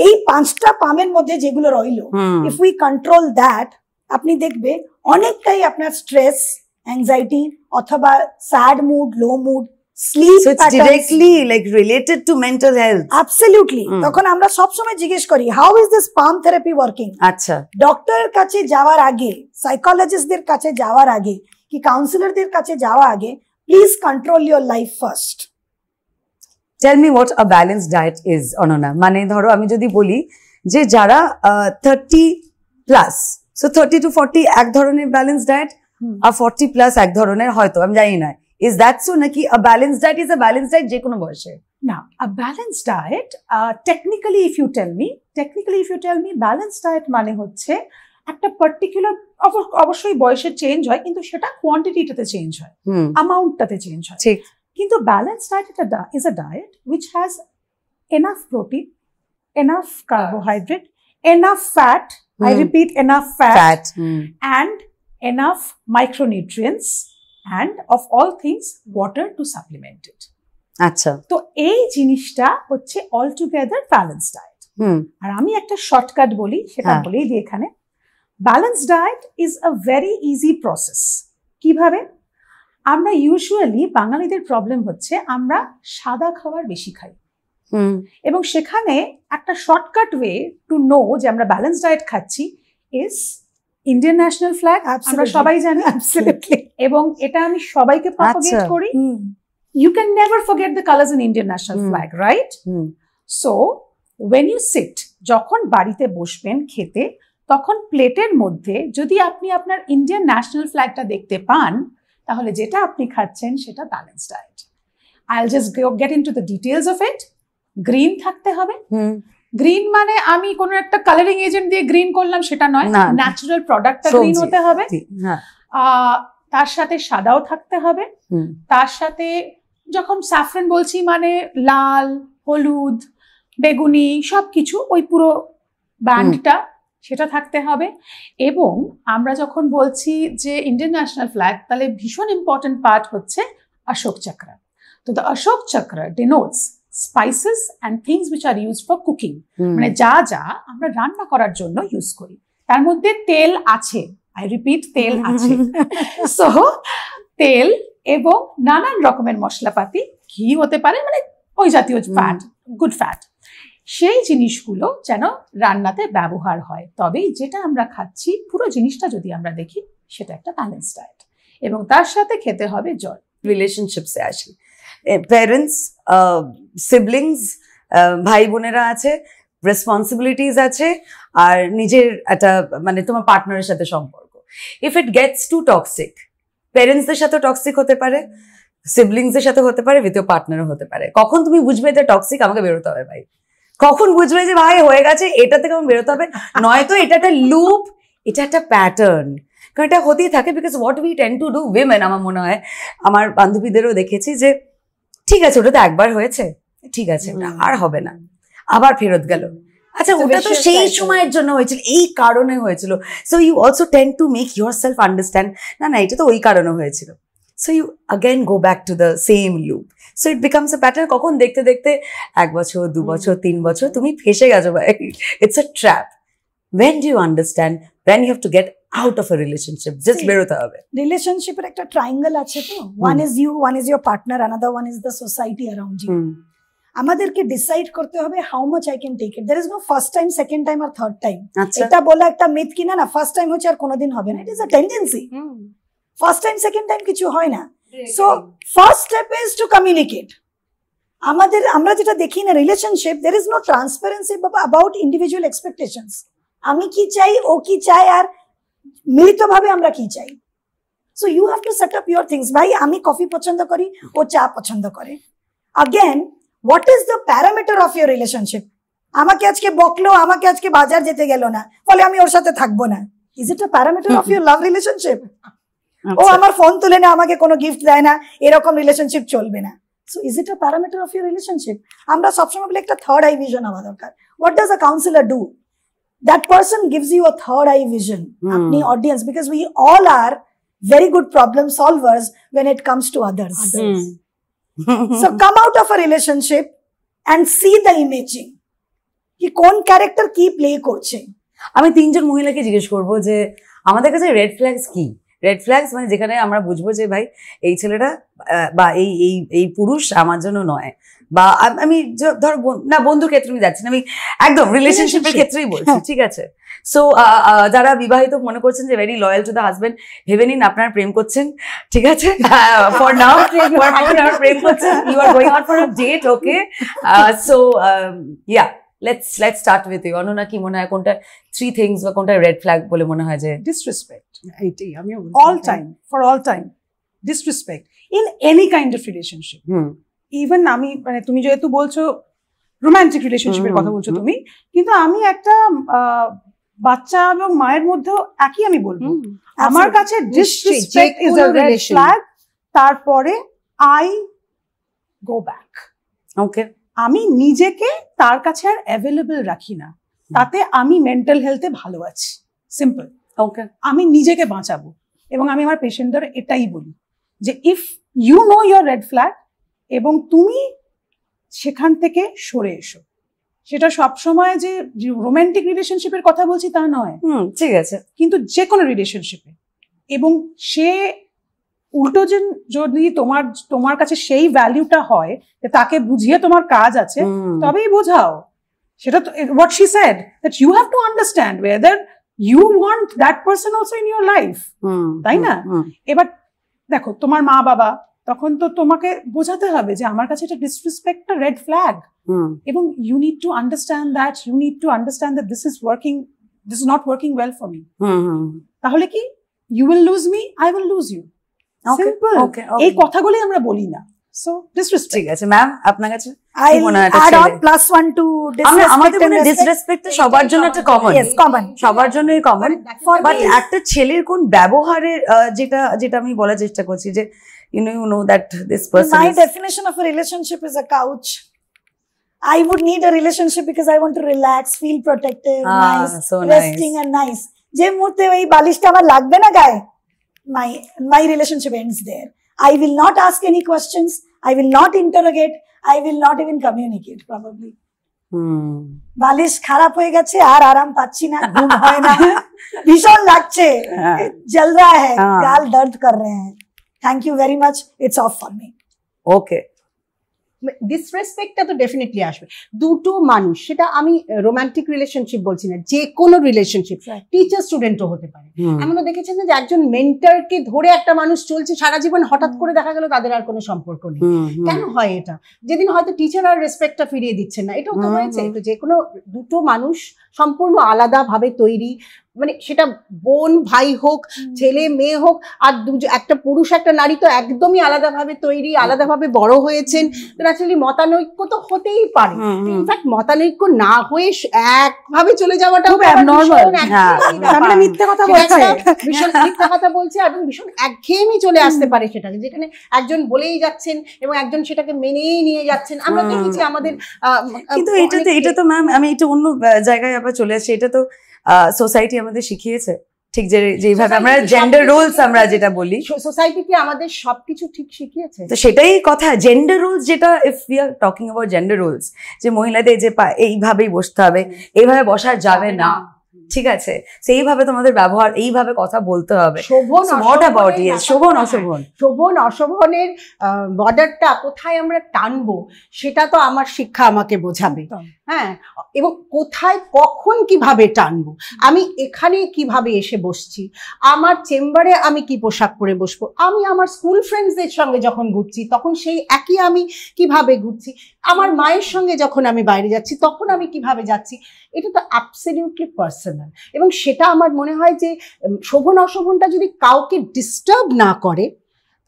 এই 5টা পামের মধ্যে যেগুলো রইলো, ইফ উই কন্ট্রোল দ্যাট, আপনি দেখবে অনেকটাই আপনার স্ট্রেস, অ্যাংজাইটি অথবা sad mood, low mood, sleep So it's directly like related to mental health. Absolutely. তখন আমরা সবসময় জিজ্ঞেস করি how is this palm therapy working. আচ্ছা, ডক্টরের কাছে যাওয়ার আগে, সাইকোলজিস্টদের কাছে যাওয়ার আগে, কি কাউন্সিলরদের কাছে যাওয়া আগে, please control your life first. Tell me what a balanced diet is Ananya. মানে ধরো আমি যদি বলি যে যারা 30+, সো 30 to 40 এক ধরনের ব্যালেন্সড ডায়েট, আর 40+ এক ধরনের, হয়তো আমি জানি না, ইজ দ্যাট সো নাকি a balanced diet is a balanced diet যে কোনো বয়সে? Now, a balanced diet, technically if you tell me, balanced diet মানে হচ্ছে একটা পার্টিকুলার, অবশ্যই বয়সের চেঞ্জ হয়, কিন্তু সেটা কোয়ান্টিটিটাতে চেঞ্জ হয়, অ্যামাউন্টটাতে চেঞ্জ হয়। ঠিক। কিন্তু balanced diet is a diet which has enough protein, enough carbohydrate, enough fat, I repeat, enough fat, and enough micronutrients, and of all things, water to supplement it. আচ্ছা, তো এই জিনিসটা হচ্ছে অল টুগেদার ব্যালেন্স ডায়েট। আর আমি একটা shortcut বলি, সেটা বলেই দিই এখানে। Balance diet is a very easy process. কিভাবে? আমরা ইউজুয়ালি বাঙালিদের প্রবলেম হচ্ছে আমরা সাদা খাবার বেশি খাই, এবং সেখানে একটা শর্টকাট ওয়ে টু নো যে আমরা ব্যালেন্স ডায়েট খাচ্ছি ইজ ইন্ডিয়ান ন্যাশনাল ফ্ল্যাগ। আমরা সবাই জানি, এবং এটা আমি সবাইকে প্রপাগেট করি। You can never forget the colors in Indian national flag, right? So, when you sit, যখন বাড়িতে বসবেন খেতে, তখন প্লেটের মধ্যে যদি আপনি আপনার ইন্ডিয়ান ন্যাশনাল ফ্ল্যাগটা দেখতে পান, তাহলে যেটা আপনি খাচ্ছেন সেটা balanced diet. I'll just get into the details of it. Green থাকতে হবে। গ্রিন মানে আমি কোনো একটা কালারিং এজেন্ট দিয়ে গ্রিন করলাম সেটা নয়, ন্যাচারাল প্রোডাক্টটা গ্রিন হতে হবে। তার সাথে সাদাও থাকতে হবে, তার সাথে যখন স্যাফরন বলছি মানে লাল, হলুদ, বেগুনি সবকিছু, ওই পুরো ব্যান্ডটা সেটা থাকতে হবে। এবং আমরা যখন বলছি যে ইন্ডিয়ান ন্যাশনাল ফ্ল্যাগ, তাহলে ভীষণ ইম্পর্টেন্ট পার্ট হচ্ছে অশোক চক্র। তো দ্য অশোক চক্র denotes spices and things which are used for cooking, মানে যা যা আমরা রান্না করার জন্য ইউজ করি। তার মধ্যে তেল আছে, আই রিপিট, তেল আছে। সো তেল এবং নানান রকমের মশলাপাতি, ঘি হতে পারে, মানে ওই জাতীয় ফ্যাট, গুড ফ্যাট, সেই জিনিসগুলো যেন রান্নাতে ব্যবহার হয়। তবেই যেটা আমরা খাচ্ছি পুরো জিনিসটা যদি আমরা দেখি সেটা একটা ব্যালেন্স ডায়েট। এবং তার সাথে খেতে হবে জল। রিলেশনশিপসে আসি, প্যারেন্টস, সিবলিংস, ভাই বোনেরা আছে, রেসপন্সিবিলিটিস আছে, আর নিজের একটা মানে তোমার পার্টনারের সাথে সম্পর্ক। If it gets to toxic, প্যারেন্টসদের সাথে টক্সিক হতে পারে, সিবলিংসদের সাথে হতে পারে, উইথ ইওর পার্টনারও হতে পারে। কখন তুমি বুঝবে যে টক্সিক, আমাকে বেরোতে হবে ভাই? কখন বুঝবে যে ভাই হয়ে গেছে, এটা থেকে আমার বেরোতে হবে? নয়তো এটা একটা লুপ, এটা একটা প্যাটার্ন, কারণ এটা হতেই থাকে। Because what we tend to do women, আমার মনে হয় আমার বান্ধবীদেরও দেখেছি যে ঠিক আছে ওটা তো একবার হয়েছে, ঠিক আছে আর হবে না, আবার ফেরত গেল। আচ্ছা ওটা তো সেই সময়ের জন্য হয়েছিল, এই কারণে হয়েছিল। So you also tend to make your self understand, না না এটা তো ওই কারণে হয়েছিল। So you again go back to the same loop. So it becomes a pattern. কখন দেখতে দেখতে 1 বছর, 2 বছর, 3 বছর তুমি ফেসে গেছো ভাই। It's a trap. When do you understand when you have to get out of a relationship? Just বেরোতে হবে। রিলেশনশিপের একটা ট্রায়াঙ্গেল আছে তো, one is you, one is your partner, another one is the society around you. আমাদেরকে decide করতে হবে how much I can take it. There is no first time, second time আর থার্ড টাইম। এটা বলা একটা myth কিনা না, first time হচ্ছে আর কোনোদিন হবে না, it is a tendency. First time second time কিছু হয় না। So first step is to communicate. আমরা যেটা দেখি না relationship, there is no transparency about individual expectations. আমি কি চাই, ও কি চাই, আর মিলিতভাবে আমরা কি চাই। So you have to set up your things. ভাই আমি কফি পছন্দ করি, ও চা পছন্দ করে। Again what is the parameter of your relationship? আমাকে আজকে বকলো, আমাকে আজকে বাজার যেতে গেল না, ফলে আমি ওর সাথে থাকবো না। Is it a parameter of your love relationship? ও আমার ফোন তুলে না, আমাকে কোনো গিফট দেয় না, এরকম রিলেশনশিপ চলবে না। So is it a parameter of your relationship? আমরা সবসময় বলে একটা থার্ড আই ভিশন হওয়া দরকার। What does a councillor do? That person gives you a third eye vision, apni audience, because we all are very good problem solvers when it comes to others. So come out of a relationship and see the imaging. Ki kon character ki play korche. আমি 3 জন মহিলাকে জিজ্ঞেস করবো যে আমাদের কাছে red flags কি? Red flags মানে যেখানে আমরা বুঝবো যে ভাই এই ছেলেটা বা এই এই এই পুরুষ আমার জন্য নয়, বা আমি ধর না বন্ধুর ক্ষেত্রে আমি যাচ্ছি না, আমি একদম রিলেশনশিপের ক্ষেত্রেই বলছি, ঠিক আছে? সো যারা বিবাহিত মনে করছেন যে very loyal to the husband, ভেবে নিন আপনারা প্রেম করছেন, ঠিক আছে? ফর নাও প্রেম করছেন, you are going out for a date, okay? So yeah, let's start with you. Ananya, কি মনে হয় কোনটা 3 things বা কোনটা রেড ফ্ল্যাগ বলে মনে হয় যে? Disrespect. All time, for all time. Disrespect in any kind of relationship. Even আমি মানে তুমি যেহেতু বলছো রোমান্টিক রিলেশনশিপের কথা বলছো তুমি, কিন্তু আমি একটা বাচ্চা এবং মায়ের মধ্যেও একই আমি বলবো। আমার কাছে disrespect is a red flag, তারপরে I go back. ওকে, আমি নিজেকে তার কাছে আর অ্যাভেলেবল রাখি না, তাতে আমি মেন্টাল হেলথে ভালো আছি, সিম্পল। ওকে, আমি নিজেকে বাঁচাবো। এবং আমি আমার পেশেন্টদের এটাই বলি যে if you know your red flag এবং তুমি সেখান থেকে সরে এসো। সেটা সবসময় যে রোমান্টিক রিলেশনশিপের কথা বলছি তা নয়, ঠিক আছে, কিন্তু যে কোনো রিলেশনশিপে। এবং সে উল্টো যদি তোমার কাছে সেই ভ্যালিউটা হয় যে তাকে বুঝিয়ে তোমার কাজ আছে, তবেই বোঝাও। সেটা তো what she said, that you have to understand whether you want that person also in your life, তাই না? এবার দেখো তোমার মা বাবা, তখন তো তোমাকে বোঝাতে হবে যে আমার কাছে এটা ডিসরেসপেক্ট না, রেড ফ্ল্যাগ, এবং you need to understand that this is not working well for me. তাহলে কি you will lose me, I will lose you. Simple. এই কথাগুলোই আমরা বলি না। So disrespect. ঠিক আছে ম্যাম, আপনার কাছে I add on +1 to disrespect. আমাদের মনে ডিসরেসপেক্ট সবার জন্য একটা কমন, সবার জন্যই কমন। বাট একটা ছেলের কোন ব্যবহারের যেটা আমি বলার চেষ্টা করছি যে you know that this person my definition of a relationship is a couch. I would need a relationship because I want to relax, feel protective, nice, so resting and nice. যে মুহূর্তে ওই বালিশটা আমার লাগবে না গায়ে, my relationship ends there. I will not ask any questions, I will not interrogate, I will not even communicate probably. বালিশ খারাপ হয়ে গেছে, আর আরাম পাচ্ছি না, ঘুম হয় না, ভীষণ লাগছে, জল রা হ্যায়, গাল দর্দ কর রহে হ্যায়, thank you very much, it's off for me. Okay, ডিসরেসপেক্টটা তো ডেফিনেটলি আসবে। দুটো মানুষ, সেটা আমি রোমান্টিক রিলেশনশিপ বলছি না, যে কোনো রিলেশনশিপ, টিচার স্টুডেন্টও হতে পারে। এমনও দেখেছেন যে একজন মেন্টরকে ধরে একটা মানুষ চলছে সারা জীবন, হঠাৎ করে দেখা গেল তাদের আর কোনো সম্পর্ক নেই। কেন হয় এটা? যেদিন হয়তো টিচার আর রেসপেক্টটা ফিরিয়ে দিচ্ছেন না, এটাও তো হয়েছে। তো যে কোনো দুটো মানুষ সম্পূর্ণ আলাদাভাবে তৈরি, মানে সেটা বোন ভাই হোক, ছেলে মেয়ে হোক, আর একটা পুরুষ একটা নারী তো একদমই আলাদাভাবে তৈরি, আলাদাভাবে বড় হয়েছেন। তো ন্যাচারালি মতানৈক্য তো হতেই পারে। ইনফ্যাক্ট মতানৈক্য না হয়ে একভাবে চলে যাওয়াটা মিথ্যা কথা বলছে, ভীষণ মিথ্যা কথা বলছে, এবং ভীষণ একঘেয়েমি চলে আসতে পারে সেটাকে, যেখানে একজন বলেই যাচ্ছেন এবং একজন সেটাকে মেনেই নিয়ে যাচ্ছেন। আমরা দেখেছি আমাদের, কিন্তু এটা তো ম্যাম আমি একটু অন্য জায়গায় আবার চলে আসছি। এটা তো সোসাইটি আমাদের শিখিয়েছে, ঠিক যেভাবে আমরা জেন্ডার রোলস আমরা যেটা বলি, সোসাইটি কি আমাদের সবকিছু ঠিক শিখিয়েছে? তো সেটাই কথা, জেন্ডার রোলস যেটা, if we are talking about gender Rolle's, যে মহিলাদের যে এইভাবেই বসতে হবে, এইভাবে বসা যাবে না, ঠিক আছে, সেইভাবে তোমাদের ব্যবহার, এইভাবে কথা বলতে হবে। শোভন অশোভনের বর্ডারটা কোথায় আমরা টানবো, সেটা তো আমার শিক্ষা আমাকে বোঝাবে। হ্যাঁ, এবং কোথায় কখন কিভাবে টানবো, আমি এখানে কিভাবে এসে বসছি, আমার চেম্বারে আমি কি পোশাক পরে বসবো, আমি আমার স্কুল ফ্রেন্ডসদের সঙ্গে যখন ঘুরছি তখন সেই একই আমি কিভাবে ঘুরছি, আমার মায়ের সঙ্গে যখন আমি বাইরে যাচ্ছি তখন আমি কিভাবে যাচ্ছি, এটা তো অ্যাবসলিউটলি পার্সোনাল। এবং সেটা আমার মনে হয় যে শোভন অশোভনটা যদি কাউকে ডিস্টার্ব না করে,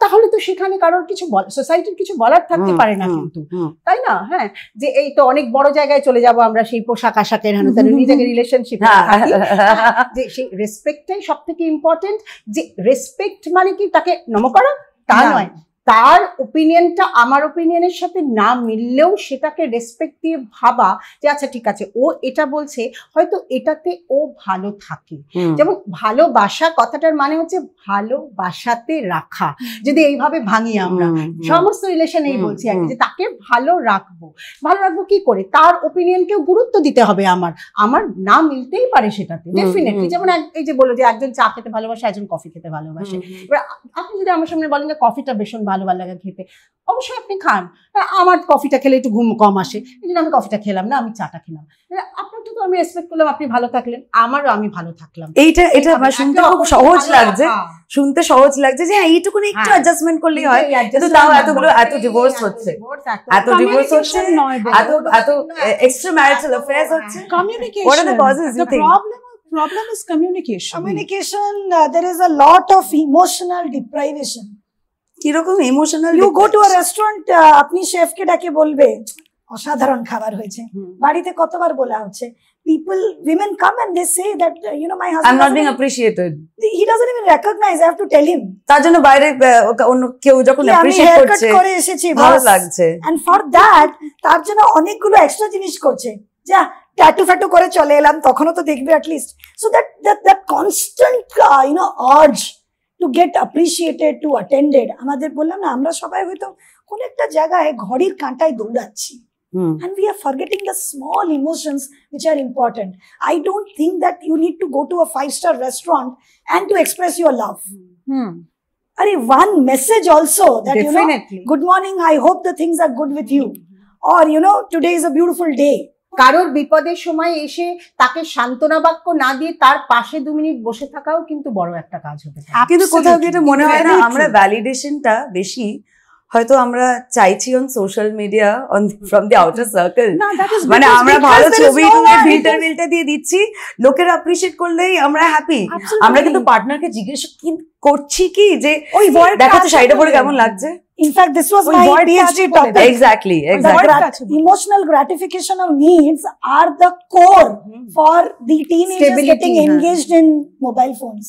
তাহলে তো সেখানে কারোর কিছু সোসাইটির কিছু বলার থাকতে পারে না, কিন্তু তাই না? হ্যাঁ, যে এই তো অনেক বড় জায়গায় চলে যাব আমরা সেই পোশাক আশাকের নিজেকে রিলেশনশিপ, যে সেই রেসপেক্টটাই সব থেকে ইম্পর্টেন্ট। যে রেসপেক্ট মানে কি তাকে নম করা তা নয়, তার ওপিনিয়নটা আমার ওপিনিয়নের সাথে না মিললেও সেটাকে রেসপেক্ট দিয়ে ভাবা যে আচ্ছা ঠিক আছে ও এটা বলছে, হয়তো এটাতে ও ভালো থাকে। যেমন ভালোবাসা কথাটার মানে হচ্ছে ভালোবাসাতে রাখা। যদি এইভাবে ভাঙি আমরা সমস্ত রিলেশনেই বলছি আর কি, যে তাকে ভালো রাখবো কি করে, তার ওপিনিয়নকেও গুরুত্ব দিতে হবে। আমার না মিলতেই পারে সেটাতে ডেফিনেটলি। যেমন এই যে বললো যে একজন চা খেতে ভালোবাসে, একজন কফি খেতে ভালোবাসে। এবার আপনি যদি আমার সামনে বলেন যে কফিটা ভীষণ ভালো লাগে খেতে, অবশ্যই আপনি খান। আমার কফিটা খেলে একটু ঘুম কম আসে, এই জন্য আমি কফিটা খেলাম না, আমি চাটা খেলাম। আপনারটা তো আমি রেসপেক্ট করলাম, আপনি ভালো থাকলেন, আমারও আমি ভালো থাকলাম। এটা শুনতে খুব সহজ লাগছে, শুনতে সহজ লাগছে যে হ্যাঁ এইটুকুনি একটু অ্যাডজাস্টমেন্ট করলেই হয়, কিন্তু তাও এত ডিভোর্স হচ্ছে, এত এক্সট্রা ম্যারিটাল অ্যাফেয়ার্স হচ্ছে। Communication. What are the causes you think? Problem is communication. Communication, there is a lot of emotional deprivation. কিরকম emotional? You go to a restaurant, আপনি শেফকে ডাকে বলবে অসাধারণ খাবার হয়েছে, বাড়িতে কতবার বলা হচ্ছে, women come and they say that my husband, I'm not being appreciated. He doesn't even recognize. I have to tell him. তার জন্য বাইরে অন্য কেউ যখন অ্যাপ্রিশিয়েট করছে করে এসেছি, ভালো লাগছে, and for that তার জন্য অনেকগুলো এক্সট্রা জিনিস করছে, যা ট্যাটু ফ্যাটু করে চলে এলাম, তখনও তো দেখবে at least. So that constant urge to get appreciated, to attended. আমাদের বললাম না, আমরা সবাই হয়তো কোন একটা জায়গায় ঘড়ির কাঁটায় দৌড়াচ্ছি, and we are forgetting the small emotions which are important. I don't think that you need to go to a 5-star restaurant and to express your love. One message also that good morning, I hope the things are good with you, or today is a beautiful day. কারোর বিপদের সময় এসে তাকে সান্ত্বনা বাক্য না দিয়ে তার পাশে 2 মিনিট বসে থাকাও কিন্তু বড় একটা কাজ হতে পারে। কিন্তু কোথাও কি এটা মনে হয় না আমরা ভ্যালিডেশনটা বেশি হয়তো আমরা চাইছি on social media, from the outer circle, মানে আমরা ভালো ছবি তুলে ফিল্টার দিয়ে দিচ্ছি, লোকেরা অ্যাপ্রিশিয়েট করলেই আমরা হ্যাপি। আমরা কিন্তু পার্টনারকে জিজ্ঞেস করছি কি যে ওই দেখো তো শাড়িটা পরে কেমন লাগছে। In fact, this was my PhD topic. Exactly. Emotional gratification of needs are the core for the teenagers getting engaged in mobile phones.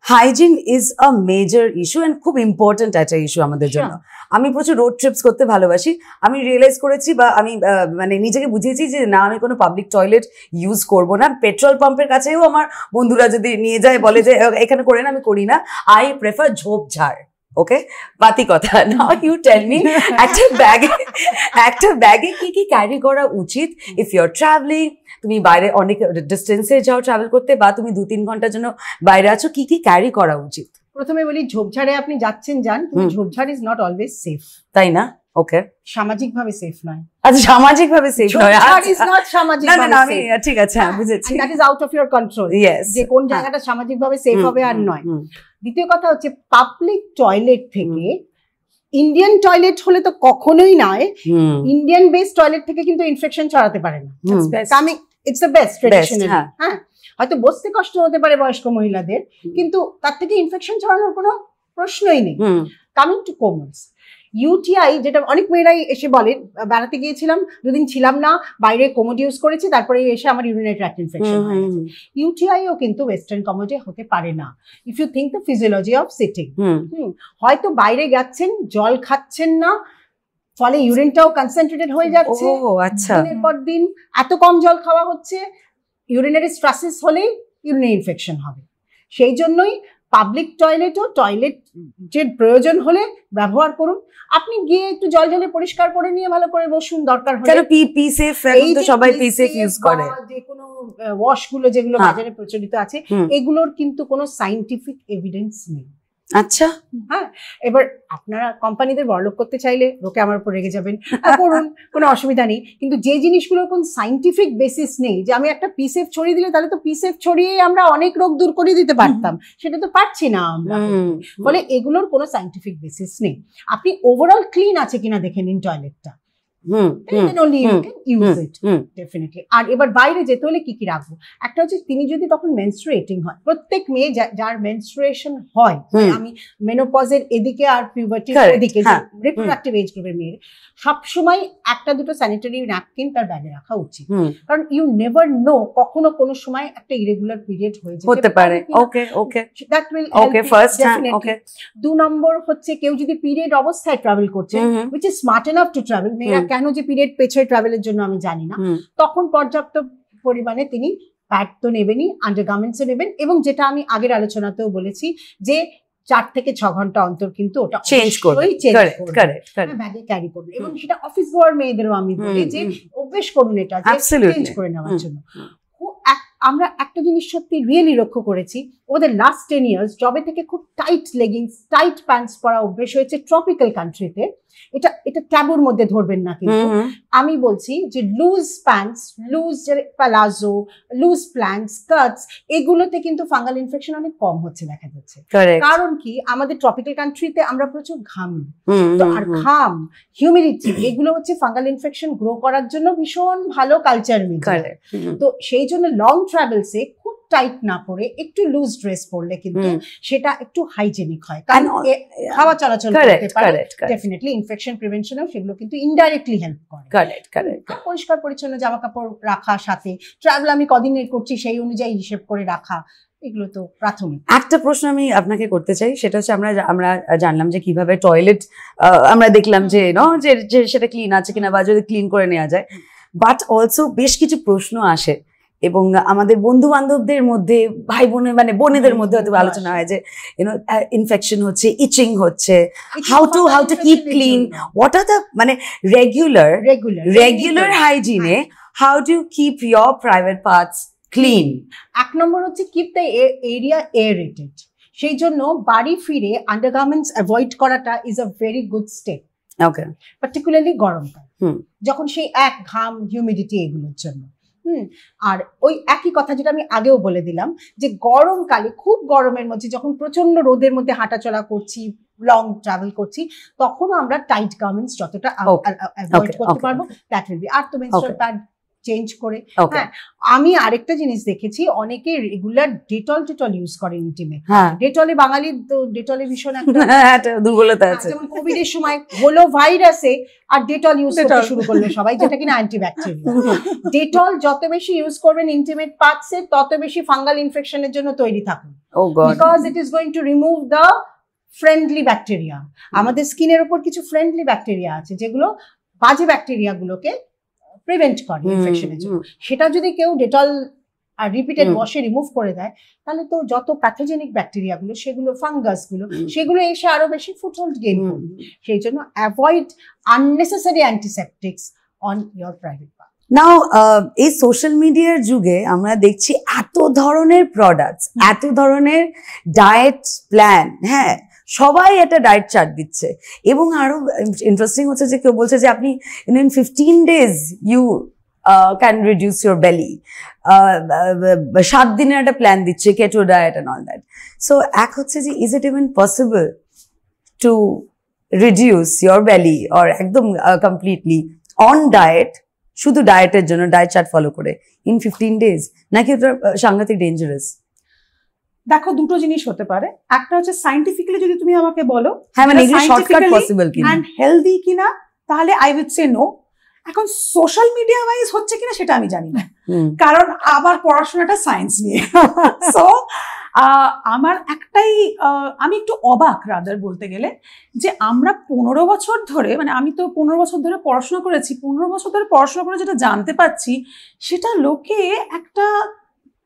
Hygiene is a major issue and খুব ইম্পর্টেন্ট একটা ইস্যু আমাদের জন্য। আমি প্রচুর road TRIPS করতে ভালোবাসি। আমি realise করেছি বা আমি মানে নিজেকে বুঝিয়েছি যে না, আমি কোনো পাবলিক টয়লেট ইউজ করব না। পেট্রোল পাম্পের কাছেও আমার বন্ধুরা যদি নিয়ে যায়, বলে যে এখানে করে না, আমি করি না। আই প্রেফার ঝোপঝাড়। ওকে, বাতি কথা। নাও ইউ টেল মি, একটা ব্যাগে কি কি ক্যারি করা উচিত ইফ ইউ আর ট্রাভেলিং? তুমি বাইরে অনেক ডিস্টেন্সে যাও ট্রাভেল করতে, বা তুমি 2-3 ঘন্টার জন্য বাইরে আছো, কি কি ক্যারি করা উচিত? প্রথমে বলি, ঝোপঝাড়ে আপনি যাচ্ছেন যান, কিন্তু ঝোপঝাড় ইজ নট অলওয়েজ সেফ, তাই না? ওকে, সামাজিকভাবে সেফ নয়। আচ্ছা, সামাজিকভাবে সেফ নয়, ঝোপঝাড় ইজ নট সামাজিকভাবে না, আমি ঠিক আছে, হ্যাঁ বুঝেছি। That is out of your control, যে কোন জায়গাটা সামাজিকভাবে সেফ হবে আর নয়। দ্বিতীয় কথা হচ্ছে, পাবলিক টয়লেট থেকে, ইন্ডিয়ান টয়লেট হলে তো কখনোই নয়, ইন্ডিয়ান বেসড টয়লেট থেকে কিন্তু ইনফেকশন ছড়াতে পারে না। It's the best traditional. হ্যাঁ, হয়তো বসতে কষ্ট হতে পারে বয়স্ক মহিলাদের, কিন্তু তার থেকে ইনফেকশন ছড়ানোর কোনো প্রশ্নই নেই। কামিং টু কমনস, ইউটিআই, যেটা অনেক মেয়েরাই এসে বলে, বেড়াতে গিয়েছিলাম, 2 দিন ছিলাম না, বাইরে কোমোড ইউজ করেছি, তারপরে এসে আমার ইউরিনারি ট্র্যাক্ট ইনফেকশন হয়ে গেছে। ইউটিআইও কিন্তু ওয়েস্টার্ন কমোডে হতে পারে না, if you think the physiology of sitting. হয়তো বাইরে যাচ্ছেন, জল খাচ্ছেন না, ফলে ইউরিনটাও কনসেন্ট্রেটেড হয়ে যাচ্ছে। দিনের পর দিন এত কম জল খাওয়া হচ্ছে, ইউরিনারি স্ট্রাসেস হলেই ইউরিনারি ইনফেকশন হবে। সেই জন্যই পাবলিক টয়লেটও টয়লেট যে প্রয়োজন হলে ব্যবহার করুন। আপনি গিয়ে একটু জল ঢেলে পরিষ্কার করে নিয়ে ভালো করে বসুন, দরকার হলে। পি সেফ, এখন তো সবাই পি সেফ ইউজ করে। যে কোনো ওয়াশ গুলো যেগুলো বাজারে প্রচলিত আছে, এগুলোর কিন্তু কোনো সায়েন্টিফিক এভিডেন্স নেই। আচ্ছা, হ্যাঁ, এবার আপনারা কোম্পানিদের বড়লোক করতে চাইলে লোকে আমার উপর রেগে যাবেন, করুন, কোনো অসুবিধা নেই। কিন্তু যে জিনিসগুলোর কোন সায়েন্টিফিক বেসিস নেই, যে আমি একটা পিসেফ ছড়িয়ে দিলে তাহলে তো পিসেফ ছড়িয়ে আমরা অনেক রোগ দূর করে দিতে পারতাম, সেটা তো পারছি না আমরা। ফলে এগুলোর কোনো সায়েন্টিফিক বেসিস নেই। আপনি ওভারঅল ক্লিন আছে কিনা দেখে নিন টয়লেটটা। then only you can use it definitely. আর এবার বাইরে যেতে হলে কি কি রাখবো, একটা হচ্ছে তিনি যদি তখন মেনস্ট্রুয়েটিং হয়, প্রত্যেক মেয়ে যার মেনস্ট্রুয়েশন হয়, আমি মেনোপজের এদিকে আর পিউবার্টির ওদিকে রিপ্রোডাক্টিভ এজ গ্রুপের মেয়ে, সবসময় একটা দুটো স্যানিটারি ন্যাপকিন তার ব্যাগে রাখা উচিত, কারণ ইউ নেভার নো কখনো কোনো সময় একটা ইরেগুলার পিরিয়ড হতে পারে। That will help definitely. 2 নম্বর হচ্ছে কেউ যদি পিরিয়ড অবস্থায় ট্রাভেল করছে, which is smart enough to travel, মেয়েরা কেন যে পিরিয়ড পেছায় ট্রাভেলের জন্য আমি জানি না, তখন পর্যাপ্ত পরিমাণে তিনি প্যাড তো নেবেনই, আন্ডারগার্মেন্টসও নেবেন, এবং যেটা আমি আগের আলোচনাতেও বলেছি যে 4 থেকে 6 ঘন্টা অন্তর কিন্তু ওটা চেঞ্জ করবে, ব্যাগে ক্যারি করবে। এবং সেটা অফিস গোয়ার মেয়েদেরও আমি বলি যে অভ্যেস করুন এটা চেঞ্জ করে নেওয়ার জন্য। আমরা একটা জিনিস সত্যি রিয়েলি লক্ষ্য করেছি, ওদের লাস্ট 10 ইয়ার্স যবে থেকে খুব টাইট লেগিংস, টাইট প্যান্টস পরা অভ্যেস হয়েছে ট্রপিক্যাল কান্ট্রিতে, এটা ট্যাবুর মধ্যে ধরবেন না, কিন্তু আমি বলছি যে loose pants, loose palazzo, loose pants, skirts, এগুলোতে কিন্তু ফাঙ্গাল ইনফেকশন অনেক কম হচ্ছে দেখা যাচ্ছে। কারণ কি, আমাদের ট্রপিক্যাল কান্ট্রিতে আমরা প্রচুর ঘামি, তো আর ঘাম, হিউমিডিটি, এগুলো হচ্ছে ফাঙ্গাল ইনফেকশন গ্রো করার জন্য ভীষণ ভালো কালচার মিডিয়া। তো সেই জন্য লং ট্রাভেলসে খুব টাইট না পরে একটু লুজ ড্রেস পরলে কিন্তু সেটা একটু হাইজেনিক হয়, কারণ হাওয়া চলাচল করতে পারে, ডেফিনেটলি ইনফেকশন প্রিভেনশনেও সেগুলো কিন্তু ইনডাইরেক্টলি হেল্প করে। পরিষ্কার পরিচ্ছন্ন জামা কাপড় রাখা, সাথে ট্রাভেল আমি কদিনের করছি সেই অনুযায়ী হিসেব করে রাখা, এগুলো তো প্রাথমিক। একটা প্রশ্ন আমি আপনাকে করতে চাই, সেটা হচ্ছে আমরা জানলাম যে কিভাবে টয়লেট, আমরা দেখলাম যে যে সেটা ক্লিন আছে কিনা বা যদি ক্লিন করে নেওয়া যায়, বাট অলসো বেশ কিছু প্রশ্ন আসে, এবং আমাদের বন্ধু বান্ধবদের মধ্যে, ভাই বোনের মানে বোনেদের মধ্যে হয়তো আলোচনা হয় যে ইনফেকশন হচ্ছে, ইচিং হচ্ছে, how to keep clean, what are the মানে রেগুলার হাইজিনে, how to keep your private parts clean. 1 number হচ্ছে কিপ দ্য এরিয়া এয়ারেটেড, সেই জন্য বাড়ি ফিরে আন্ডারগার্মেন্টস অ্যাভয়েড করাটা is a very good step, okay, particularly গরমকাল, যখন সেই এক ঘাম, হিউমিডিটি, এগুলোর জন্য। আর ওই একই কথা যেটা আমি আগেও বলে দিলাম, যে গরমকালে খুব গরমের মধ্যে যখন প্রচন্ড রোদের মধ্যে হাঁটাচলা করছি, লং ট্রাভেল করছি, তখনও আমরা টাইট গার্মেন্টস যতটা অ্যাভয়েড করতে পারবো দ্যাট উইল বি। আর তো মেনস্ট্রুয়াল প্যাড চেঞ্জ করে। হ্যাঁ, আমি আরেকটা জিনিস দেখেছি, অনেকে রেগুলার ডেটল ইউজ করে ইন্টিমে। ডেটলে বাঙালির তো ডেটলে ভীষণ একটা দুর্বলতা আছে, যেমন কোভিড এর সময় হলো ভাইরাসে আর ডেটল ইউজ করতে শুরু করলো সবাই, যেটা কিনা অ্যান্টিব্যাকটেরিয়াল। ডেটল যত বেশি ইউজ করবেন ইন্টিমেট পার্টসে, তত বেশি ফাঙ্গাল ইনফেকশনের জন্য তৈরি থাকুন, because it is going to remove the friendly bacteria. আমাদের স্কিনের উপর কিছু ফ্রেন্ডলি ব্যাকটেরিয়া আছে যেগুলো বাজে ব্যাকটেরিয়া গুলোকে প্রিভেন্ট করে ইনফেকশনের জন্য। সেটা যদি কেউ ডেটল আর রিপিটেড ওয়াশে রিমুভ করে দেয়, তাহলে তো যত প্যাথোজেনিক ব্যাকটেরিয়া গুলো, সেগুলো ফাঙ্গাস গুলো, সেগুলো এসে আরো বেশি ফুটহোল্ড গেইন করবে। সেই জন্য avoid unnecessary antiseptics on your private part. Now এই সোশ্যাল মিডিয়ার যুগে আমরা দেখছি এত ধরনের প্রোডাক্টস, এত ধরনের ডায়েট প্ল্যান, হ্যাঁ সবাই একটা ডায়েট চার্ট দিচ্ছে, এবং আরো ইন্টারেস্টিং হচ্ছে যে কেউ বলছে যে আপনি in 15 days you can reduce your belly, 7 দিনের একটা প্ল্যান দিচ্ছে, keto diet and all that. So এক হচ্ছে যে is it even possible to reduce your belly or একদম কমপ্লিটলি অন ডায়েট, শুধু ডায়েটের জন্য ডায়েট চার্ট ফলো করে ইন 15 days, নাকি ওটা সাংঘাতিক ডেঞ্জারাস? দেখো, দুটো জিনিস হতে পারে। একটা হচ্ছে সায়েন্টিফিক্যালি যদি তুমি আমাকে বলো হ্যাঁ মানে এগুলো শর্টকাট পসিবল কিনা এন্ড হেলদি কিনা, তাহলে আই উইড সে নো। এখন সোশ্যাল মিডিয়া ওয়াইজ হচ্ছে কিনা সেটা আমি জানি না, কারণ আমার পড়াশোনাটা সায়েন্স নিয়ে। সো আমার একটাই, আমি একটু অবাক রাদার বলতে গেলে, যে আমরা 15 বছর ধরে, মানে আমি তো 15 বছর ধরে পড়াশোনা করেছি, 15 বছর ধরে পড়াশোনা করে যেটা জানতে পাচ্ছি, সেটা লোকে একটা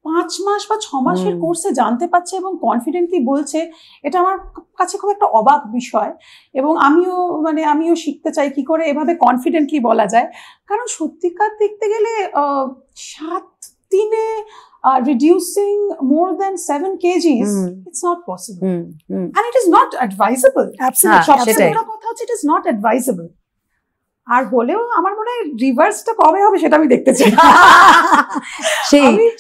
5 মাস বা 6 মাসের কোর্সে জানতে পারছে এবং কনফিডেন্টলি বলছে। এটা আমার কাছে খুব একটা অবাক বিষয়, এবং আমিও শিখতে চাই কি করে এভাবে কনফিডেন্টলি বলা যায়। কারণ সত্যিকার দেখতে গেলে 7 দিনে reducing more than 7 kgs, it's not possible, and it is not advisable. Absolutely, সবচেয়ে বড় কথা হচ্ছে it is not advisable. আর হলেও আমার মনে হয় রিভার্সটা কবে হবে সেটা আমি দেখতে চাই।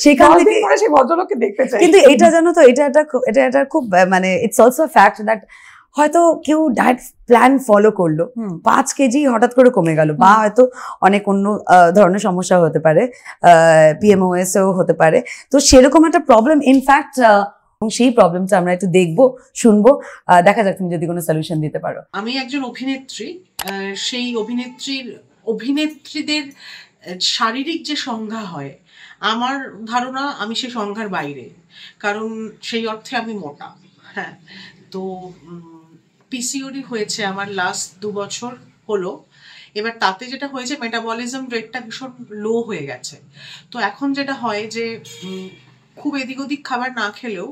সেখান থেকে সেই ভদ্রলোককে দেখতে চাই। কিন্তু এটা জানো তো, এটা একটা খুব মানে ইটস অলসো ফ্যাক্ট দ্যাট হয়তো কেউ ডায়েট প্ল্যান ফলো করলো, 5 কেজি হঠাৎ করে কমে গেল, বা হয়তো অনেক অন্য ধরনের সমস্যা হতে পারে, PMOS ও হতে পারে। তো সেরকম একটা প্রবলেম, ইনফ্যাক্ট সেই প্রবলেমটা আমরা একটু দেখবো, শুনবো, দেখা যাক তুমি যদি কোনো সলিউশন দিতে পারো। আমি একজন অভিনেত্রী, সেই অভিনেত্রীদের শারীরিক যে সংজ্ঞা হয়, আমার ধারণা আমি সেই সংজ্ঞার বাইরে, কারণ সেই অর্থে আমি মোটা। হ্যাঁ, তো পিসিওডি হয়েছে আমার লাস্ট 2 বছর হলো। এবার তাতে যেটা হয়েছে, মেটাবলিজম রেটটা ভীষণ লো হয়ে গেছে। তো এখন যেটা হয় যে খুব এদিক ওদিক খাবার না খেলেও,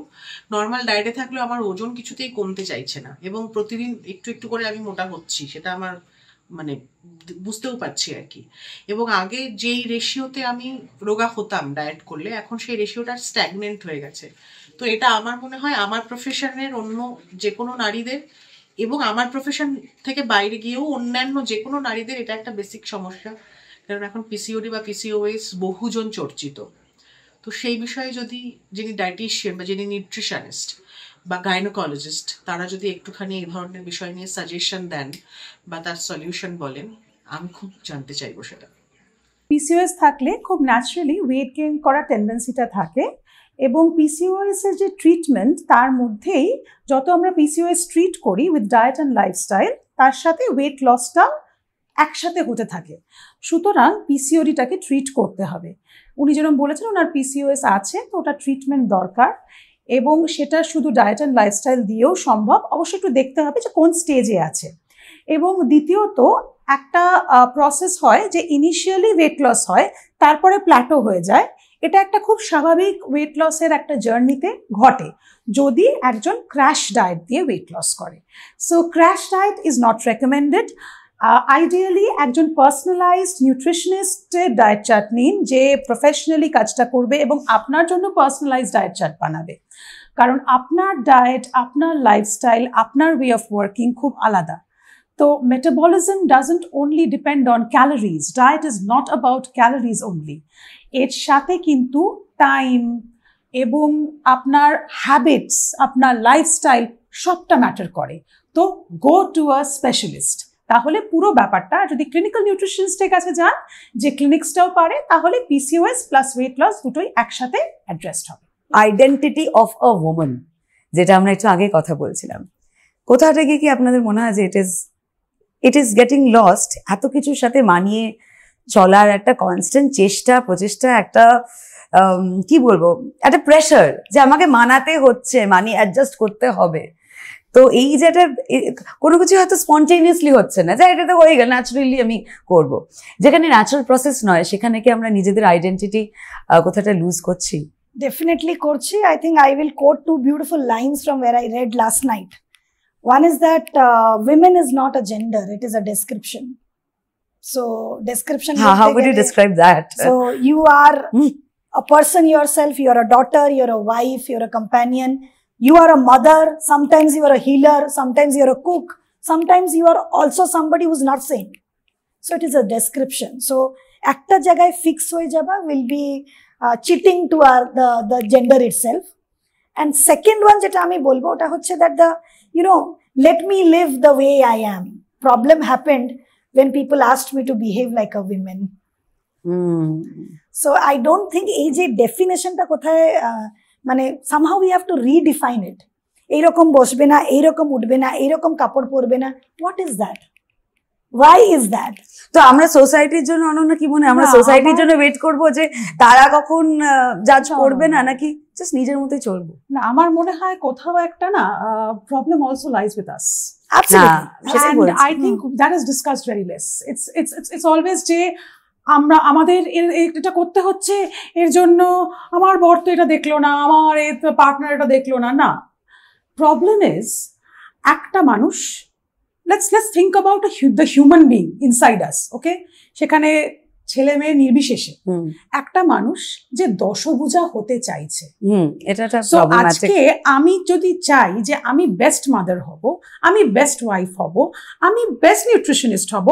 নর্মাল ডায়েটে থাকলেও আমার ওজন কিছুতেই কমতে চাইছে না, এবং প্রতিদিন একটু একটু করে আমি মোটা হচ্ছি, সেটা আমার মানে বুঝতেও পারছি আর কি। এবং আগে যেই রেশিওতে আমি রোগা হতাম ডায়েট করলে, এখন সেই রেশিওটা স্ট্যাগনেন্ট হয়ে গেছে। তো এটা আমার মনে হয় আমার প্রফেশনের অন্য যে কোনো নারীদের, এবং আমার প্রফেশন থেকে বাইরে গিয়েও অন্যান্য যে কোনো নারীদের এটা একটা বেসিক সমস্যা, কারণ এখন পিসিওডি বা PCOS বহুজন চর্চিত। তো সেই বিষয়ে যদি যিনি ডায়েটিশিয়ান বা যিনি নিউট্রিশনিস্ট বা গাইনোকোলজিস্ট, তারা যদি একটুখানি এই ধরনের বিষয় নিয়ে সাজেশন দেন বা তার সলিউশন বলেন, আমি খুব জানতে চাইবো সেটা। PCOS থাকলে খুব ন্যাচারালি ওয়েট গেইন করার টেন্ডেন্সিটা থাকে, এবং PCOS এর যে ট্রিটমেন্ট, তার মধ্যেই যত আমরা PCOS ট্রিট করি উইথ ডায়েট অ্যান্ড লাইফস্টাইল, তার সাথে ওয়েট লসটা একসাথে হতে থাকে। সুতরাং PCODটাকে ট্রিট করতে হবে। উনি যেরকম বলেছেন ওনার PCOS আছে, তো ওটা ট্রিটমেন্ট দরকার, এবং সেটা শুধু ডায়েট অ্যান্ড লাইফস্টাইল দিয়েও সম্ভব। অবশ্যই একটু দেখতে হবে যে কোন স্টেজে আছে। এবং দ্বিতীয়ত, একটা প্রসেস হয় যে ইনিশিয়ালি ওয়েট লস হয়, তারপরে প্ল্যাটো হয়ে যায়। এটা একটা খুব স্বাভাবিক ওয়েট লসের একটা জার্নিতে ঘটে, যদি একজন ক্র্যাশ ডায়েট দিয়ে ওয়েট লস করে। So crash diet is not recommended. Ideally একজন পার্সোনালাইজড নিউট্রিশনিস্টের ডায়েট চার্ট নিন, যে প্রফেশনালি কাজটা করবে এবং আপনার জন্য পার্সোনালাইজড ডায়েট চার্ট বানাবে। কারণ আপনার ডায়েট, আপনার লাইফস্টাইল, আপনার ওয়ে অফ ওয়ার্কিং খুব আলাদা। তো metabolism doesn't only depend on calories, diet is not about calories only. এর সাথে কিন্তু টাইম এবং আপনার হ্যাবিটস, আপনার লাইফস্টাইল সবটা ম্যাটার করে। তো গো টু আ স্পেশালিস্ট। তাহলে পুরো ব্যাপারটা, যদি ক্লিনিক্যাল নিউট্রিশনিস্টের কাছে যান, যে ক্লিনিক্সটাও পারে, তাহলে PCOS প্লাস ওয়েট লস দুটোই একসাথে অ্যাড্রেসড হবে। আইডেন্টিটি অফ আ ওম্যান, যেটা আমরা একটু আগে কথা বলছিলাম, কোথা থেকে কি আপনাদের মনে হয় যে ইট ইজ গেটিং লস্ট? এত কিছুর সাথে মানিয়ে চলার একটা কনস্ট্যান্ট চেষ্টা, প্রচেষ্টা, একটা কি বলবো, একটা প্রেশার যে আমাকে মানাতে হচ্ছে, অ্যাডজাস্ট করতে হবে। তো এই যেটা কোনো কিছু হয়তো স্পন্টেনিয়াসলি হচ্ছে না, যে এটা তো হয়ে গেল, ন্যাচারালি আমি করব। যেখানে ন্যাচারাল প্রসেস নয়, সেখানে কি আমরা নিজেদের আইডেন্টিটি কোথাটা লুজ করছি? Definitely করছি. I think I will quote 2 beautiful lines from where I read last night. One is that women is not a gender, it is a description. So description. How would you describe that? So you are a person yourself, you're a daughter, you're a wife, you're a companion, you are a mother, sometimes you are a healer, sometimes you're a cook, sometimes you are also somebody who's not sane. So it is a description. So ekta jagay fix hoye jaba will be cheating to the gender itself. And second one jeta ami bolbo ota hocche that let me live the way I am. Problem happened when people asked me to behave like a woman. So I don't think ei je definition ta kothay মানে somehow we have to redefine it. এইরকম বসবে না, এইরকম উঠবে না, এইরকম কাপড় পরবে না, what is that? Why is that? তো আমরা সোসাইটির জন্য, অনন্য কি মনে, আমরা সোসাইটির জন্য ওয়েট করব যে তারা কখন জাজ করবে না, নাকি জাস্ট নিজের মতোই চলবো? না, আমার মনে হয় কোথাও একটা না problem also lies with us. Absolutely. And I think that is discussed very less. It's always যে আমরা আমাদের এটা করতে হচ্ছে, এর জন্য আমার বর তো এটা দেখলো না, আমার পার্টনার এটা দেখলো না। না, প্রবলেম ইজ একটা মানুষ, let's think about the human being inside us, okay? সেখানে ছেলে মেয়ে নির্বিশেষে একটা মানুষ যে দশভুজা হতে চাইছে। So আজকে আমি যদি চাই যে আমি বেস্ট মাদার হব, আমি বেস্ট ওয়াইফ হব, আমি বেস্ট নিউট্রিশনিস্ট হব,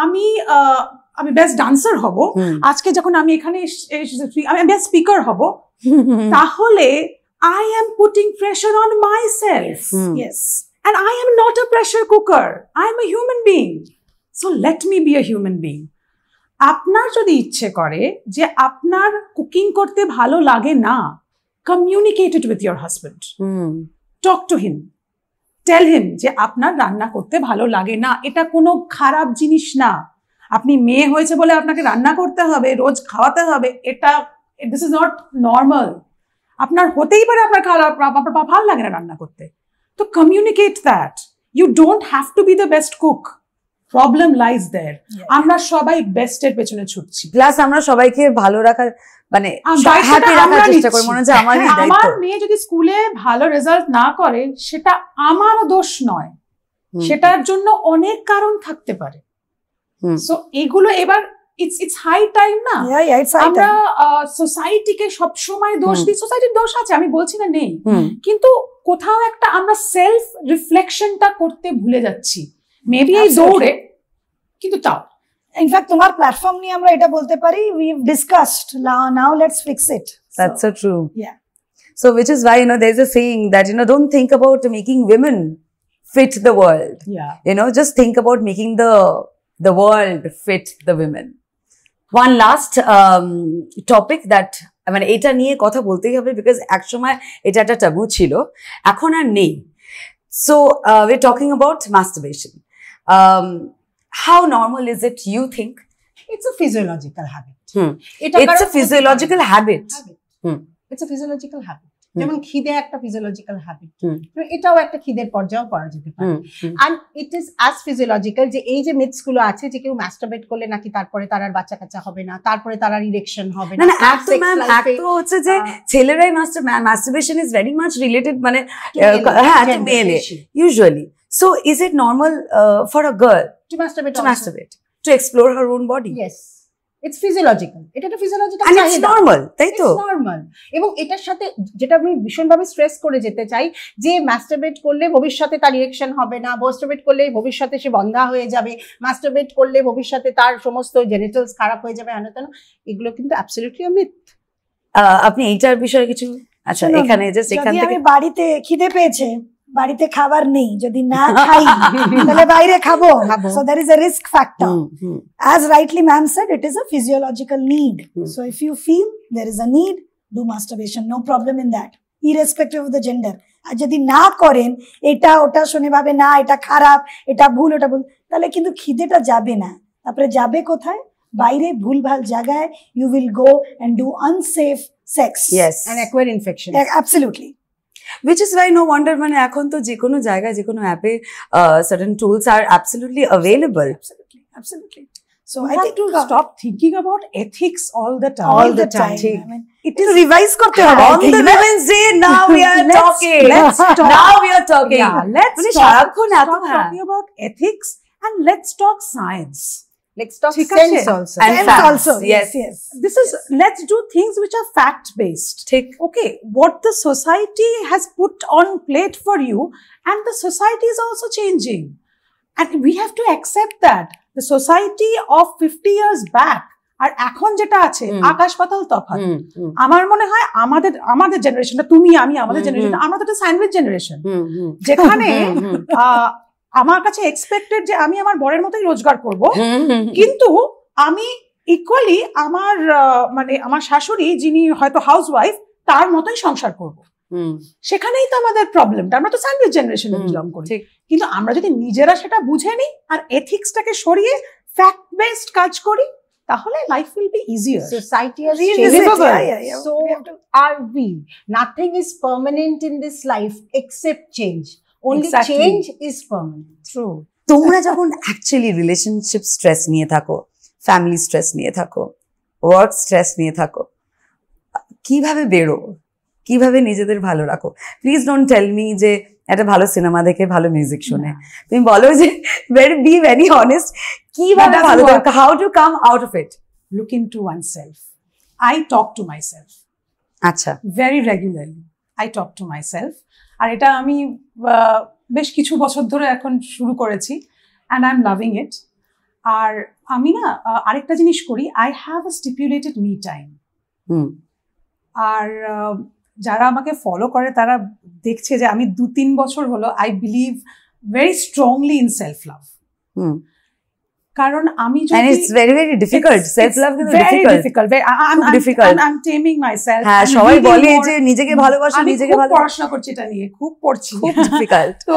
আমি বেস্ট ডান্সার হব, আজকে যখন আমি এখানে আমি বেস্ট স্পিকার হব, তাহলে I am putting pressure on myself. Yes. And I am not a pressure cooker. I am a human being. So let me be a human being. আপনার যদি ইচ্ছে করে যে আপনার কুকিং করতে ভালো লাগে না, communicate it with your husband. Talk to him. Tell him যে আপনার রান্না করতে ভালো লাগে না, এটা কোনো খারাপ জিনিস না। আপনি মেয়ে হয়েছে বলে আপনাকে রান্না করতে হবে, রোজ খাওয়াতে হবে, এটা দিস ইজ নট নর্মাল। আপনার হতেই পারে আপনার খারাপ, আপনার ভালো লাগে না রান্না করতে, তো communicate that. You don't have to be the best cook, problem lies there. আমরা সবাই বেস্টের পেছনে ছুটছি, প্লাস আমরা সবাইকে ভালো রাখার মানে হ্যাপি রাখার চেষ্টা করি, মনে হচ্ছে আমারই দায়িত্ব। আমার মেয়ে যদি স্কুলে ভালো রেজাল্ট না করে সেটা আমার দোষ নয়, সেটার জন্য অনেক কারণ থাকতে পারে। সো এগুলো এবার ইটস হাই টাইম না আমরা সোসাইটিকে সবসময় দোষ দিই। সোসাইটির দোষ আছে, আমি বলছি না নেই, কিন্তু কোথাও একটা আমরা সেলফ রিফ্লেকশনটা করতে ভুলে যাচ্ছি, মেবি এই দৌড়ে, কিন্তু তাও। ইনফ্যাক্ট তোমার প্ল্যাটফর্ম নিয়ে আমরা এটা বলতে পারি, we've discussed, now let's fix it. That's so true. Yeah. So which is why, there's a saying that, don't think about making women fit the world. Yeah. Just think about making the world fit the women. One last topic that মানে এটা নিয়ে কথা বলতেই হবে, because একসময় এটা একটা টাবু ছিল, এখন আর নেই। So we're talking about masturbation. How normal is it, you think? It's a physiological habit. It's a physiological habit. It's a physiological habit. যেমন খিদে একটা ফিজিওলজিক্যাল হ্যাবিট, এটাও একটা খিদের পর্যায়েও করা যেতে পারে। And it is as physiological যে এই যে মিথস গুলো আছে যে কেউ ম্যাস্টারবেট করলে নাকি তারপরে তার আর বাচ্চা কাচ্চা হবে না, তাপরে তার আর ইরেকশন হবে না। তো হচ্ছে যে ছেলেরাই masturbation is very much related মানে হ্যাঁ to male usually. So is it normal for a girl to masturbate, to explore her own body? Yes, it's physiological. এটা একটা ফিজিওলজিক্যাল and it's normal, তাই তো? It's normal. এবং এটার সাথে যেটা আমি ভীষণভাবে স্ট্রেস করে যেতে চাই, যে মাস্টারবেট করলে ভবিষ্যতে তার ইরেকশন হবে না, মাস্টারবেট করলে ভবিষ্যতে সে বন্ধা হয়ে যাবে, মাস্টারবেট করলে ভবিষ্যতে তার সমস্ত জেনিটালস খারাপ হয়ে যাবে, আনতেন, এগুলো কিন্তু অ্যাবসলিউটলি a myth. আপনি এইটার বিষয়ে কিছু, আচ্ছা এখানে জাস্ট এখান থেকে, আমি বাড়িতে খিদে পেয়েছে, বাড়িতে খাবার নেই, যদি না খাই তাহলে বাইরে খাবো, so there is a risk factor. As rightly ma'am said, it is a physiological need. So if you feel there is a need, do masturbation, no problem in that, irrespective of the gender. আর যদি না করেন, এটা ওটা শুনে ভাবে না এটা খারাপ, এটা ভুল, ওটা ভুল, তাহলে কিন্তু খিদেটা যাবে না, তারপরে যাবে কোথায়? বাইরে ভুলভাল জায়গায়, you will go and do unsafe sex. Yes, and acquire infection. Absolutely. Which is why no wonder মানে এখন তো যে কোনো জায়গায় যে কোনো অ্যাপে certain tools are absolutely available. Absolutely. So I think to stop thinking about ethics all the time. All the time. I mean, it is revise korte hobe. On the Women's Day, now we are talking. Now we are talking. Yeah, let's stop talking about ethics and let's talk science. Let's talk sense also. And sense facts. also. Yes. This is, let's do things which are fact based. Okay, what the society has put on plate for you, and the society is also changing, and we have to accept that the society of 50 years back আর এখন যেটা আছে আকাশ পাতাল তফাৎ। আমার মনে হয় আমাদের জেনারেশনটা, তুমি আমি, আমাদের জেনারেশন, আমরা তো একটা স্যান্ডউইচ জেনারেশন, যেখানে আমার কাছে এক্সপেক্টেড যে আমি আমার বরের মতোই রোজগার করব, কিন্তু আমি ইকুয়ালি আমার মানে আমার শাশুড়ি যিনি হয়তো হাউসওয়াইফ তার মতোই সংসার করব। সেখানেই তো আমাদের প্রবলেমটা, আমরা তো স্যান্ডউইচ জেনারেশনে বিলং করি। কিন্তু আমরা যদি নিজেরা সেটা বুঝে নিই আর এথিক্সটাকে সরিয়ে ফ্যাক্ট বেসড কাজ করি, তাহলে life will be easier. Society has changed. So are we. Nothing is permanent in this life except change. Only change is permanent. True. তোমরা যখন অ্যাকচুয়ালি রিলেশনশিপ স্ট্রেস নিয়ে থাকো, ফ্যামিলি স্ট্রেস নিয়ে থাকো, ওয়ার্ক স্ট্রেস নিয়ে থাকো, কিভাবে বেরো, কিভাবে নিজেদের ভালো রাখো? প্লিজ ডোন্ট টেল মি যে একটা ভালো সিনেমা দেখে ভালো মিউজিক শুনে, তুমি বলো যে বি ভেরি অনেস্ট, কিভাবে ভালো থাকো, how to come out of it? Look into oneself. I talk to myself. আচ্ছা, very regularly I talk to myself. আর এটা আমি বেশ কিছু বছর ধরে এখন শুরু করেছি, and I'm loving it. আর আমি না আরেকটা জিনিস করি, I have a stipulated me time. আর যারা আমাকে ফলো করে তারা দেখছে যে আমি 2-3 বছর হলো I believe very strongly in self love. কারণ আমি and it's very difficult, self love is difficult, I'm taming myself. হ্যাঁ, সবাই বলে যে নিজেকে ভালোবাসো, নিজেকে ভালো পড়াশোনা করছি এটা নিয়ে, খুব পড়ছি, খুব ডিফিকাল্ট। তো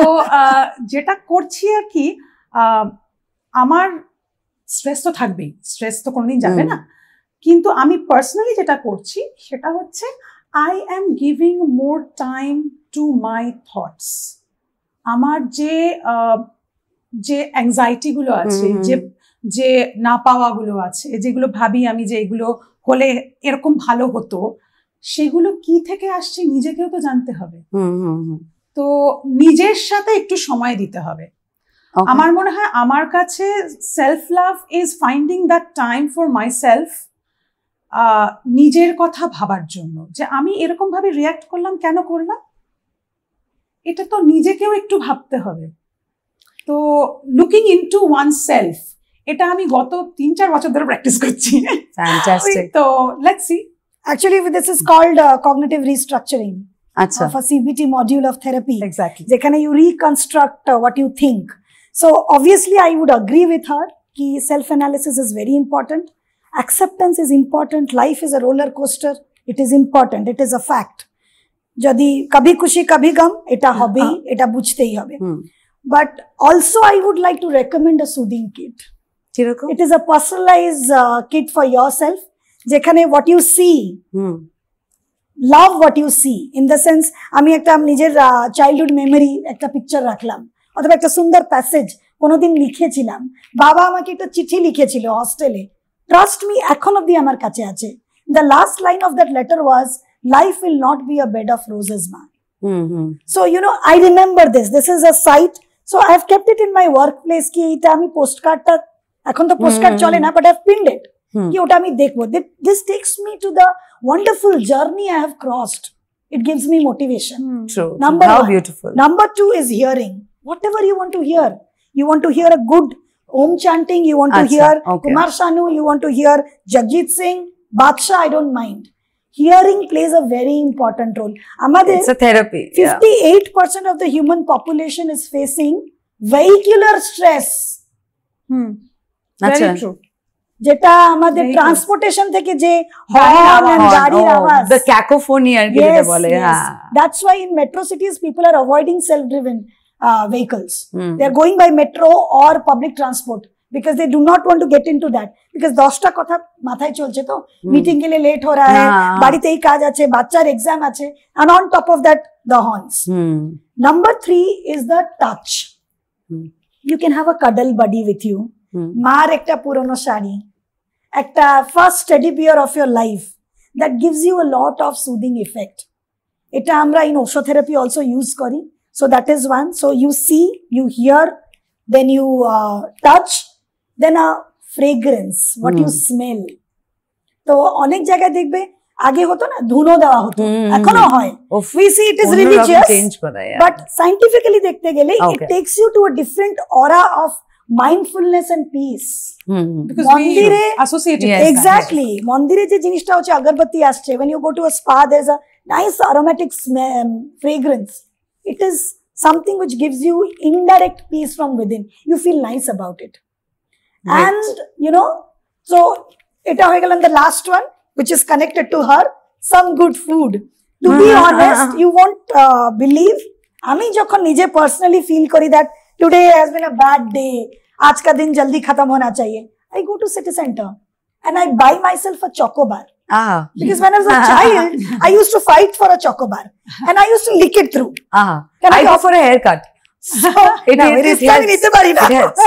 যেটা করছি আর কি, আমার স্ট্রেস তো থাকবেই, স্ট্রেস তো কোনোদিন যাবে না, কিন্তু আমি পার্সোনালি যেটা করছি সেটা হচ্ছে I am giving more time to my thoughts. আমার যে অ্যাংজাইটি গুলো আছে, যে না পাওয়া গুলো আছে, যেগুলো ভাবি আমি যে এগুলো হলে এরকম ভালো হতো, সেগুলো কি থেকে আসছে নিজেকেও তো জানতে হবে। তো নিজের সাথে একটু সময় দিতে হবে। আমার মনে হয় আমার কাছে self love is finding that time for my self, নিজের কথা ভাবার জন্য, যে আমি এরকম ভাবে রিয়াক্ট করলাম, কেন করলাম, এটা তো নিজেকেও একটু ভাবতে হবে। তো লুকিং ইনটু ওয়ান সেলফ, এটা আমি গত 3-4 বছর ধরে প্র্যাকটিস করছি। Fantastic. তো let's see. Actually, this is called cognitive restructuring of a CBT module of therapy. Exactly. যেখানে you reconstruct what you think. So obviously, I would agree with her कि self-analysis is very important. Acceptance is important. Life is a roller coaster. It is important. It is a fact. যদি কবি খুশি কবি গম, এটা হবেই, এটা বুঝতেই হবে। But also, I would like to recommend a soothing kit. It is a personalized kit for yourself. যেখানে what you see, love what you see. In the sense, আমি একটা নিজের চাইল্ডহুড মেমোরি একটা পিকচার রাখলাম, অথবা একটা সুন্দর প্যাসেজ কোনোদিন লিখেছিলাম, বাবা আমাকে একটা চিঠি লিখেছিল হস্টেলে, ট্রাস্ট মি এখন অব্দি আমার কাছে আছে। The last line of that letter was, life will not be a bed of roses, ma. So, you know, I remember this. This is a site. So, I have kept it in my workplace ki eta ami postcard ta, এখন তো postcard চলে না, but I have pinned it. কি ওটা আমি দেখবো। This takes me to the wonderful journey I have crossed. It gives me motivation. True. Number How one. beautiful. Number 2 is hearing. Whatever you want to hear. You want to hear a good Om chanting. You want to hear Kumar Sanu. You want to hear Jagjit Singh, Badshah. I don't mind. Hearing plays a very important role. It's a therapy. 58% of the human population is facing vehicular stress. Very true. যেটা আমাদের transportation থেকে যে horn গাড়ির আওয়াজ, the cacophony আর কি যেটা বলে, that's why in metro cities people are avoiding self driven vehicles. They are going by metro or public transport because they do not want to get into that, because 10টা কথা মাথায় চলছে, তো meeting গেলে late हो रहा है, বাড়িতে এই কাজ আছে, বাচ্চার এক্সাম আছে, and on top of that the horns. Number 3 is the touch. You can have a cuddle buddy with you. মার একটা পুরনো শাড়ি, একটা first teddy bear of your life, that gives you a lot of soothing effect. এটা আমরা in Osho therapy also use করি। So that is one. So you see, you hear, then you touch, then a fragrance, what you smell. তো অনেক জায়গায় দেখবে আগে হতো না, ধুনো দেওয়া হতো, এখনো হয়। We see it is religious, but scientifically দেখতে গেলে it takes you to a different aura of mindfulness and peace. Because মন্দিরে associated, exactly, মন্দিরে যে জিনিসটা হচ্ছে আগরবাতি আসছে, when you go to a spa there's a nice aromatic fragrance. It is something which gives you indirect peace from within. You feel nice about it. And you know, so এটা হয়ে গেল। the last one which is connected to her, some good food. To be honest, you won't believe, আমি যখন নিজে personally feel করি that today has been a bad day, aaj ka din jaldi khatam hona chahiye, I go to city center and I buy myself a chocobar. Because when I was a child I used to fight for a chocobar and I used to lick it through. I go for a haircut. So it helps.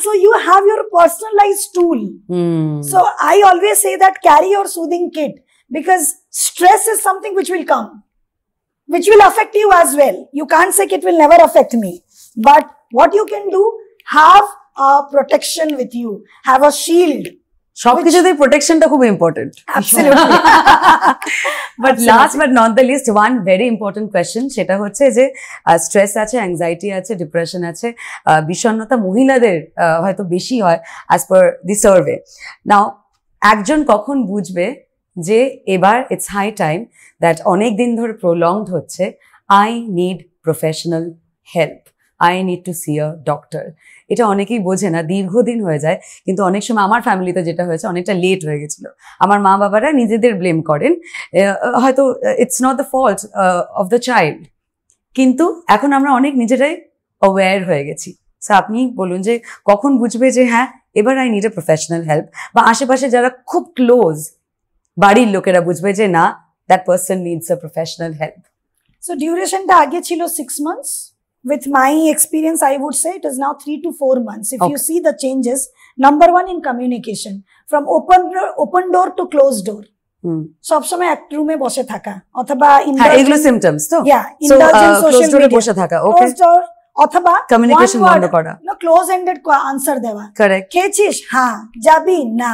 So you have your personalized tool. So I always say that carry your soothing kit, because stress is something which will come, which will affect you as well. You can't say it will never affect me. But what you can do, have a protection with you, have a shield. সবকিছুতে প্রোটেকশনটা খুব important. Absolutely. But last but not the least, one very important question, সেটা হচ্ছে যে stress আছে, anxiety আছে, depression আছে, বিষণ্ণতা মহিলাদের হয়তো বেশি হয় অ্যাজ পার দি সার্ভে। নাও একজন কখন বুঝবে যে এবার ইটস হাই টাইম দ্যাট অনেক দিন ধরে প্রলংড হচ্ছে, I need professional help, I need to C a doctor. এটা অনেকেই বোঝে না, দীর্ঘদিন হয়ে যায়, কিন্তু অনেক সময় আমার ফ্যামিলিতে যেটা হয়েছে অনেকটা লেট হয়ে গেছিল। আমার মা বাবারা নিজেদের ব্লেম করেন, হয়তো it's not the fault of the child, কিন্তু এখন আমরা অনেক নিজেরাই অ্যাওয়্যার হয়ে গেছি। সো আপনি বলুন যে কখন বুঝবে যে হ্যাঁ এবার I need a professional help, বা আশেপাশে যারা খুব ক্লোজ বাড়ির লোকেরা বুঝবে যে না, that person needs a professional help? So duration ta aage chilo 6 months. With my experience, I would say it is now 3 to 4 months. If you see the changes, number one in communication, from open door to closed door. সব সময় এক রুমে বসে থাকা অথবা এগুলো symptoms তো, indulgence social media বসে থাকা, ওকে, ক্লোজ ডোর অথবা কমিউনিকেশন বন্ধ করা, ক্লোজ এন্ডেড আনসার দেওয়া, কারেক্ট, খেয়েছিস, হ্যাঁ, যাবি, না,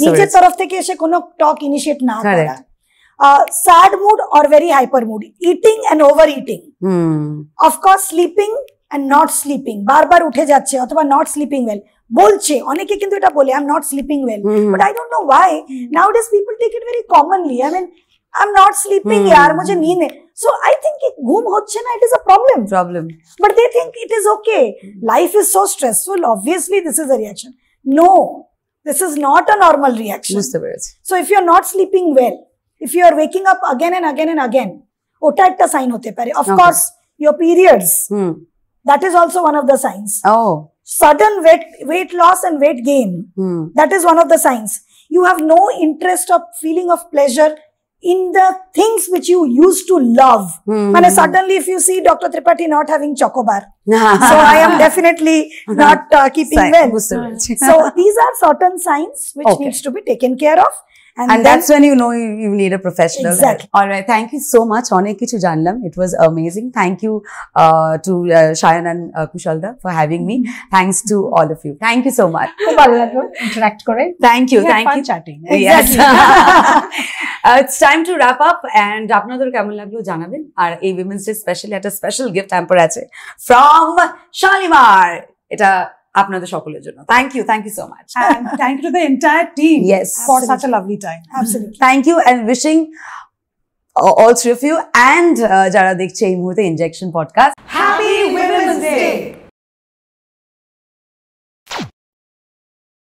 নিজের তরফ থেকে এসে কোনো টক ইনিশিয়েট না করা, sad mood or very hyper mood, eating and overeating, of course sleeping and not sleeping, বারবার উঠে যাচ্ছে অথবা not sleeping well, বলছে অনেকে কিন্তু এটা বলে I'm not sleeping well, but I don't know why nowadays people take it very commonly. I mean, I'm not sleeping yaar, mujhe neend hai. So I think ঘুম হচ্ছে না, it is a problem, but they think it is okay. Life is so stressful, obviously this is a reaction. No, this is not a normal reaction. So if you're not sleeping well, if you are waking up again and again and again, ওটা একটা sign হতে পারে. Of course your periods, that is also one of the signs. Sudden weight loss and weight gain, that is one of the signs. You have no interest of feeling of pleasure in the things which you used to love. And suddenly if you see Dr. Tripathi not having chocobar, so I am definitely not keeping well. So these are certain signs which needs to be taken care of. And that's when you know you need a professional. Exactly. All right. Thank you so much. Onek kichu janlam. It was amazing. Thank you to Shayan and Kushalda for having me. Thanks to all of you. Thank you so much. Interact kore. Thank you. Thank you. Chatting. Yes. It's time to wrap up. And আপনাদের কেমন লাগলো জানাবেন। আর এই Women's Day specially একটা special gift hamper আছে from Shalimar. এটা আপনাদের সকলের জন্য। Thank you so much. And thank you to the entire team, yes, for such a lovely time. Absolutely. Thank you and wishing all three of you and যারা দেখছে এই মুহূর্তে injection podcast, Happy Women's Day.